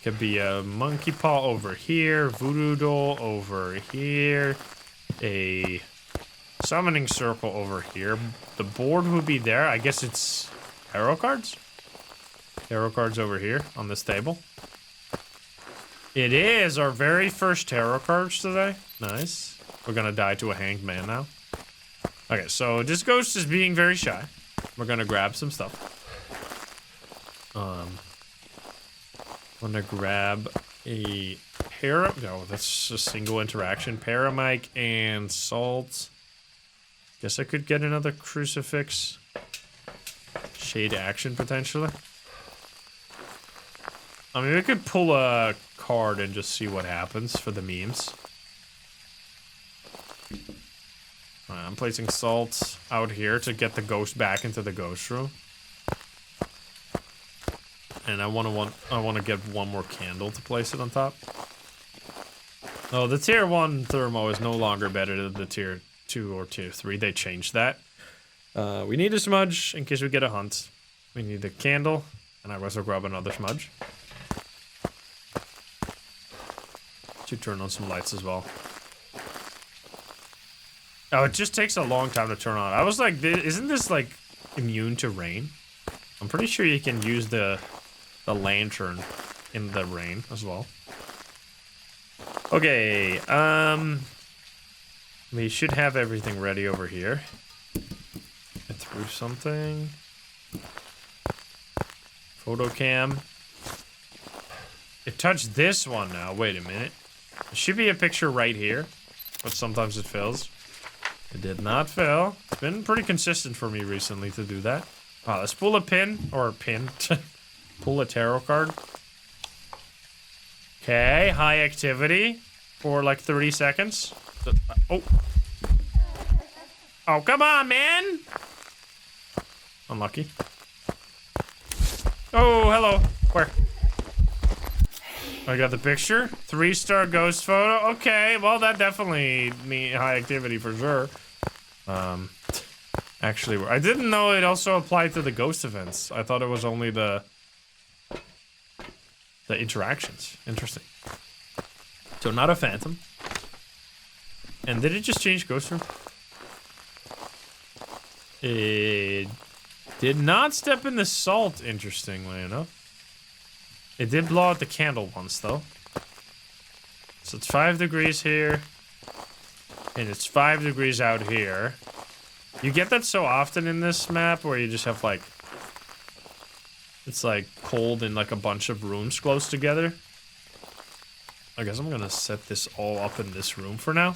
Could be a monkey paw over here, voodoo doll over here, a summoning circle over here. The board would be there. I guess it's tarot cards? Tarot cards over here on this table. It is our very first tarot cards today. Nice. We're gonna die to a hanged man now. Okay, so this ghost is being very shy. We're gonna grab some stuff. I'm gonna grab a no, that's a single interaction. Paramic and salt. Guess I could get another crucifix. Shade action, potentially. I mean, we could pull a card and just see what happens for the memes. Alright, I'm placing salt out here to get the ghost back into the ghost room. And I want to get one more candle to place it on top. Oh, the tier 1 thermo is no longer better than the tier 2 or tier 3. They changed that. We need a smudge in case we get a hunt. We need a candle, and I also grab another smudge. Should turn on some lights as well. Oh, it just takes a long time to turn on. I was like, isn't this like immune to rain? I'm pretty sure you can use the lantern in the rain as well. Okay, we should have everything ready over here. I threw something. Photo cam. It touched this one now. Wait a minute. There should be a picture right here, but sometimes it fails. It did not fail. It's been pretty consistent for me recently to do that. Let's pull a pin, or a pin. Pull a tarot card. Okay, high activity for like 30 seconds. Oh. Oh, come on, man! Unlucky. Oh, hello. Where? I got the picture. 3-star ghost photo. Okay, well, that definitely means high activity for sure. Actually, I didn't know it also applied to the ghost events. I thought it was only the interactions. Interesting. So not a phantom. And did it just change ghost room? It did not step in the salt, interestingly enough. It did blow out the candle once, though. So it's 5 degrees here. And it's 5 degrees out here. You get that so often in this map where you just have, like... It's, like, cold in, like, a bunch of rooms close together. I guess I'm gonna set this all up in this room for now.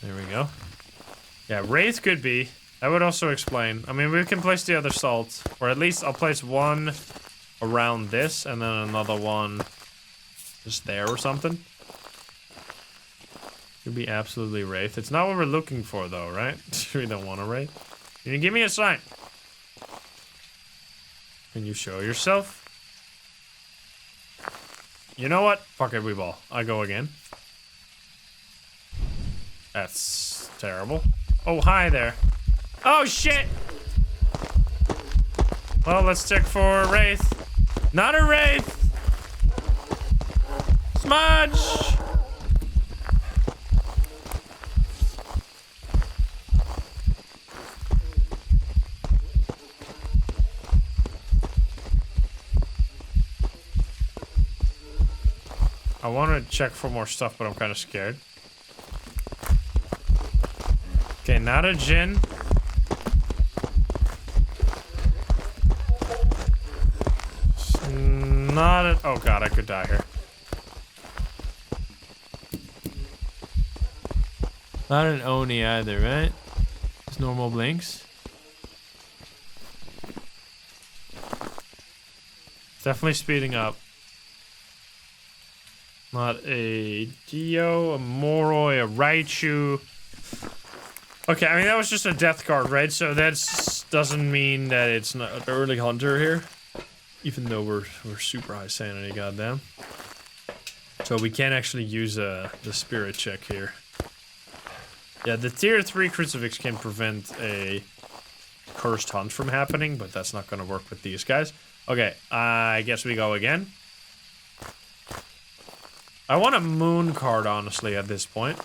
There we go. Yeah, Wraith could be. That would also explain. I mean, we can place the other salt. Or at least I'll place one around this and then another one just there or something. Could be absolutely Wraith. It's not what we're looking for though, right? We don't want a Wraith. Can you give me a sign? Can you show yourself? You know what? Fuck it, we ball. I go again. That's terrible. Oh, hi there. Oh, shit! Well, let's check for a Wraith. Not a Wraith! Smudge! I want to check for more stuff, but I'm kind of scared. Okay, not a Jinn. Not a... Oh god, I could die here. Not an Oni either, right? Just normal blinks. Definitely speeding up. Not a Dio, a Moroi, a Raichu. Okay, I mean, that was just a death card, right? So that doesn't mean that it's not an early hunter here. Even though we're super high sanity, goddamn. So we can't actually use the spirit check here. Yeah, the tier 3 crucifix can prevent a cursed hunt from happening, but that's not going to work with these guys. Okay, I guess we go again. I want a moon card, honestly, at this point.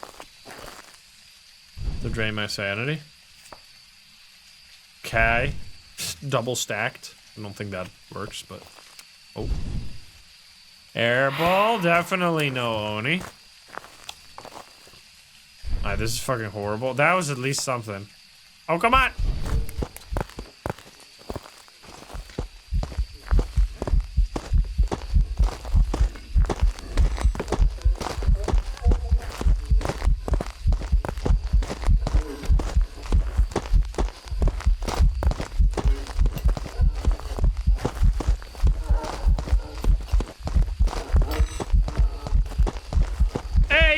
To drain my sanity. Okay. Double stacked. I don't think that works, but... Oh. Airball. Definitely no Oni. Alright, this is fucking horrible. That was at least something. Oh, come on!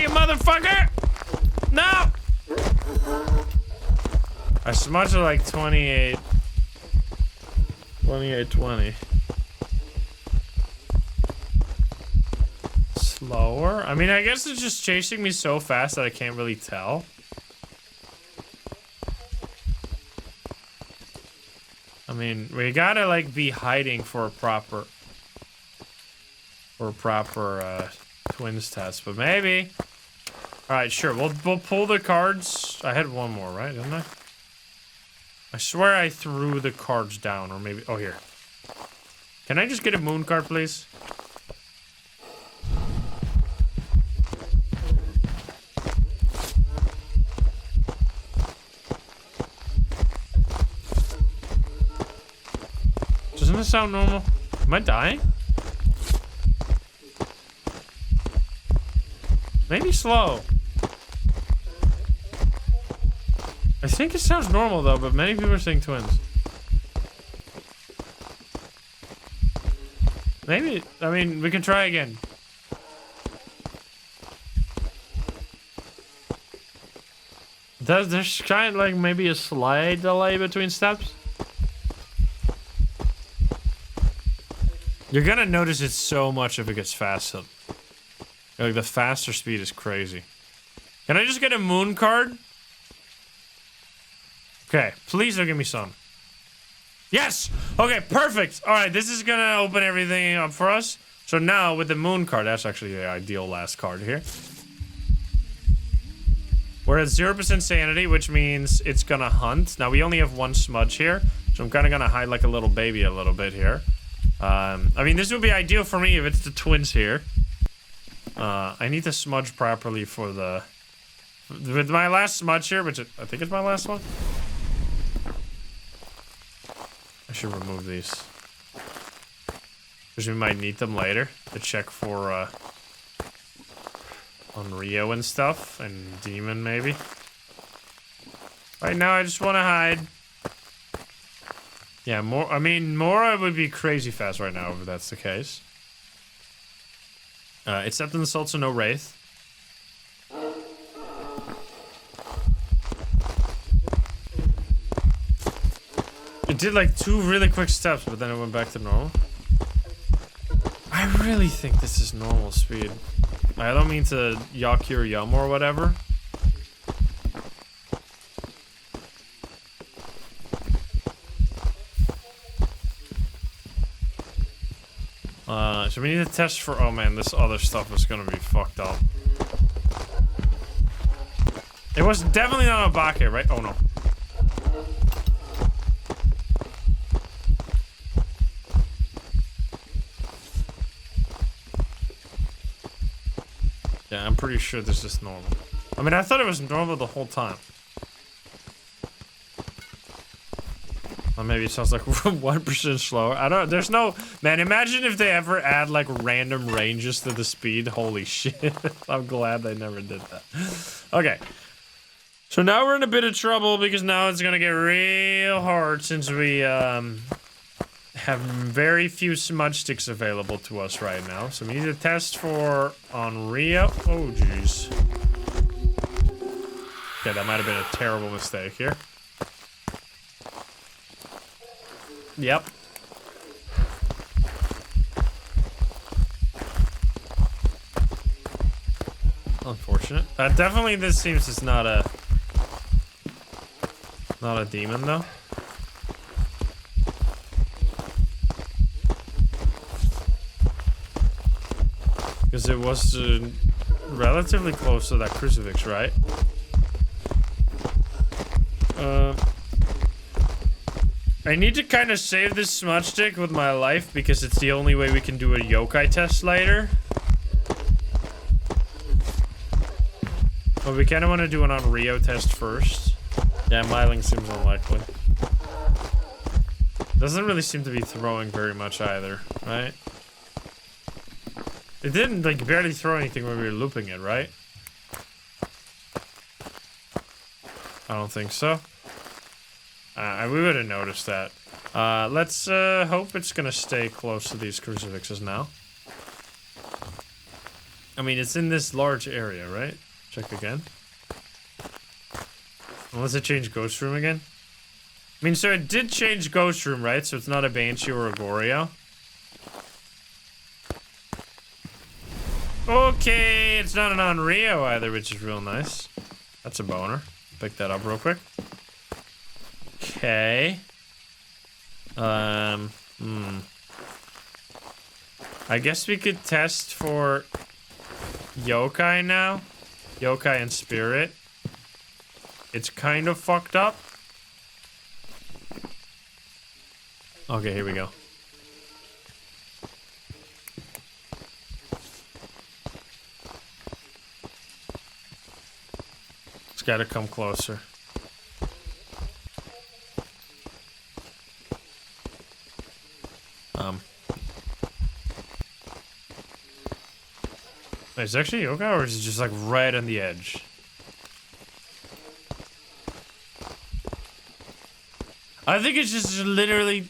Motherfucker! No! I smudged it like 28. 28-20. Slower? I mean, I guess it's just chasing me so fast that I can't really tell. I mean, we gotta like be hiding for a proper twins test, but maybe. Alright, sure. We'll pull the cards. I had one more, right? Didn't I? I swear I threw the cards down, or maybe... Oh, here. Can I just get a moon card, please? doesn't sound normal. Am I dying? Maybe slow. I think it sounds normal though, but many people are saying twins. Maybe, I mean, we can try again. There's kind of like maybe a slight delay between steps. You're gonna notice it so much if it gets faster. Like the faster speed is crazy. Can I just get a moon card? Okay, please don't give me some. Yes! Okay, perfect. All right, this is gonna open everything up for us. So now with the moon card, that's actually the ideal last card here. We're at 0% sanity, which means it's gonna hunt. Now we only have one smudge here, so I'm kind of gonna hide like a little baby a little bit here. I mean, this would be ideal for me if it's the twins here. I need to smudge properly for the... With my last smudge here, which I think is my last one. I should remove these. Because we might need them later to check for, on Rio and stuff, and Demon maybe. Right now I just want to hide. Yeah, Mora would be crazy fast right now if that's the case. Acceptance, also no Wraith. It did like 2 really quick steps, but then it went back to normal. I really think this is normal speed. I don't mean to yuck your yum or whatever. So we need to test for... Oh man, this other stuff is gonna be fucked up. It was definitely not a Bake, right? Oh no. Yeah, I'm pretty sure this is normal. I mean, I thought it was normal the whole time. Or maybe it sounds like 1% slower. I don't... There's no... Man, imagine if they ever add, like, random ranges to the speed. Holy shit. I'm glad they never did that. Okay. So now we're in a bit of trouble because now it's gonna get real hard since we, have very few smudge sticks available to us right now. So we need to test for on Rio. Oh, jeez. Okay, that might have been a terrible mistake here. Yep. Unfortunate. Definitely this seems it's not a demon though. Because it was relatively close to that crucifix, right? I need to kind of save this smudge stick with my life because it's the only way we can do a yokai test later. But we kind of want to do an on Rio test first. Yeah, Myling seems unlikely. Doesn't really seem to be throwing very much either, right? It didn't, like, barely throw anything when we were looping it, right? I don't think so. We would have noticed that. Let's hope it's gonna stay close to these crucifixes now. I mean, it's in this large area, right? Check again. Unless it changed Ghost Room again. I mean, so it did change Ghost Room, right? So it's not a Banshee or a Goryo. Okay, it's not an Onryo either, which is real nice. That's a boner. Pick that up real quick. Okay. I guess we could test for yokai now. Yokai and spirit. It's kind of fucked up. Okay, here we go. It's gotta come closer. Wait, is it actually yokai, or is it just like right on the edge? I think it's just literally...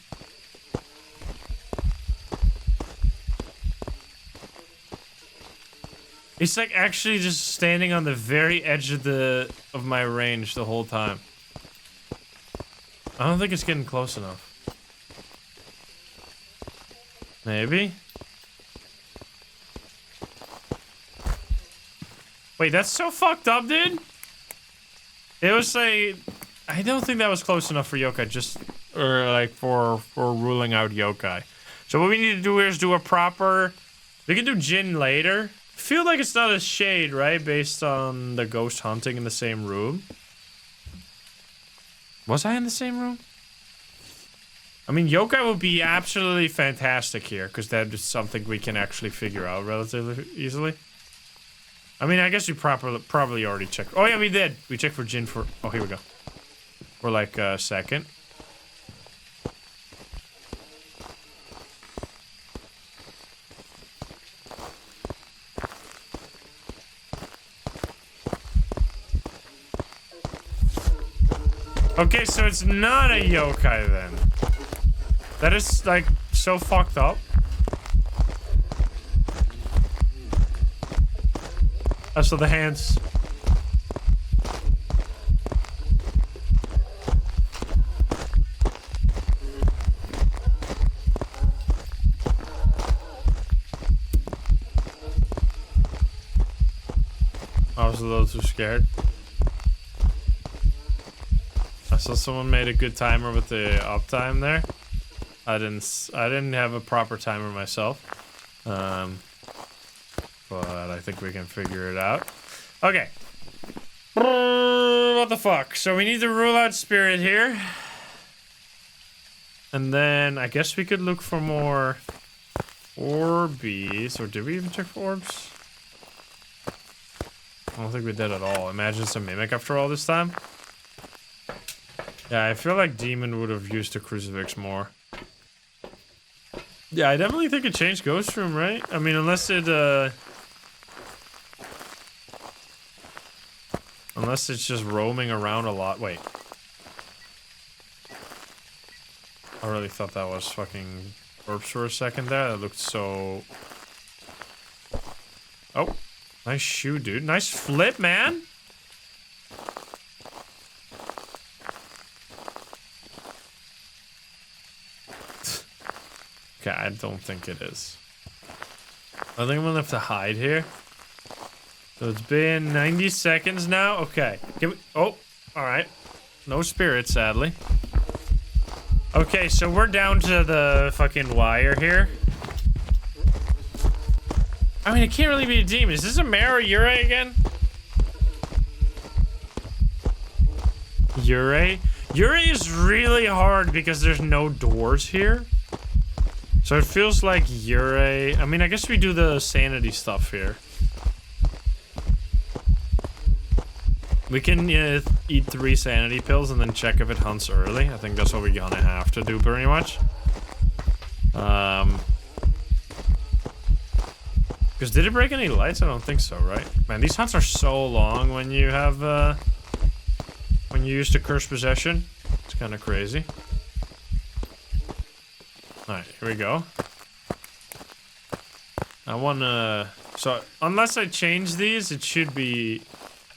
It's like actually just standing on the very edge of my range the whole time. I don't think it's getting close enough. Maybe? Wait, that's so fucked up, dude. It was like... I don't think that was close enough for yokai, just... Or like for ruling out yokai. So what we need to do here is do a proper... We can do Jin later. I feel like it's not a shade, right? Based on the ghost hunting in the same room. Was I in the same room? I mean, yokai would be absolutely fantastic here, because that is something we can actually figure out relatively easily. I mean, I guess we probably already checked. Oh yeah, we did. We checked for Jin for... Oh, here we go. For like a second. Okay, so it's not a yokai then. That is, like, so fucked up. So the hands. I was a little too scared. I saw someone made a good timer with the uptime there. I didn't have a proper timer myself. But I think we can figure it out. Okay. What the fuck? So we need to rule out spirit here. And then I guess we could look for more orbies. Or did we even check for orbs? I don't think we did at all. Imagine it's a mimic after all this time. Yeah, I feel like Demon would have used the crucifix more. Yeah, I definitely think it changed Ghost Room, right? I mean, unless it, unless it's just roaming around a lot. Wait. I really thought that was fucking orbs for a second there. That looked so... Oh. Nice shoe, dude. Nice flip, man. Okay, I don't think it is. I think I'm gonna have to hide here. So it's been 90 seconds now. Okay. Oh, alright. No spirit, sadly. Okay, so we're down to the fucking wire here. I mean, it can't really be a demon. Is this a mare or Yurei again? Yurei? Yurei is really hard because there's no doors here. So it feels like Yurei... I mean, I guess we do the sanity stuff here. We can eat 3 sanity pills and then check if it hunts early. I think that's what we're gonna have to do pretty much. Because did it break any lights? I don't think so, right? Man, these hunts are so long when you have, when you use the Curse Possession. It's kind of crazy. Alright, here we go. I wanna... So, unless I change these, it should be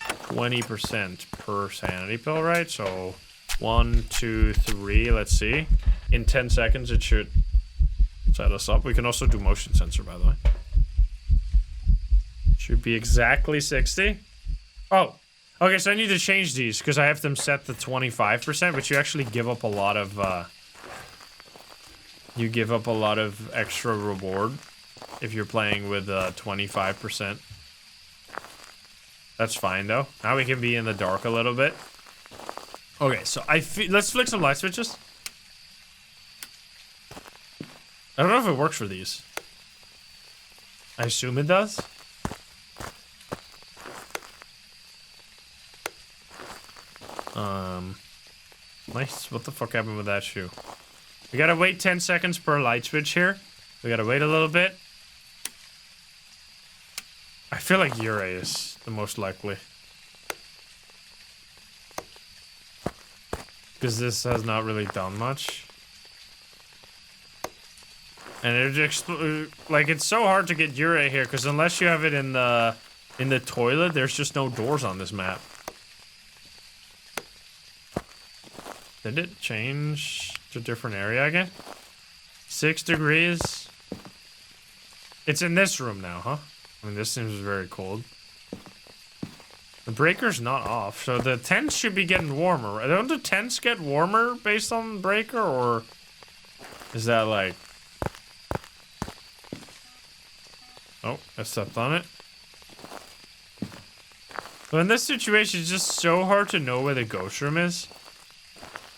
20% per sanity pill, right? So, 1, 2, 3, let's see. In 10 seconds, it should set us up. We can also do motion sensor, by the way. Should be exactly 60. Oh, okay, so I need to change these because I have them set to 25%, but you actually give up a lot of, you give up a lot of extra reward if you're playing with 25%. That's fine, though. Now we can be in the dark a little bit. Okay, so let's flick some light switches. I don't know if it works for these. I assume it does. Nice. What the fuck happened with that shoe? We gotta wait 10 seconds per light switch here. We gotta wait a little bit. I feel like Yurei is the most likely. Because this has not really done much. And like, it's so hard to get Yurei here, because unless you have it in the toilet, there's just no doors on this map. Did it change to a different area again? 6 degrees. It's in this room now, huh? I mean, this seems very cold. The breaker's not off, so the tents should be getting warmer. Right? Don't the tents get warmer based on the breaker, or is that like... Oh, I stepped on it. But in this situation, it's just so hard to know where the ghost room is.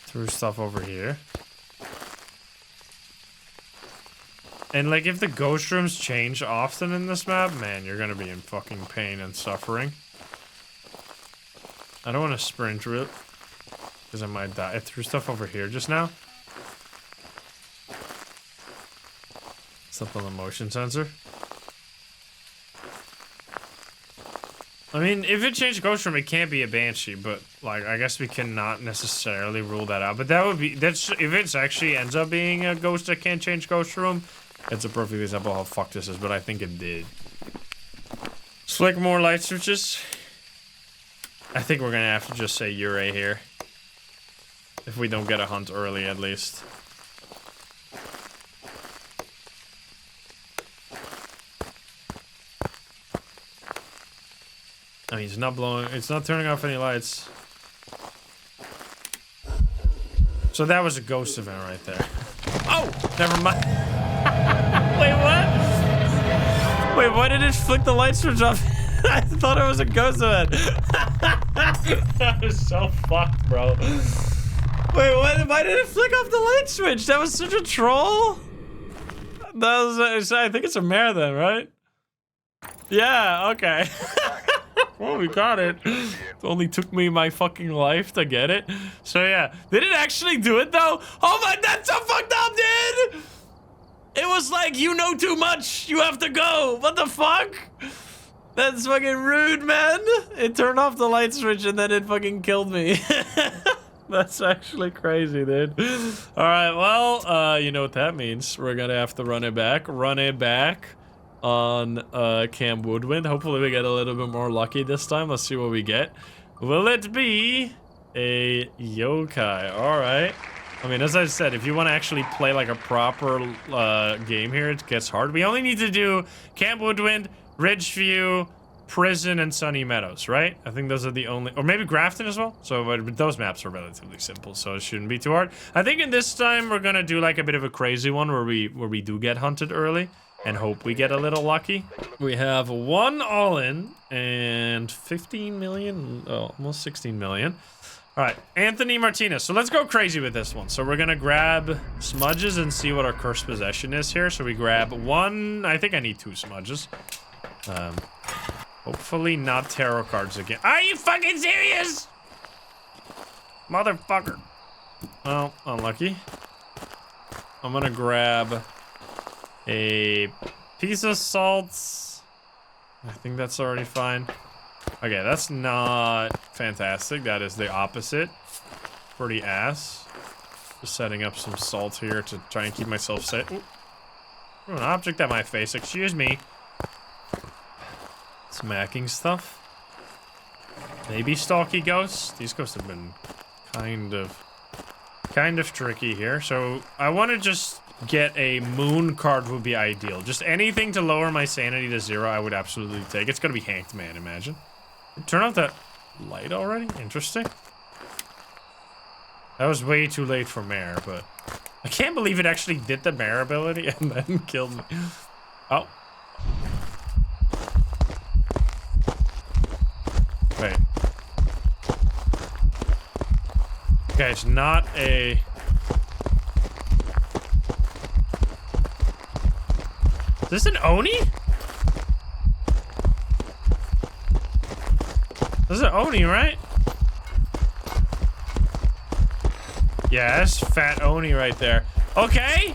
Threw stuff over here. And like, if the ghost rooms change often in this map, man, you're gonna be in fucking pain and suffering. I don't want to sprint through it, because I might die. I threw stuff over here just now. Stuff on the motion sensor. I mean, if it changed ghost room, it can't be a banshee, but like, I guess we cannot necessarily rule that out. But that would be, if it actually ends up being a ghost that can't change ghost room, it's a perfect example of how fucked this is, but I think it did. Let's flick more light switches. I think we're gonna have to just say Yurei here. If we don't get a hunt early, at least. I mean, it's not turning off any lights. So that was a ghost event right there. Oh, never mind. Wait, what? Wait, why did it flick the light switch off? I thought it was a ghost event. That was so fucked, bro. Wait, what? Why did it flick off the light switch? That was such a troll. That was, I think it's a mare then, right? Yeah, okay. Well, we got it. It only took me my fucking life to get it. So yeah, did it actually do it though? Oh my, that's so fucked up, dude! It was like, you know too much, you have to go. What the fuck? That's fucking rude, man. It turned off the light switch and then it fucking killed me. That's actually crazy, dude. All right, well, you know what that means. We're gonna have to run it back. Run it back on Camp Woodwind. Hopefully we get a little bit more lucky this time. Let's see what we get. Will it be a yokai? All right. I mean, as I said, if you want to actually play like a proper game here, it gets hard. We only need to do Camp Woodwind, Ridgeview, Prison, and Sunny Meadows, right? I think those are the only, or maybe Grafton as well. So but those maps are relatively simple, so it shouldn't be too hard. I think in this time we're gonna do like a bit of a crazy one where we do get hunted early and hope we get a little lucky. We have 1 all-in and 15 million, oh, almost 16 million. All right, Anthony Martinez. So let's go crazy with this one. So we're gonna grab smudges and see what our cursed possession is here. So we grab 1, I think I need 2 smudges. Hopefully not tarot cards again. Are you fucking serious? Motherfucker. Well, unlucky. I'm gonna grab a piece of salt. I think that's already fine. Okay, that's not fantastic. That is the opposite. Pretty ass. Just setting up some salt here to try and keep myself safe. Ooh. An object at my face, excuse me. Smacking stuff. Maybe stalky ghosts. These ghosts have been kind of tricky here. So I want to just get a moon card would be ideal. Just anything to lower my sanity to 0 I would absolutely take. It's gonna be Hanked Man, imagine. Turn off that light already? Interesting. That was way too late for Mare, but I can't believe it actually did the Mare ability and then killed me. Oh. Wait. Okay, it's not a... Is this an Oni? This is an Oni, right? Yeah, that's fat Oni right there. Okay!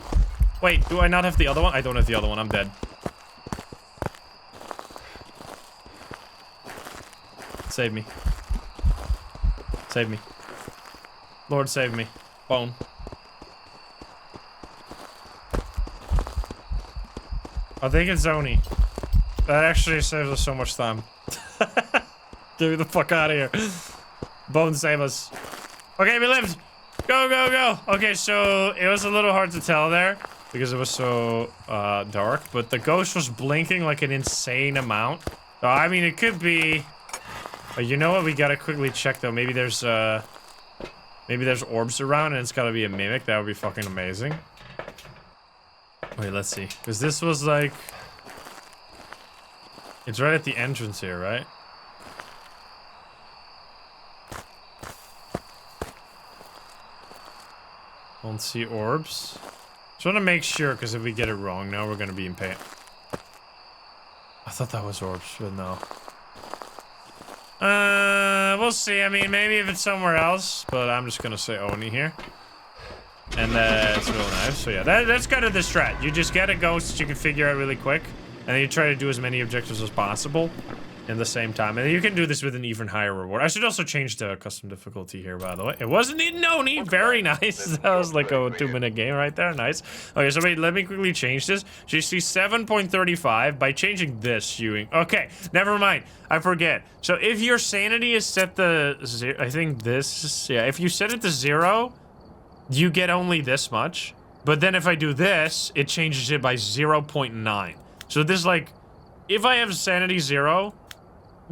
Wait, do I not have the other one? I don't have the other one, I'm dead. Save me. Save me. Lord, save me. Bone. I think it's Oni. That actually saves us so much time. Get me the fuck out of here. Bone, save us. Okay, we lived. Go, go, go. Okay, so it was a little hard to tell there because it was so dark, but the ghost was blinking like an insane amount. So, I mean, it could be... you know what? We gotta quickly check, though. Maybe there's orbs around and it's gotta be a mimic. That would be fucking amazing. Wait, let's see. Because this was like... It's right at the entrance here, right? Don't see orbs. Just want to make sure, because if we get it wrong now, we're going to be in pain. I thought that was orbs, but no. We'll see. I mean, maybe if it's somewhere else, but I'm just going to say Oni here. And that's real nice. So yeah, that's kind of the strat. You just get a ghost that you can figure out really quick, and then you try to do as many objectives as possible in the same time. And you can do this with an even higher reward. I should also change the custom difficulty here, by the way. It wasn't in Oni. Very nice. That was like a 2-minute game right there. Nice. Okay, so wait, let me quickly change this. So you see 7.35 by changing this, okay, never mind. I forget. So if your sanity is set to 0, I think this, yeah, if you set it to 0, you get only this much. But then if I do this, it changes it by 0.9. So this, like, if I have sanity 0,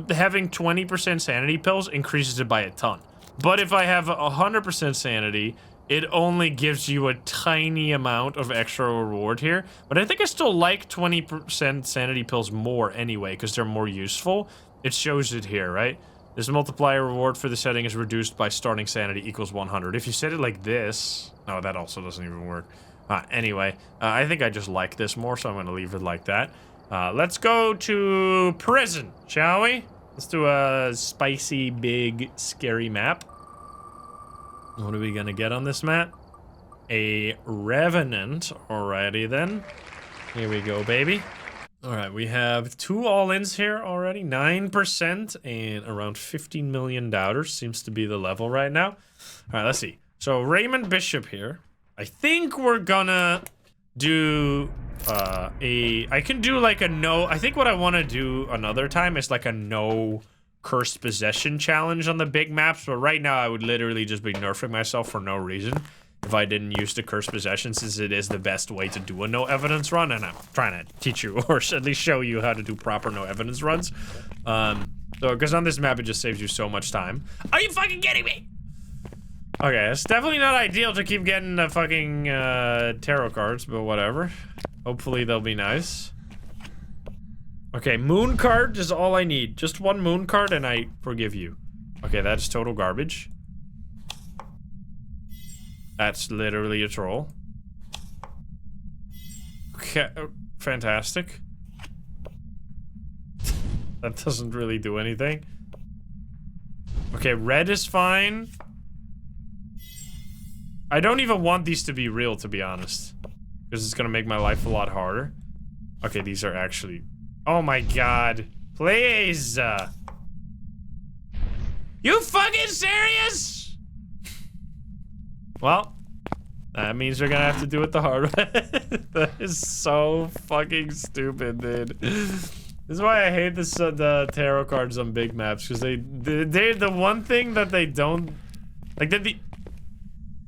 having 20% sanity pills increases it by a ton. But if I have 100% sanity, it only gives you a tiny amount of extra reward here. But I think I still like 20% sanity pills more anyway, because they're more useful. It shows it here, right? This multiplier reward for the setting is reduced by starting sanity equals 100. If you set it like this... No, that also doesn't even work. Anyway, I think I just like this more, so I'm going to leave it like that. Let's go to prison, shall we? Let's do a spicy, big, scary map. What are we gonna get on this map? A revenant. Alrighty then. Here we go, baby. Alright, we have 2 all-ins here already. 9% and around $15 million seems to be the level right now. Alright, let's see. So Raymond Bishop here. I think we're gonna do I can do like a no. I think what I want to do another time is like a no cursed possession challenge on the big maps, but right now I would literally just be nerfing myself for no reason if I didn't use the cursed possession, since it is the best way to do a no evidence run, and I'm trying to teach you or at least show you how to do proper no evidence runs. So because on this map it just saves you so much time. Are you fucking kidding me? Okay, it's definitely not ideal to keep getting the fucking tarot cards, but whatever. Hopefully they'll be nice. Okay, moon card is all I need. Just 1 moon card and I forgive you. Okay, that's total garbage. That's literally a troll. Okay, fantastic. That doesn't really do anything. Okay, red is fine. I don't even want these to be real, to be honest. Because it's gonna make my life a lot harder. Okay, these are actually... Oh my god. Please! You fucking serious?! Well, that means we're gonna have to do it the hard way. That is so fucking stupid, dude. This is why I hate the tarot cards on big maps, because they're the one thing that they don't... Like,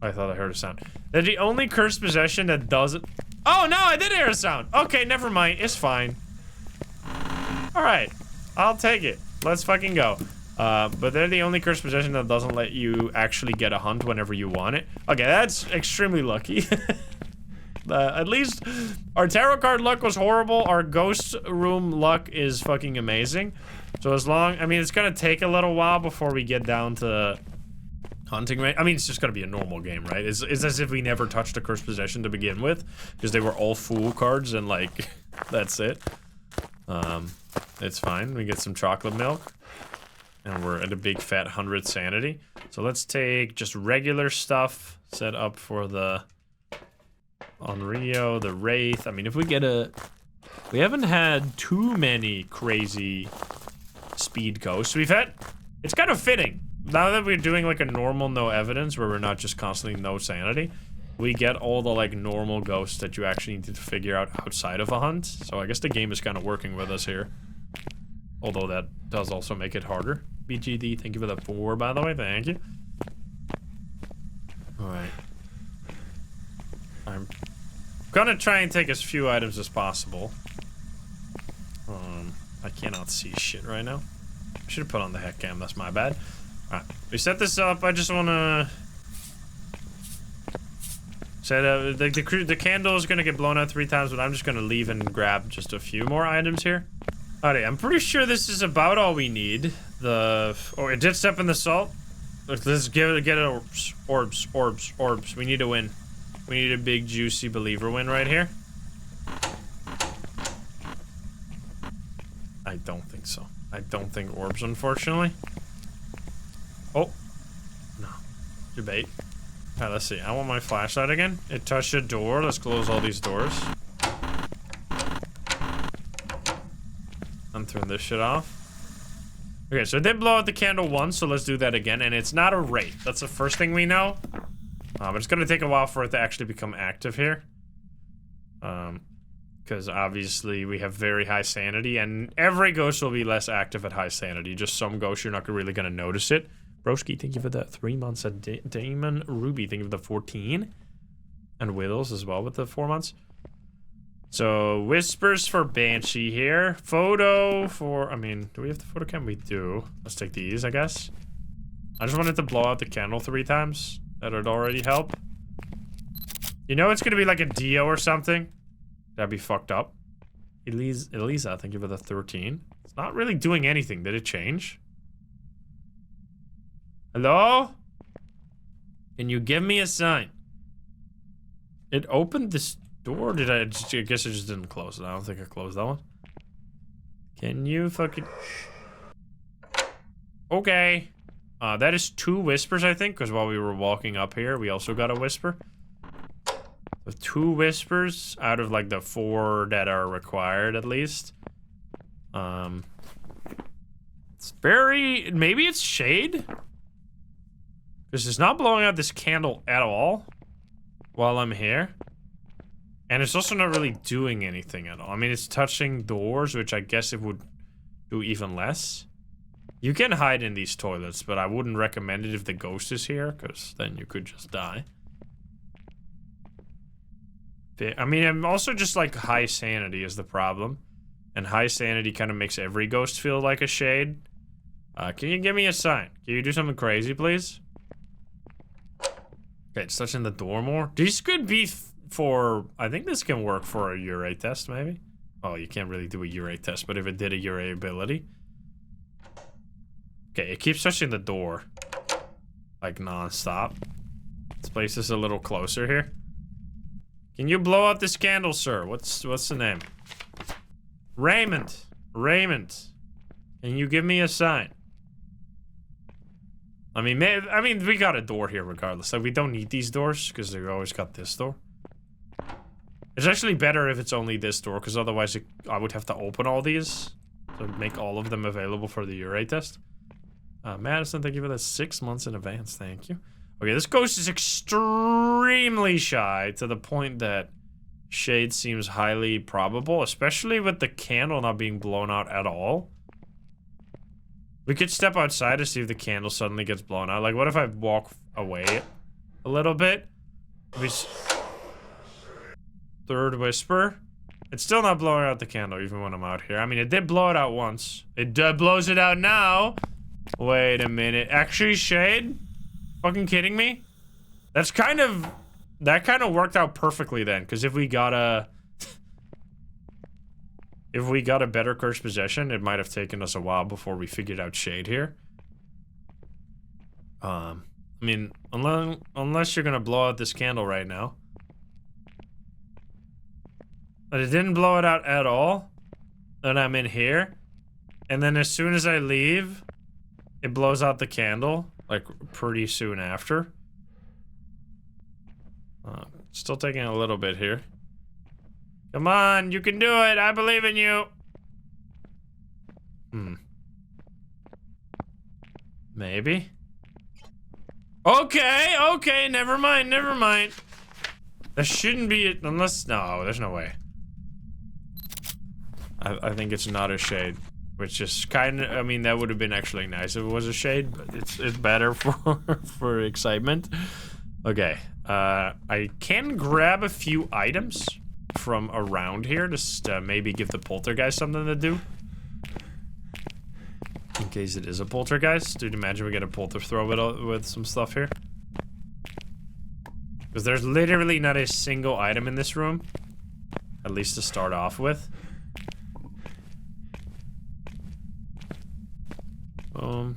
I thought I heard a sound. They're the only cursed possession that doesn't... Oh, no, I did hear a sound. Okay, never mind. It's fine. Alright. I'll take it. Let's fucking go. But they're the only cursed possession that doesn't let you actually get a hunt whenever you want it. Okay, that's extremely lucky. At least our tarot card luck was horrible. Our ghost room luck is fucking amazing. So as long... I mean, it's gonna take a little while before we get down to... hunting range. I mean, it's just gonna be a normal game, right? It's as if we never touched a cursed possession to begin with, because they were all fool cards and like, that's it. It's fine. We get some chocolate milk, and we're at a big fat 100 sanity. So let's take just regular stuff set up for the Onryo, the Wraith. I mean, if we get we haven't had too many crazy speed ghosts. We've had It's kind of fitting. Now that we're doing like a normal no evidence where we're not just constantly no sanity, we get all the like normal ghosts that you actually need to figure out outside of a hunt. So I guess the game is kind of working with us here. Although that does also make it harder. BGD, thank you for the 4, by the way. Thank you. Alright. I'm gonna try and take as few items as possible. I cannot see shit right now. I should have put on the heck cam, that's my bad. Alright, we set this up. I just wanna set up the candle is gonna get blown out 3 times, but I'm just gonna leave and grab just a few more items here. Alright, I'm pretty sure this is about all we need. Oh, it did step in the salt. Let's get it. Orbs. We need to win. We need a big juicy believer win right here. I don't think so. I don't think orbs, unfortunately. Oh. No. Debate. Alright, let's see. I want my flashlight again. It touched a door. Let's close all these doors. I'm throwing this shit off. Okay, so it did blow out the candle once, so let's do that again. And it's not a wraith. That's the first thing we know. But it's gonna take a while for it to actually become active here. Because obviously we have very high sanity, and every ghost will be less active at high sanity. Just some ghosts you're not really gonna notice it. Broski, thank you for the 3 months. Damon Ruby, thank you for the 14. And Whittles as well with the 4 months. So, whispers for Banshee here. Photo for, I mean, do we have the photo cam? We do. Let's take these, I guess. I just wanted to blow out the candle 3 times. That would already help. You know it's gonna be like a Dio or something? That'd be fucked up. Elisa, thank you for the 13. It's not really doing anything. Did it change? Hello? Can you give me a sign? It opened this door? Did I guess it just didn't close it. I don't think I closed that one. Can you fucking... Okay. That is 2 whispers, I think, because while we were walking up here, we also got a whisper. So 2 whispers out of, like, the 4 that are required, at least. It's very... Maybe it's shade? Because it's not blowing out this candle at all while I'm here. And it's also not really doing anything at all. I mean, it's touching doors, which I guess it would do even less. You can hide in these toilets, but I wouldn't recommend it if the ghost is here, because then you could just die. I mean, I'm also just like high sanity is the problem. And high sanity kind of makes every ghost feel like a shade. Can you give me a sign? Can you do something crazy, please? Okay, it's touching the door more. These could be for... I think this can work for a urate test, maybe? Oh, you can't really do a urate test, but if it did a urate ability... Okay, it keeps touching the door. Like, non-stop. Let's place this a little closer here. Can you blow out this candle, sir? What's the name? Raymond. Raymond. Can you give me a sign? I mean, we got a door here regardless. Like, we don't need these doors, because they always got this door. It's actually better if it's only this door, because otherwise I would have to open all these to make all of them available for the urate test. Madison, thank you for that 6 months in advance. Thank you. Okay, this ghost is extremely shy to the point that shade seems highly probable, especially with the candle not being blown out at all. We could step outside to see if the candle suddenly gets blown out. Like, what if I walk away a little bit? Third whisper. It's still not blowing out the candle even when I'm out here. I mean, it did blow it out once. It blows it out now. Wait a minute. Actually, shade? Fucking kidding me? That kind of worked out perfectly then, because if we got a better cursed possession, it might have taken us a while before we figured out shade here. I mean, unless you're gonna blow out this candle right now. But it didn't blow it out at all. Then I'm in here. And then as soon as I leave, it blows out the candle. Like, pretty soon after. Still taking a little bit here. Come on, you can do it. I believe in you. Maybe. Okay, okay, never mind, never mind. There shouldn't be it unless, no, there's no way. I think it's not a shade, which is kind of, I mean, that would have been actually nice if it was a shade, but it's better for excitement. Okay, I can grab a few items from around here, just maybe give the poltergeist something to do. In case it is a poltergeist. Dude, imagine we get a polter throw with some stuff here. Because there's literally not a single item in this room. At least to start off with. Alright,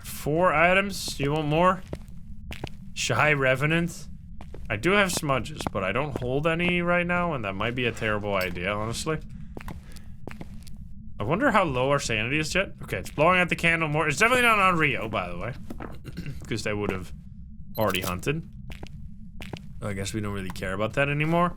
4 items. Do you want more? Shy Revenant. I do have smudges, but I don't hold any right now, and that might be a terrible idea, honestly. I wonder how low our sanity is yet. Okay, it's blowing out the candle more. It's definitely not on Rio, by the way. Because they would have already hunted. I guess we don't really care about that anymore.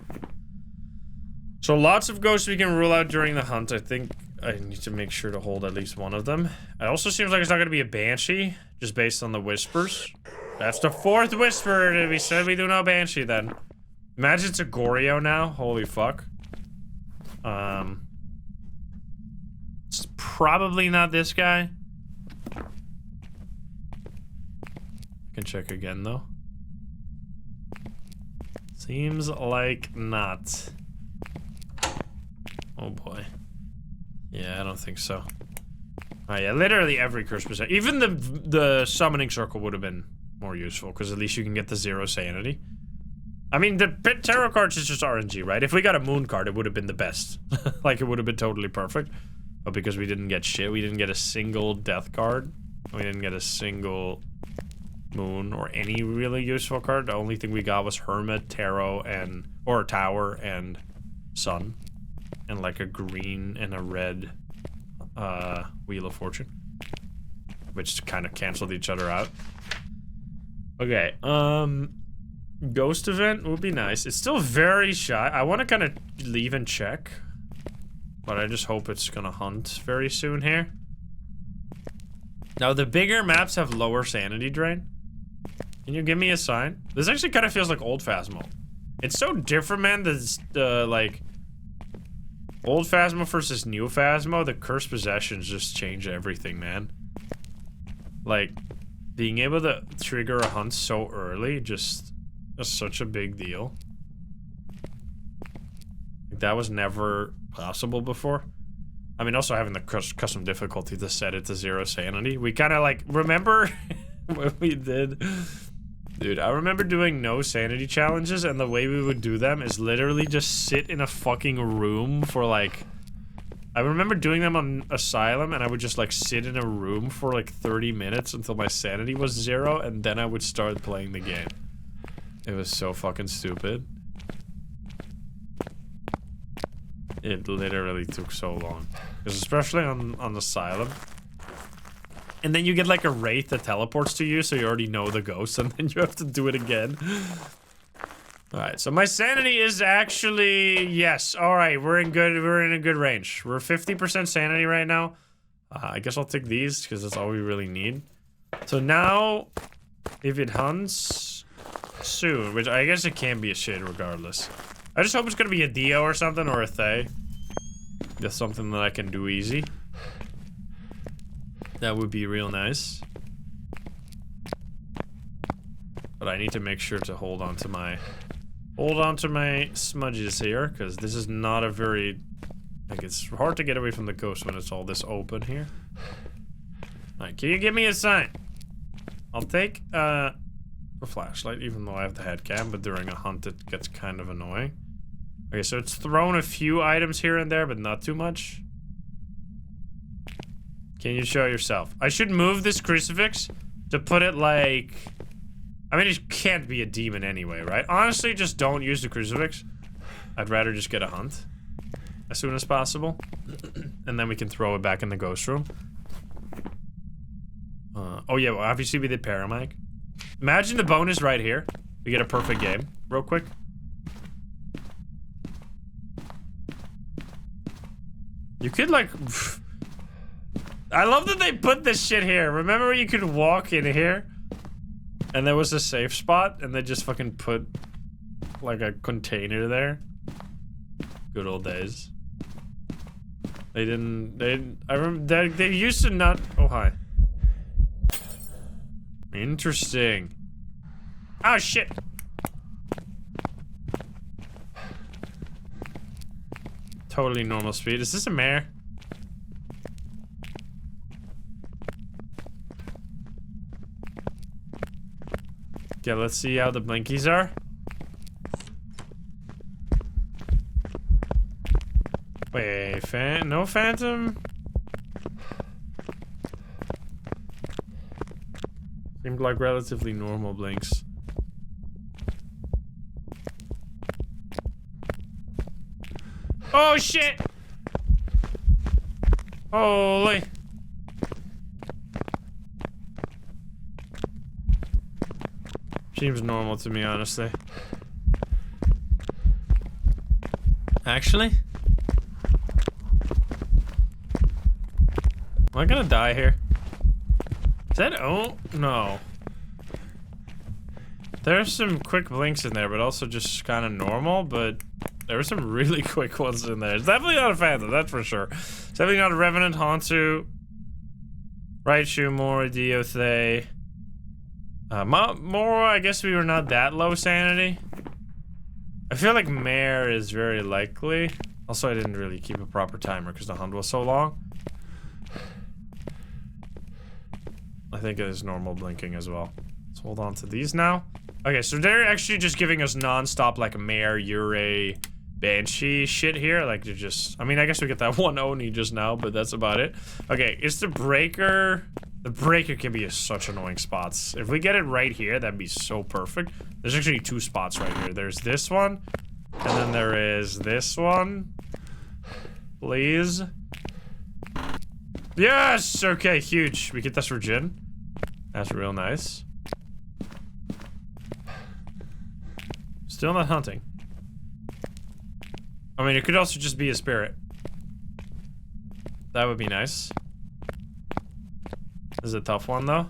So lots of ghosts we can rule out during the hunt. I think I need to make sure to hold at least one of them. It also seems like it's not going to be a banshee, just based on the whispers. That's the 4th whisper. We said we do no banshee then. Imagine it's a Goryo now. Holy fuck. It's probably not this guy. I can check again though. Seems like not. Oh boy. Yeah, I don't think so. Oh yeah, literally every curse possession. Even the summoning circle would have been more useful, because at least you can get the 0 sanity. I mean, the tarot cards is just RNG, right? If we got a moon card, it would have been the best. Like, it would have been totally perfect. But because we didn't get shit, we didn't get a single death card. We didn't get a single moon or any really useful card. The only thing we got was Hermit, Tarot, and... or Tower, and Sun. And like a green and a red Wheel of Fortune. Which kind of canceled each other out. Okay, Ghost event would be nice. It's still very shy. I want to kind of leave and check. But I just hope it's gonna hunt very soon here. Now, the bigger maps have lower sanity drain. Can you give me a sign? This actually kind of feels like old Phasmo. It's so different, man. Like... old Phasmo versus new Phasmo. The cursed possessions just change everything, man. Like... being able to trigger a hunt so early just is such a big deal. Like, that was never possible before. I mean, also having the custom difficulty to set it to 0 sanity. We kind of like, remember when we did? Dude, I remember doing no sanity challenges, and the way we would do them is literally just sit in a fucking room for like... I remember doing them on Asylum, and I would just like sit in a room for like 30 minutes until my sanity was 0, and then I would start playing the game. It was so fucking stupid. It literally took so long. Because especially on Asylum. And then you get like a wraith that teleports to you, so you already know the ghost, and then you have to do it again. Alright, so my sanity is actually, yes, alright, we're in a good range. We're 50% sanity right now. I guess I'll take these, because that's all we really need. So now, if it hunts soon, which I guess it can be a shade regardless. I just hope it's gonna be a Dio or something, or a Thay. That's something that I can do easy. That would be real nice. But I need to make sure to hold on to my smudges here, because this is not a very... like, it's hard to get away from the ghost when it's all this open here. Alright, can you give me a sign? I'll take, a flashlight, even though I have the head cam, but during a hunt it gets kind of annoying. Okay, so it's thrown a few items here and there, but not too much. Can you show yourself? I should move this crucifix to put it like... I mean, it can't be a demon anyway, right? Honestly, just don't use the crucifix. I'd rather just get a hunt as soon as possible. And then we can throw it back in the ghost room. Oh yeah, well, obviously we did Paramag. Imagine the bonus right here. We get a perfect game, real quick. You could like... I love that they put this shit here. Remember you could walk in here? And there was a safe spot, and they just fucking put, like, a container there. Good old days. I remember, they used to not, oh, hi. Interesting. Oh, shit. Totally normal speed. Is this a mare? Okay, let's see how the blinkies are. Wait, no phantom? Seemed like relatively normal blinks. Oh shit! Holy. Seems normal to me, honestly. Actually? Am I gonna die here? Is that, oh, no. There's some quick blinks in there, but also just kind of normal, but there were some really quick ones in there. It's definitely not a Phantom, that's for sure. It's definitely not a Revenant, Hantu, Raichu, Mora, Diothay. Mora, I guess we were not that low sanity. I feel like Mare is very likely. Also, I didn't really keep a proper timer because the hunt was so long. I think it is normal blinking as well. Let's hold on to these now. Okay, so they're actually just giving us non-stop like Mare, Yurei, Banshee shit here. Like they're just, I mean, I guess we get that one Oni just now, but that's about it. Okay, it's the breaker. The breaker can be such annoying spots. If we get it right here, that'd be so perfect. There's actually two spots right here. There's this one, and then there is this one. Please. Yes! Okay, huge. We get this for Jin. That's real nice. Still not hunting. I mean, it could also just be a spirit. That would be nice. This is a tough one, though.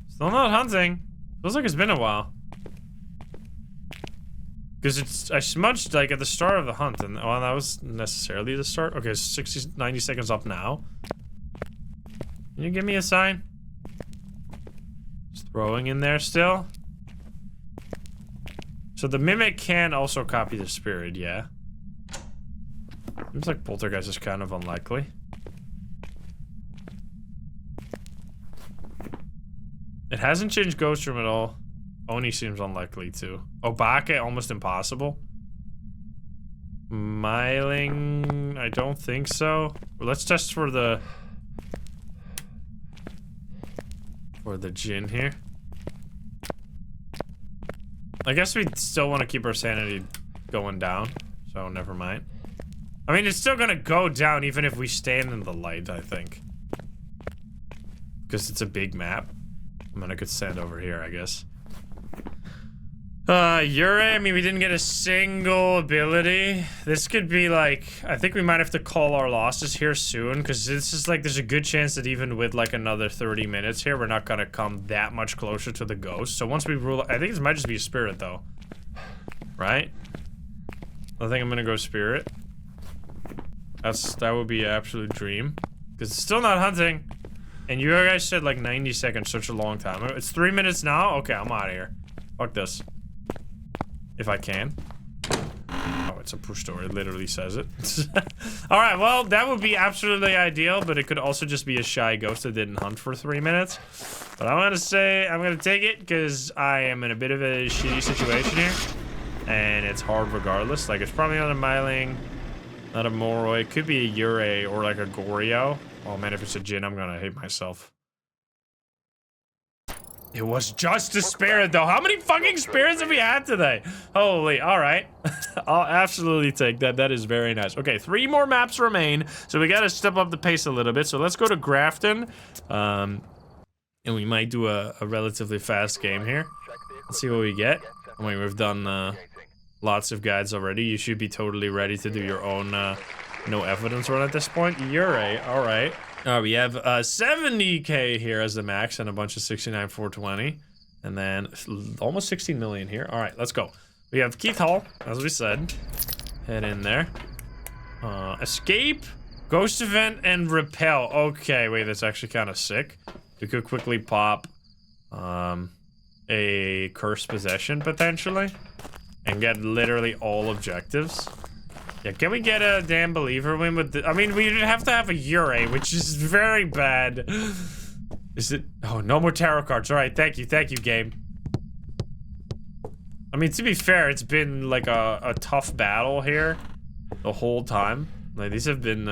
Still not hunting. Feels like it's been a while. Because it's, I smudged like at the start of the hunt, and oh, that was necessarily the start. Okay, 60, 90 seconds up now. Can you give me a sign? Just throwing in there still. So the mimic can also copy the spirit, yeah. Seems like poltergeist is kind of unlikely. It hasn't changed ghost room at all. Oni seems unlikely too. Obake, almost impossible. Myling, I don't think so. Well, let's test for the Jin here. I guess we still want to keep our sanity going down, so never mind. I mean, it's still gonna go down even if we stand in the light, I think. Because it's a big map. I mean, I could stand over here, I guess. Yurei, I mean, we didn't get a single ability. This could be like, I think we might have to call our losses here soon, because this is like, there's a good chance that even with like another 30 minutes here, we're not gonna come that much closer to the ghost. So once we rule, I think this might just be a spirit though. Right? I think I'm gonna go spirit. That would be an absolute dream. Because it's still not hunting. And you guys said like 90 seconds, such a long time. It's 3 minutes now? Okay, I'm out of here. Fuck this. If I can. Oh, it's a push door. It literally says it. Alright, well, that would be absolutely ideal, but it could also just be a shy ghost that didn't hunt for 3 minutes. But I'm gonna say, I'm gonna take it, because I am in a bit of a shitty situation here. And it's hard regardless. Like, it's probably not a Myling, not a Moroi. It could be a Yurei or like a Goryo. Oh man, if it's a Jin, I'm gonna hate myself. It was just a spirit though. How many fucking spirits have we had today? Holy, alright. I'll absolutely take that. That is very nice. Okay, 3 more maps remain. So we gotta step up the pace a little bit. So let's go to Grafton. And we might do a relatively fast game here. Let's see what we get. I mean, we've done lots of guides already. You should be totally ready to do your own no evidence run at this point. You're right. All right. We have 70K here as the max and a bunch of 69,420. And then almost 16 million here. All right, let's go. We have Keith Hall, as we said. Head in there. Escape, Ghost Event, and Repel. Okay, wait, that's actually kind of sick. We could quickly pop a Cursed Possession, potentially. And get literally all objectives. Yeah, can we get a damn Believer win with the... I mean, we'd have to have a Ure, which is very bad. Is it? Oh, no more tarot cards. All right, thank you, game. I mean, to be fair, it's been like a tough battle here the whole time. Like, these have been,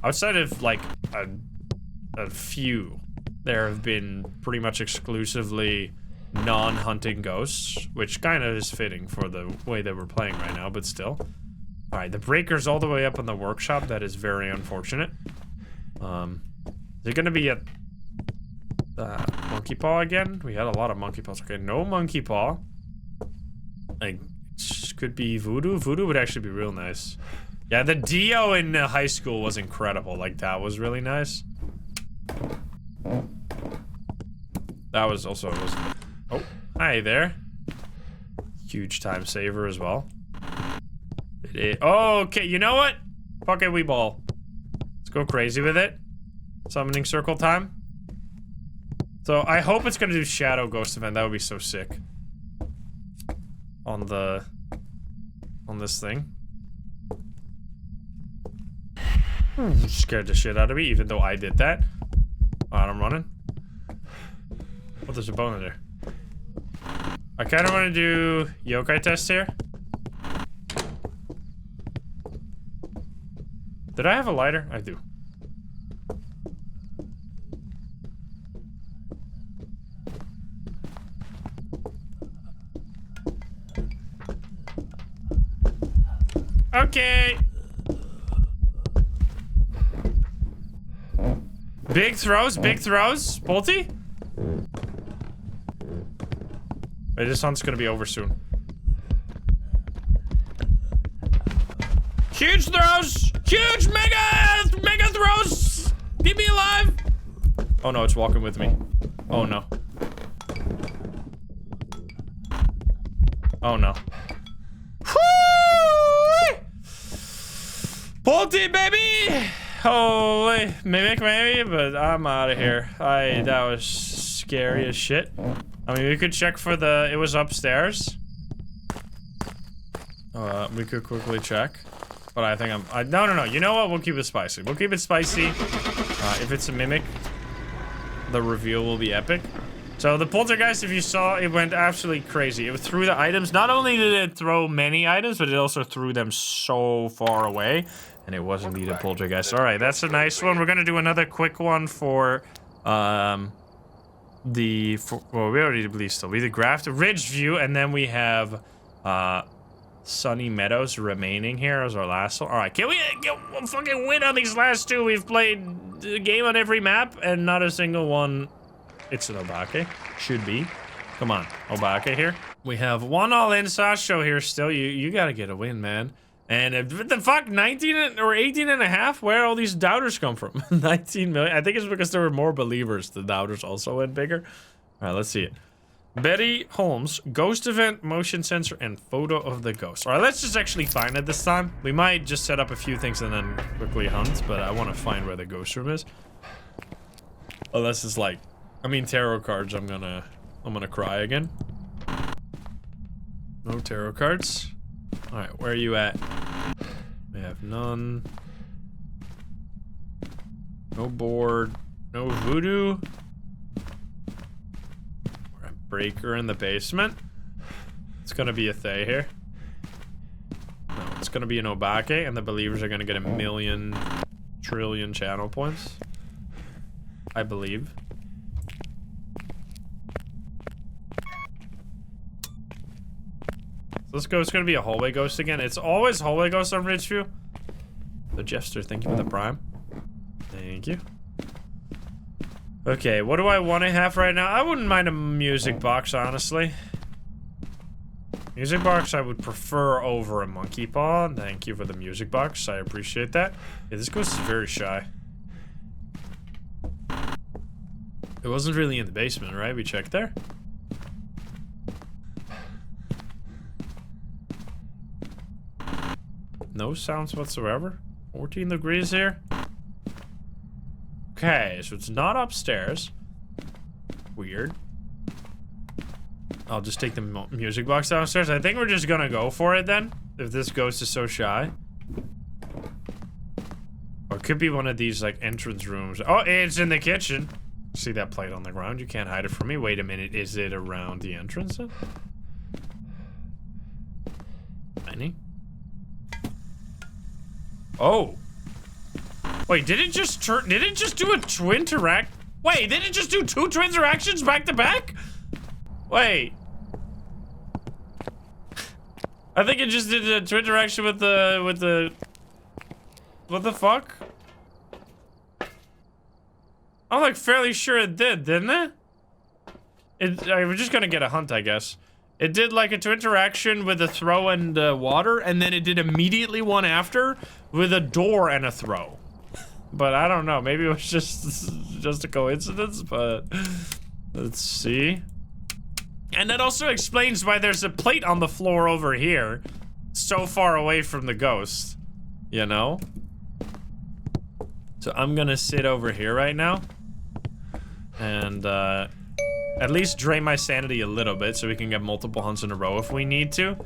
outside of like a few, there have been pretty much exclusively non-hunting ghosts, which kind of is fitting for the way that we're playing right now, but still. All right, the breaker's all the way up in the workshop. That is very unfortunate. Is it gonna be a monkey paw again? We had a lot of monkey paws. Okay, no monkey paw. Like, could be voodoo. Voodoo would actually be real nice. Yeah, the Dio in high school was incredible. Like, that was really nice. That was also... Oh, hi there. Huge time saver as well. Oh, okay, you know what? Fuck it, we ball. Let's go crazy with it. Summoning circle time. So I hope it's gonna do Shadow Ghost Event. That would be so sick. On this thing. Scared the shit out of me, even though I did that. Alright, I'm running. Oh, there's a bone in there. I kind of want to do yokai test here. Did I have a lighter? I do. Okay. Big throws, Bolty? Wait, this hunt's gonna be over soon. Huge throws! Huge mega throws! Keep me alive! Oh no, it's walking with me. Oh no. Oh no. Bolty, baby! Holy mimic, maybe, but I'm out of here. That was scary as shit. I mean, we could check for the... It was upstairs. We could quickly check. But I think no. You know what? We'll keep it spicy. We'll keep it spicy. If it's a mimic, the reveal will be epic. So the poltergeist, if you saw, it went absolutely crazy. It threw the items. Not only did it throw many items, but it also threw them so far away. And it was indeed a poltergeist. All right, that's a nice one. We're gonna do another quick one for, well, we already believe still. We did Graft, Ridge View, and then we have, Sunny Meadows remaining here as our last one. All right, can we fucking win on these last two? We've played the game on every map, and not a single one. It's an Obake. Should be. Come on, Obake here. We have one all-in Sasho here still. You gotta get a win, man. And what the fuck, 19 or 18 and a half? Where all these doubters come from? 19 million. I think it's because there were more believers. The doubters also went bigger. All right, let's see it. Betty Holmes, Ghost Event, Motion Sensor, and Photo of the Ghost. All right, let's just actually find it this time. We might just set up a few things and then quickly hunt, but I want to find where the ghost room is. Unless it's like, I mean, tarot cards. I'm gonna cry again. No tarot cards. All right, where are you at? We have none. No board. No voodoo. We're at breaker in the basement. It's gonna be a Thay here. No, it's gonna be an Obake, and the believers are gonna get 1,000,000 trillion channel points. I believe. This ghost gonna be a hallway ghost again. It's always hallway ghost on Ridgeview. The Jester, thank you for the prime. Thank you. Okay, what do I want to have right now? I wouldn't mind a music box, honestly. Music box I would prefer over a monkey paw. Thank you for the music box. I appreciate that. Yeah, this ghost is very shy. It wasn't really in the basement, right? We checked there. No sounds whatsoever. 14 degrees here. Okay, so it's not upstairs. Weird. I'll just take the music box downstairs. I think we're just gonna go for it then, if this ghost is so shy. Or it could be one of these, like, entrance rooms. Oh, it's in the kitchen. See that plate on the ground? You can't hide it from me. Wait a minute, is it around the entrance then? Any? Oh. Wait, did it just do a twin interact? Wait, did it just do 2 twin interactions back to back? Wait. I think it just did a twin interaction with the... What the fuck? I'm like fairly sure it did, didn't it? We're just gonna get a hunt, I guess. It did like a twin interaction with a throw and water, and then it did immediately one after with a door and a throw. But I don't know, maybe it was just a coincidence, but let's see. And that also explains why there's a plate on the floor over here, so far away from the ghost, you know? So I'm gonna sit over here right now, and at least drain my sanity a little bit so we can get multiple hunts in a row if we need to.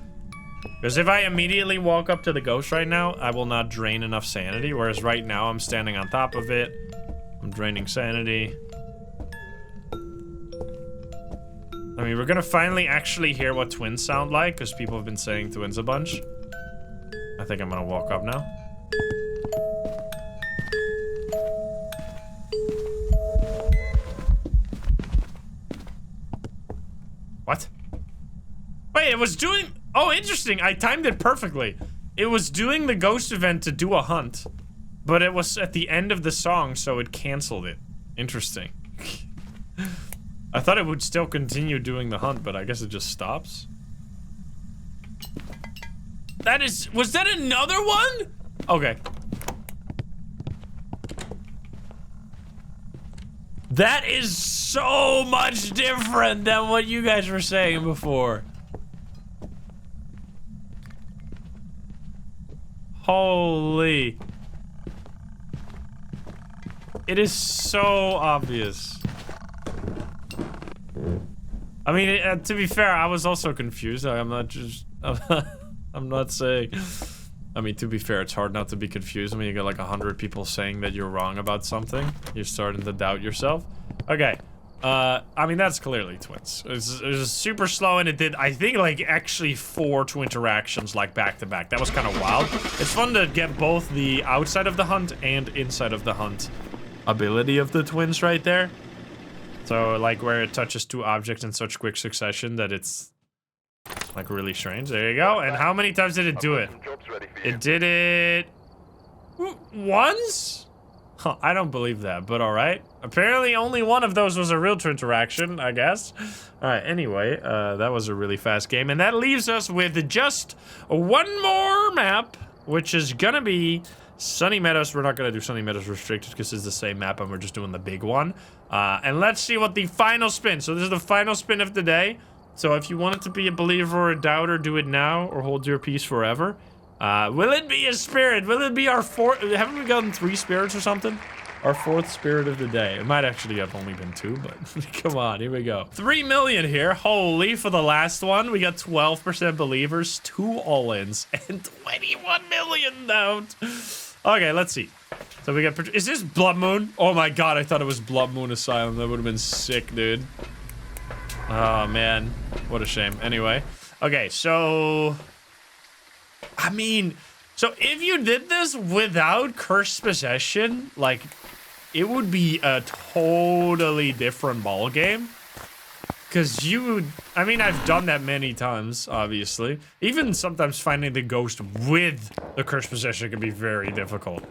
Because if I immediately walk up to the ghost right now, I will not drain enough sanity, whereas right now I'm standing on top of it. I'm draining sanity. I mean, we're gonna finally actually hear what twins sound like, because people have been saying twins a bunch. I think I'm gonna walk up now. What? Wait, it was doing... Oh, interesting. I timed it perfectly. It was doing the ghost event to do a hunt, but it was at the end of the song, so it canceled it. Interesting. I thought it would still continue doing the hunt, but I guess it just stops. That is... Was that another one? Okay. That is so much different than what you guys were saying before. Holy. It is so obvious. I mean, to be fair, I was also confused. I'm not just... I'm not saying... I mean, to be fair, it's hard not to be confused when you get like 100 people saying that you're wrong about something. You're starting to doubt yourself. Okay. I mean, that's clearly twins. It was super slow, and it did, I think, like, actually 4 twin interactions, like, back-to-back. That was kind of wild. It's fun to get both the outside of the hunt and inside of the hunt ability of the twins right there. So, like, where it touches 2 objects in such quick succession that it's, like, really strange. There you go. And how many times did it do it? It did it... once? Huh, I don't believe that, but alright. Apparently only one of those was a real twin interaction, I guess. Alright, anyway, that was a really fast game. And that leaves us with just one more map, which is gonna be Sunny Meadows. We're not gonna do Sunny Meadows Restricted because it's the same map and we're just doing the big one. And let's see what the final spin. So this is the final spin of the day. So if you want it to be a believer or a doubter, do it now or hold your peace forever. Will it be a spirit? Will it be our 4th? Haven't we gotten 3 spirits or something? Our 4th spirit of the day. It might actually have only been 2, but come on, here we go. 3 million here. Holy, for the last one, we got 12% believers, 2 all-ins, and 21 million down. Okay, let's see. So we got, is this Blood Moon? Oh my god, I thought it was Blood Moon Asylum. That would have been sick, dude. Oh man, what a shame. Anyway, okay, so... I mean, so if you did this without cursed possession, like, it would be a totally different ball game. Because you would, I mean, I've done that many times, obviously. Even sometimes finding the ghost with the cursed possession can be very difficult.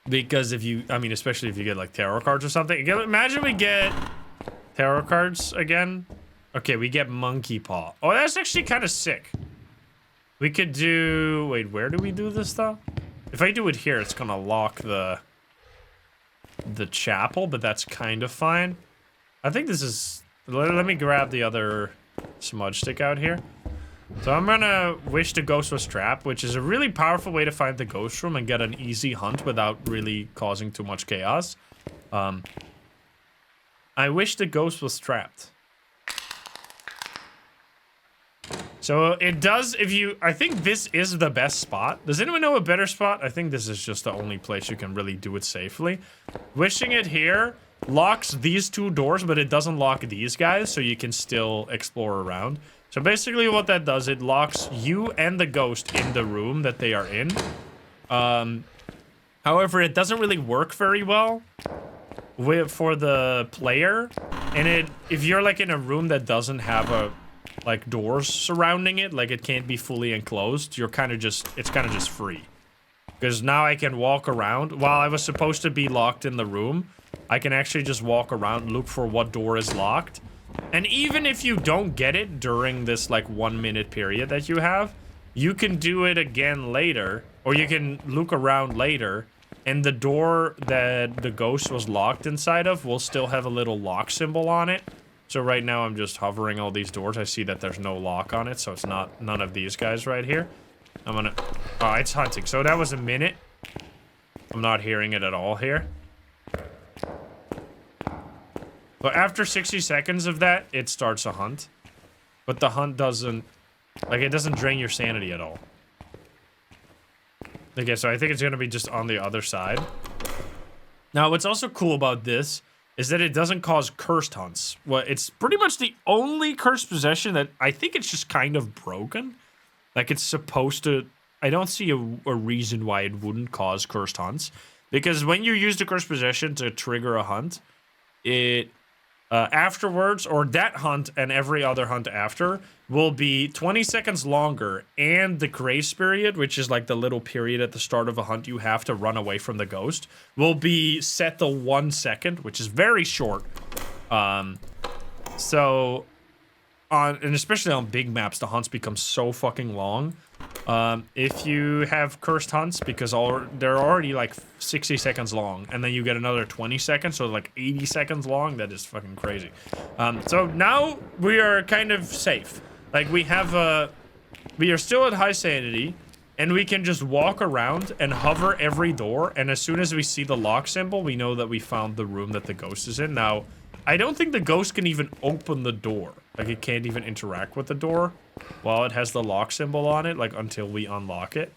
Because if you, I mean, especially if you get like tarot cards or something. Imagine we get tarot cards again. Okay, we get monkey paw. Oh, that's actually kind of sick. We could do... Wait, where do we do this, though? If I do it here, it's gonna lock the chapel, but that's kind of fine. I think this is... Let me grab the other smudge stick out here. So I'm gonna wish the ghost was trapped, which is a really powerful way to find the ghost room and get an easy hunt without really causing too much chaos. I wish the ghost was trapped. So it does, if you, I think this is the best spot. Does anyone know a better spot? I think this is just the only place you can really do it safely. Wishing it here locks these two doors, but it doesn't lock these guys, so you can still explore around. So basically what that does, it locks you and the ghost in the room that they are in. However, it doesn't really work very well for the player. And if you're like in a room that doesn't have a like doors surrounding it, like it can't be fully enclosed, you're kind of just, it's kind of just free. Because now I can walk around. While I was supposed to be locked in the room, I can actually just walk around and look for what door is locked. And even if you don't get it during this like 1 minute period that you have, you can do it again later, or you can look around later, and the door that the ghost was locked inside of will still have a little lock symbol on it. So right now I'm just hovering all these doors. I see that there's no lock on it, so it's not none of these guys right here. I'm gonna... Oh, it's hunting. So that was a minute. I'm not hearing it at all here. But after 60 seconds of that, it starts a hunt. But the hunt doesn't... Like, it doesn't drain your sanity at all. Okay, so I think it's gonna be just on the other side. Now, what's also cool about this is that it doesn't cause cursed hunts. Well, it's pretty much the only cursed possession that I think it's just kind of broken. Like, it's supposed to... I don't see a reason why it wouldn't cause cursed hunts. Because when you use the cursed possession to trigger a hunt, it... afterwards, or that hunt and every other hunt after, will be 20 seconds longer, and the grace period, which is like the little period at the start of a hunt you have to run away from the ghost, will be set to 1 second, which is very short. So, and especially on big maps, the hunts become so fucking long. If you have cursed hunts, because they're already like 60 seconds long, and then you get another 20 seconds, so like 80 seconds long, that is fucking crazy. So now we are kind of safe. Like we are still at high sanity, and we can just walk around and hover every door, and as soon as we see the lock symbol, we know that we found the room that the ghost is in. Now, I don't think the ghost can even open the door. Like, it can't even interact with the door while it has the lock symbol on it, like, until we unlock it.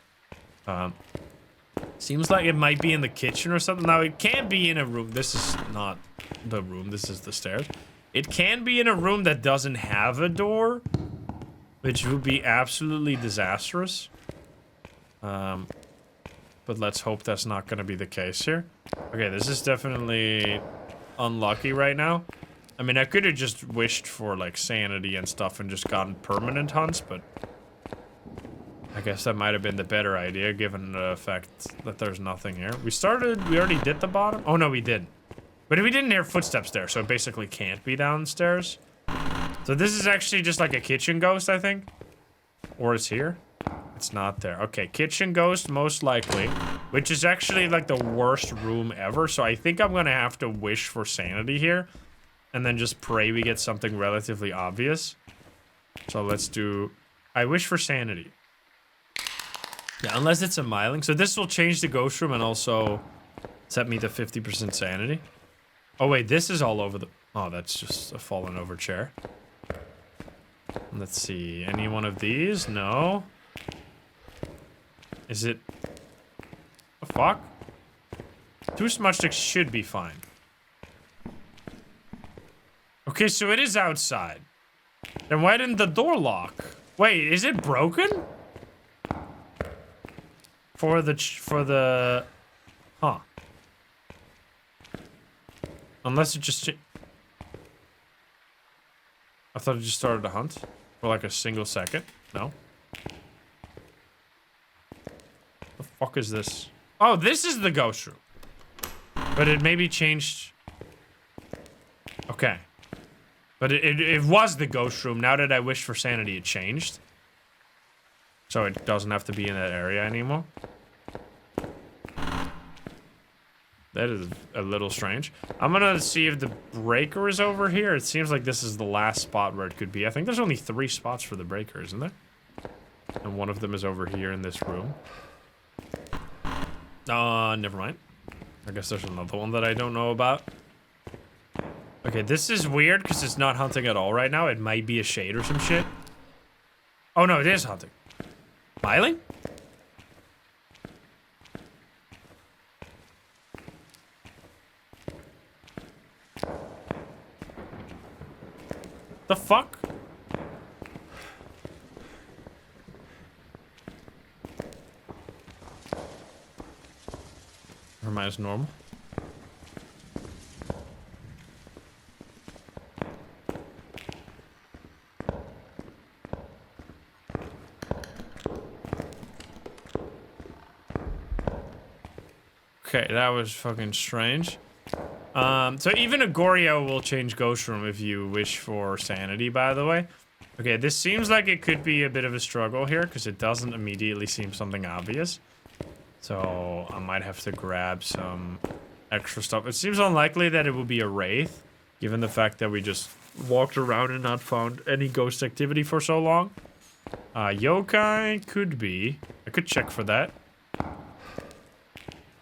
Seems like it might be in the kitchen or something. Now, it can be in a room. This is not the room. This is the stairs. It can be in a room that doesn't have a door, which would be absolutely disastrous. But let's hope that's not going to be the case here. Okay, this is definitely unlucky right now. I mean, I could have just wished for, like, sanity and stuff and just gotten permanent hunts, but I guess that might have been the better idea, given the fact that there's nothing here. We already did the bottom? Oh, no, we didn't. But we didn't hear footsteps there, so it basically can't be downstairs. So this is actually just like a kitchen ghost, I think. Or it's here? It's not there. Okay, kitchen ghost, most likely. Which is actually, like, the worst room ever, so I think I'm gonna have to wish for sanity here. And then just pray we get something relatively obvious. So let's do... I wish for sanity. Yeah, unless it's a miling. So this will change the ghost room and also set me to 50% sanity. Oh, wait, this is all over the... Oh, that's just a fallen over chair. Let's see. Any one of these? No. Is it... The fuck? 2 smudge sticks should be fine. Okay, so it is outside. Then why didn't the door lock? Wait, is it broken? For the... Huh. Unless it just... I thought it just started a hunt. For like a single second. No? The fuck is this? Oh, this is the ghost room. But it maybe changed... Okay. But it was the ghost room. Now that I wish for sanity, it changed. So it doesn't have to be in that area anymore. That is a little strange. I'm gonna see if the breaker is over here. It seems like this is the last spot where it could be. I think there's only 3 spots for the breaker, isn't there? And one of them is over here in this room. Never mind. I guess there's another one that I don't know about. Okay, this is weird because it's not hunting at all right now. It might be a shade or some shit. Oh no, it is hunting. Smiling? The fuck? Never mind, it's normal. Okay, that was fucking strange. So even Agorio will change Ghost Room if you wish for sanity, by the way. Okay, this seems like it could be a bit of a struggle here, because it doesn't immediately seem something obvious. So I might have to grab some extra stuff. It seems unlikely that it will be a Wraith, given the fact that we just walked around and not found any ghost activity for so long. Yokai could be. I could check for that.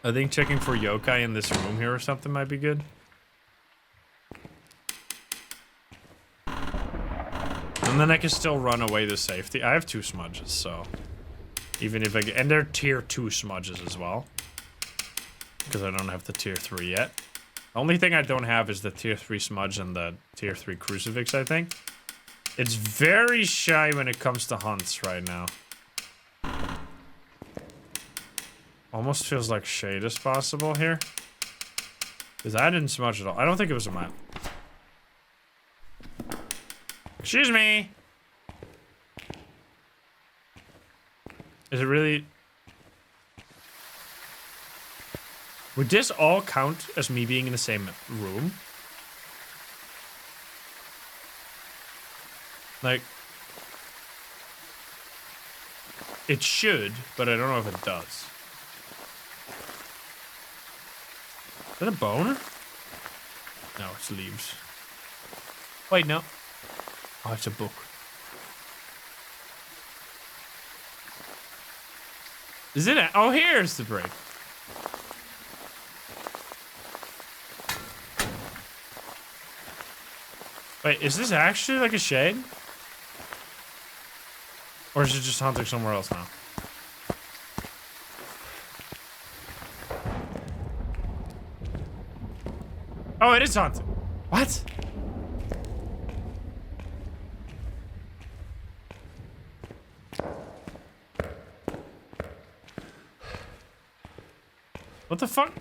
I think checking for yokai in this room here or something might be good. And then I can still run away to safety. I have 2 smudges, so... Even if I get... And they're tier 2 smudges as well. Because I don't have the tier 3 yet. The only thing I don't have is the tier 3 smudge and the tier 3 crucifix, I think. It's very shy when it comes to hunts right now. Almost feels like shade is possible here. Because I didn't smudge at all. I don't think it was a map. Excuse me! Is it really... Would this all count as me being in the same room? Like... It should, but I don't know if it does. Is that a boner? No, it's leaves. Wait, no. Oh, it's a book. Is it a... Oh, here's the break. Wait, is this actually like a shade? Or is it just hunting somewhere else now? Oh, it is haunted. What? What the fuck?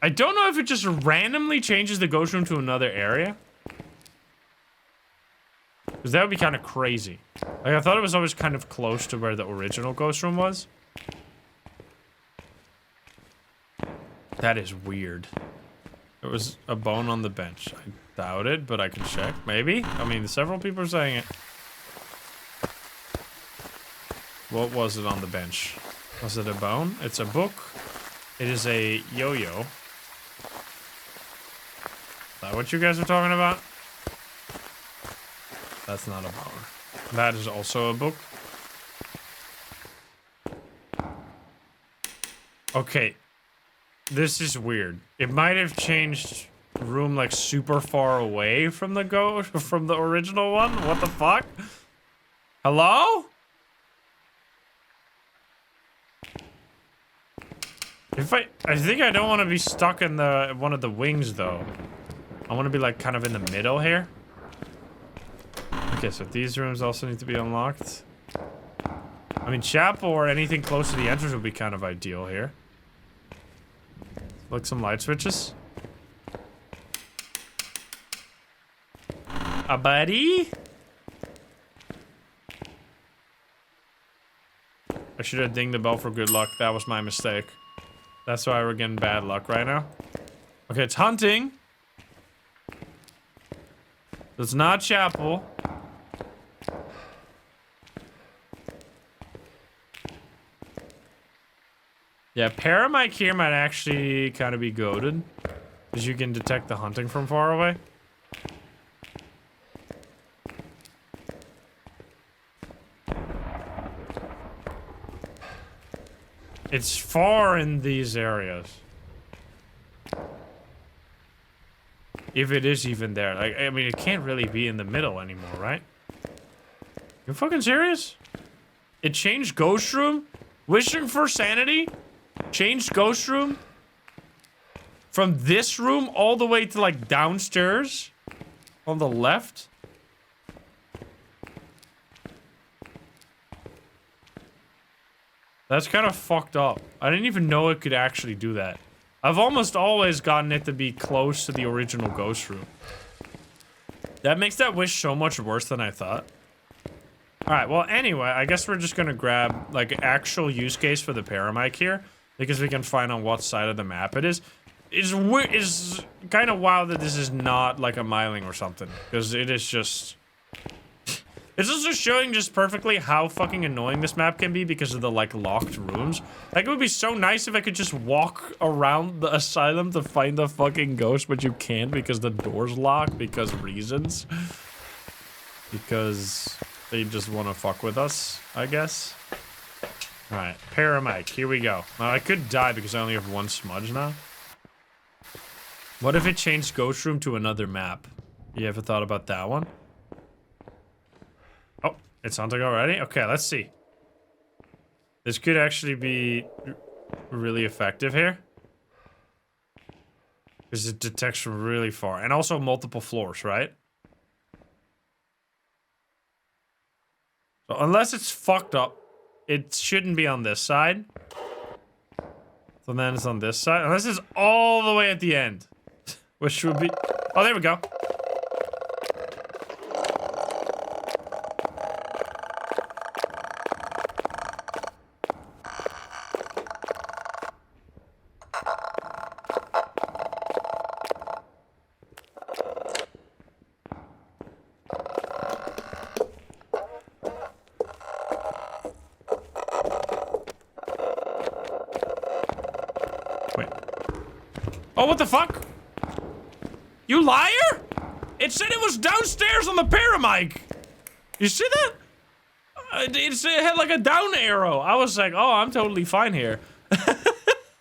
I don't know if it just randomly changes the ghost room to another area. Because that would be kind of crazy. Like, I thought it was always kind of close to where the original ghost room was. That is weird. There was a bone on the bench. I doubt it, but I can check. Maybe? I mean, several people are saying it. What was it on the bench? Was it a bone? It's a book. It is a yo-yo. Is that what you guys are talking about? That's not a bone. That is also a book. Okay. This is weird. It might have changed room like super far away from the from the original one. What the fuck? Hello? If I think I don't want to be stuck in the one of the wings though. I want to be like kind of in the middle here. Okay, so these rooms also need to be unlocked. I mean, chapel or anything close to the entrance would be kind of ideal here. Like some light switches. A buddy? I should have dinged the bell for good luck. That was my mistake. That's why we're getting bad luck right now. Okay, it's hunting. It's not chapel. Yeah, paramike here might actually kind of be goated. Because you can detect the hunting from far away. It's far in these areas. If it is even there. Like, I mean, it can't really be in the middle anymore, right? You fucking serious? It changed Ghost Room? Wishing for sanity? Changed Ghost Room? From this room all the way to, like, downstairs? On the left? That's kind of fucked up. I didn't even know it could actually do that. I've almost always gotten it to be close to the original Ghost Room. That makes that wish so much worse than I thought. Alright, well, anyway, I guess we're just gonna grab, like, actual use case for the paramike here. Because we can find on what side of the map it is. It's kind of wild that this is not, like, a miling or something. Because it is just... It's also showing just perfectly how fucking annoying this map can be because of the, like, locked rooms. Like, it would be so nice if I could just walk around the asylum to find the fucking ghost, but you can't because the door's locked because reasons. Because they just want to fuck with us, I guess. Alright, paramike, here we go. Now, I could die because I only have one smudge now. What if it changed Ghost Room to another map? You ever thought about that one? Oh, it's hunting already? Okay, let's see. This could actually be really effective here. Because it detects from really far. And also multiple floors, right? So unless it's fucked up, it shouldn't be on this side. So then it's on this side. Unless it's all the way at the end. Which would be... Oh, there we go. Wait. Oh, what the fuck? You liar? It said it was downstairs on the paramike. You see that? It had like a down arrow. I was like, oh, I'm totally fine here.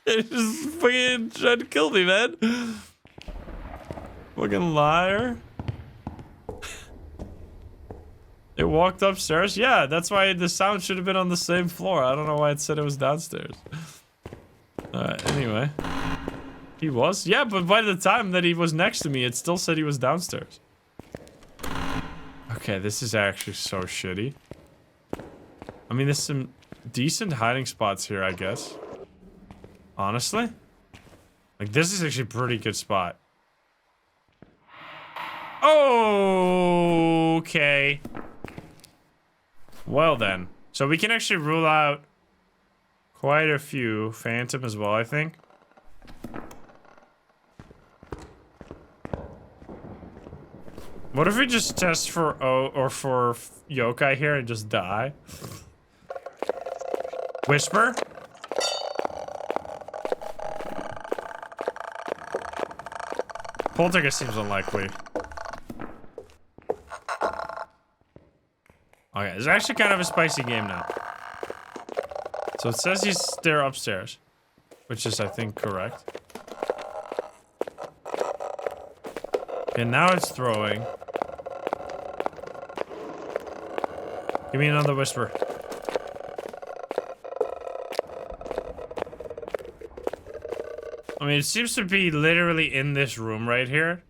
It just fucking tried to kill me, man. Fucking liar. It walked upstairs? Yeah, that's why the sound should have been on the same floor. I don't know why it said it was downstairs. Anyway. He was? Yeah, but by the time that he was next to me, it still said he was downstairs. Okay, this is actually so shitty. I mean, there's some decent hiding spots here, I guess. Honestly. Like, this is actually a pretty good spot. Okay. Well then. So we can actually rule out quite a few. Phantom as well, I think. What if we just test for O or for yokai here and just die? Whisper? Poltergeist seems unlikely. Okay, it's actually kind of a spicy game now. So it says they're upstairs, which is, I think, correct. And now it's throwing. Give me another whisper. I mean, it seems to be literally in this room right here.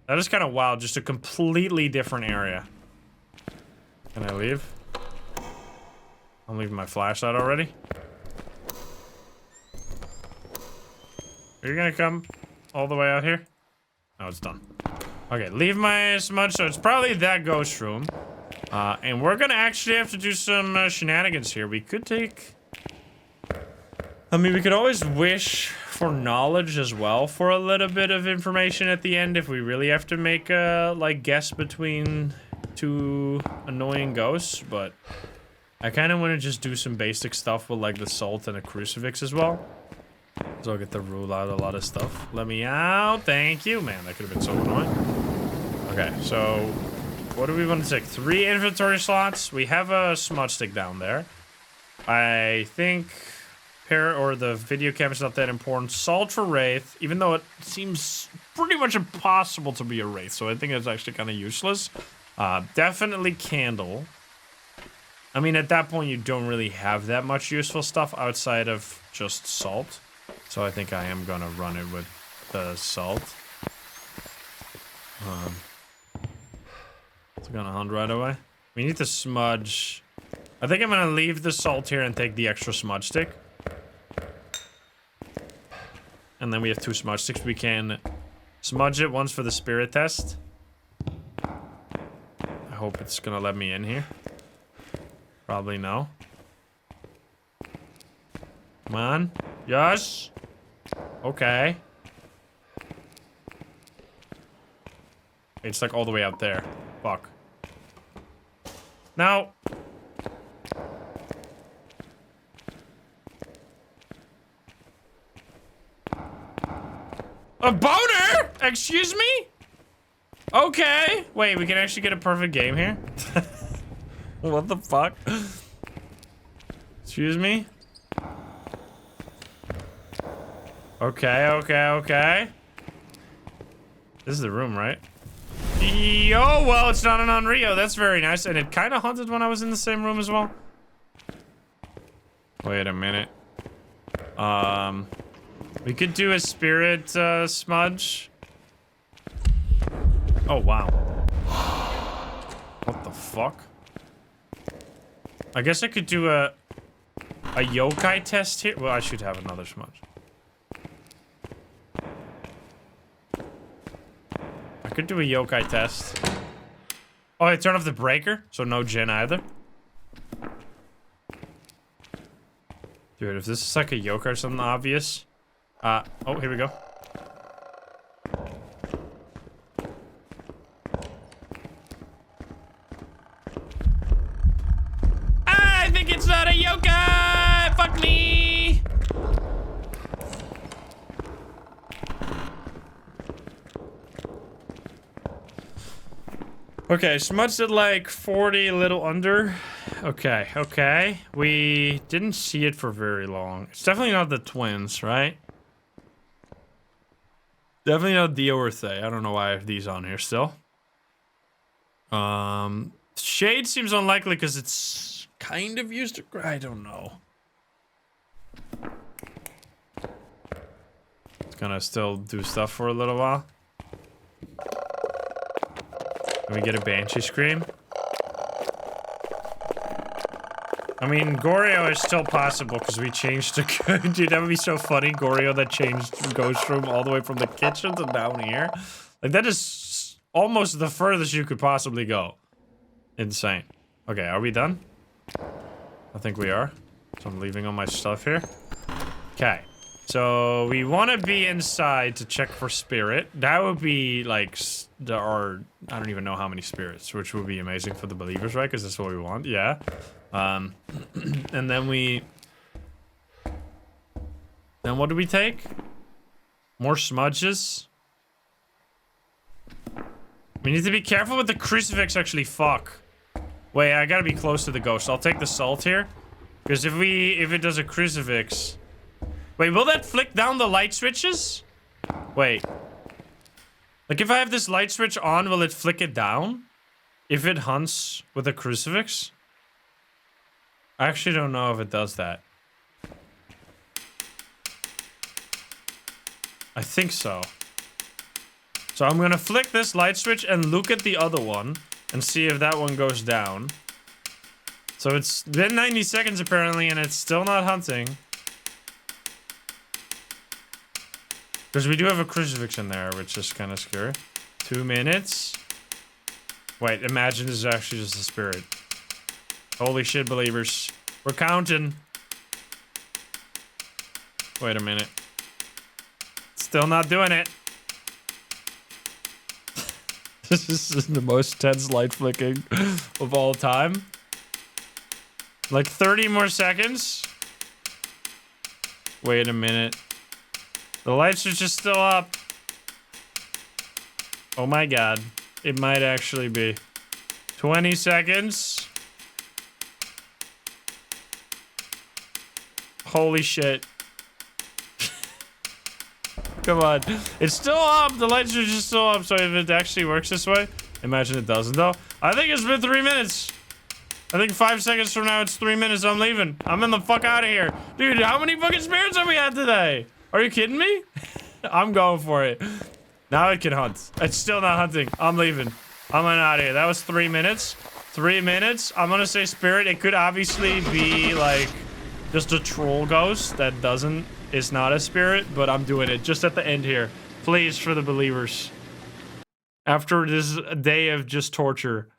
That is kind of wild, just a completely different area. Can I leave? I'm leaving my flashlight already. Are you gonna come all the way out here? No, it's done. Okay, leave my smudge, so it's probably that ghost room. And we're gonna actually have to do some shenanigans here. We could take... I mean, we could always wish for knowledge as well for a little bit of information at the end if we really have to make a, like, guess between two annoying ghosts, but I kind of want to just do some basic stuff with, like, the salt and a crucifix as well. So I'll get to rule out a lot of stuff. Let me out. Thank you. Man, that could have been so annoying. Okay, so what do we want to take? 3 inventory slots. We have a smudge stick down there. I think the video camera is not that important. Salt for Wraith, even though it seems pretty much impossible to be a Wraith, so I think it's actually kind of useless. Definitely candle. I mean, at that point, you don't really have that much useful stuff outside of just salt. So I think I am gonna run it with the salt. It's gonna hunt right away. We need to smudge. I think I'm gonna leave the salt here and take the extra smudge stick. And then we have 2 smudge sticks. We can smudge it once for the spirit test. I hope it's gonna let me in here. Probably no. Come on. Yes. Okay. It's like all the way out there. Fuck. Now. A boner? Excuse me? Okay. Wait, we can actually get a perfect game here? What the fuck? Excuse me? Okay. This is the room, right? Yo, well, it's not an Unrio. That's very nice. And it kind of haunted when I was in the same room as well. Wait a minute. We could do a spirit smudge. Oh, wow. What the fuck? I guess I could do a yokai test here. Well, I should have another smudge. I could do a yokai test. Oh, I turn off the breaker, so no gen either. Dude, if this is like a yokai or something obvious. Oh, here we go. I think it's not a yokai! Fuck me! Okay, smudged it like 40, a little under. Okay. We didn't see it for very long. It's definitely not the twins, right? Definitely not Dio or Thay. I don't know why I have these on here still. Shade seems unlikely because it's kind of used to... I don't know. It's gonna still do stuff for a little while. Can we get a Banshee Scream? I mean, Goryo is still possible because we changed the... Dude, that would be so funny. Goryo that changed Ghost Room all the way from the kitchen to down here. Like, that is almost the furthest you could possibly go. Insane. Okay, are we done? I think we are. So I'm leaving all my stuff here. Okay. So we want to be inside to check for spirit. That would be, like, there are... I don't even know how many spirits, which would be amazing for the believers, right? Because that's what we want. Yeah. And then we... Then what do we take? More smudges. We need to be careful with the crucifix, actually. Fuck. Wait, I gotta be close to the ghost. I'll take the salt here. Because if it does a crucifix... Wait, will that flick down the light switches? Wait. Like, if I have this light switch on, will it flick it down? If it hunts with a crucifix? I actually don't know if it does that. I think so. So I'm gonna flick this light switch and look at the other one and see if that one goes down. So it's been 90 seconds apparently and it's still not hunting. Because we do have a crucifix in there, which is kind of scary. 2 minutes. Wait, imagine this is actually just a spirit. Holy shit, believers. We're counting. Wait a minute. Still not doing it. This is the most tense light flicking of all time. Like 30 more seconds. Wait a minute. The lights are just still up. Oh my god. It might actually be. 20 seconds. Holy shit. Come on. It's still up. The lights are just still up. So if it actually works this way, imagine it doesn't though. I think it's been 3 minutes. I think 5 seconds from now, it's 3 minutes. I'm leaving. I'm in the fuck out of here. Dude, how many fucking spirits have we had today? Are you kidding me? I'm going for it. Now it can hunt. It's still not hunting. I'm leaving. I'm out of here. That was 3 minutes. 3 minutes. I'm gonna say spirit. It could obviously be like just a troll ghost that doesn't. It's not a spirit, but I'm doing it just at the end here. Please, for the believers. After this day of just torture.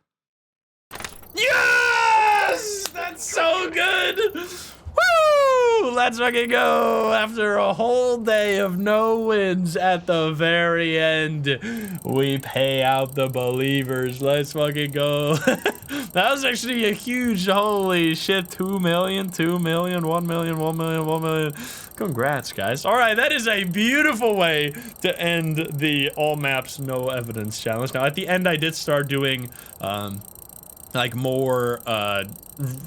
Yes! That's so good! Woo! Let's fucking go! After a whole day of no wins at the very end, we pay out the believers. Let's fucking go. That was actually a huge, holy shit, 2 million, 2 million, 1 million, 1 million, 1 million. Congrats, guys. All right, that is a beautiful way to end the all maps, no evidence challenge. Now, at the end, I did start doing, like more,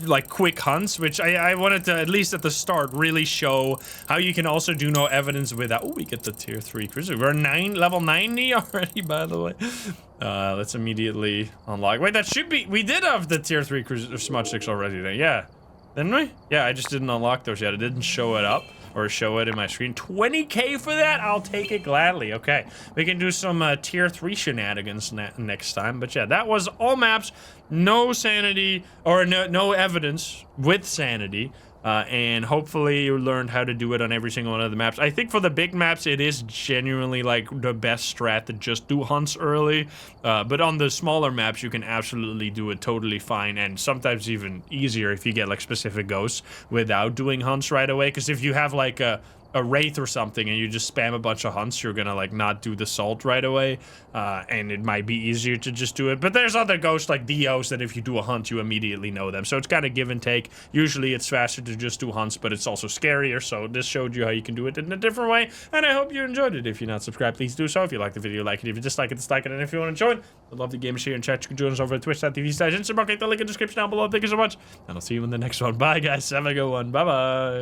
like quick hunts, which I wanted to, at least at the start, really show how you can also do no evidence without. Oh, we get the tier 3 cruiser. We're level 90 already, by the way. Let's immediately unlock. Wait, that should be, we did have the tier 3 cruiser smudge sticks already then. Yeah, didn't we? Yeah, I just didn't unlock those yet. It didn't show it up or show it in my screen. 20k for that? I'll take it gladly. Okay, we can do some tier 3 shenanigans next time. But yeah, that was all maps, no sanity, or no evidence with sanity. And hopefully you learned how to do it on every single one of the maps. I think for the big maps, it is genuinely like the best strat to just do hunts early. But on the smaller maps, you can absolutely do it totally fine, and sometimes even easier if you get like specific ghosts without doing hunts right away. Because if you have like a wraith or something and you just spam a bunch of hunts, you're gonna like not do the salt right away, and it might be easier to just do it. But there's other ghosts like Dios that if you do a hunt, you immediately know them. So it's kind of give and take. Usually it's faster to just do hunts, but it's also scarier. So this showed you how you can do it in a different way, and I hope you enjoyed it. If you're not subscribed, please do so. If you like the video, like it. If you dislike it, dislike it. And if you want to join, I'd love the gamers here in chat. You can join us over at twitch.tv/Instagram. Click the link in the description down below. Thank you so much, and I'll see you in the next one. Bye, guys. Have a good one. Bye-bye.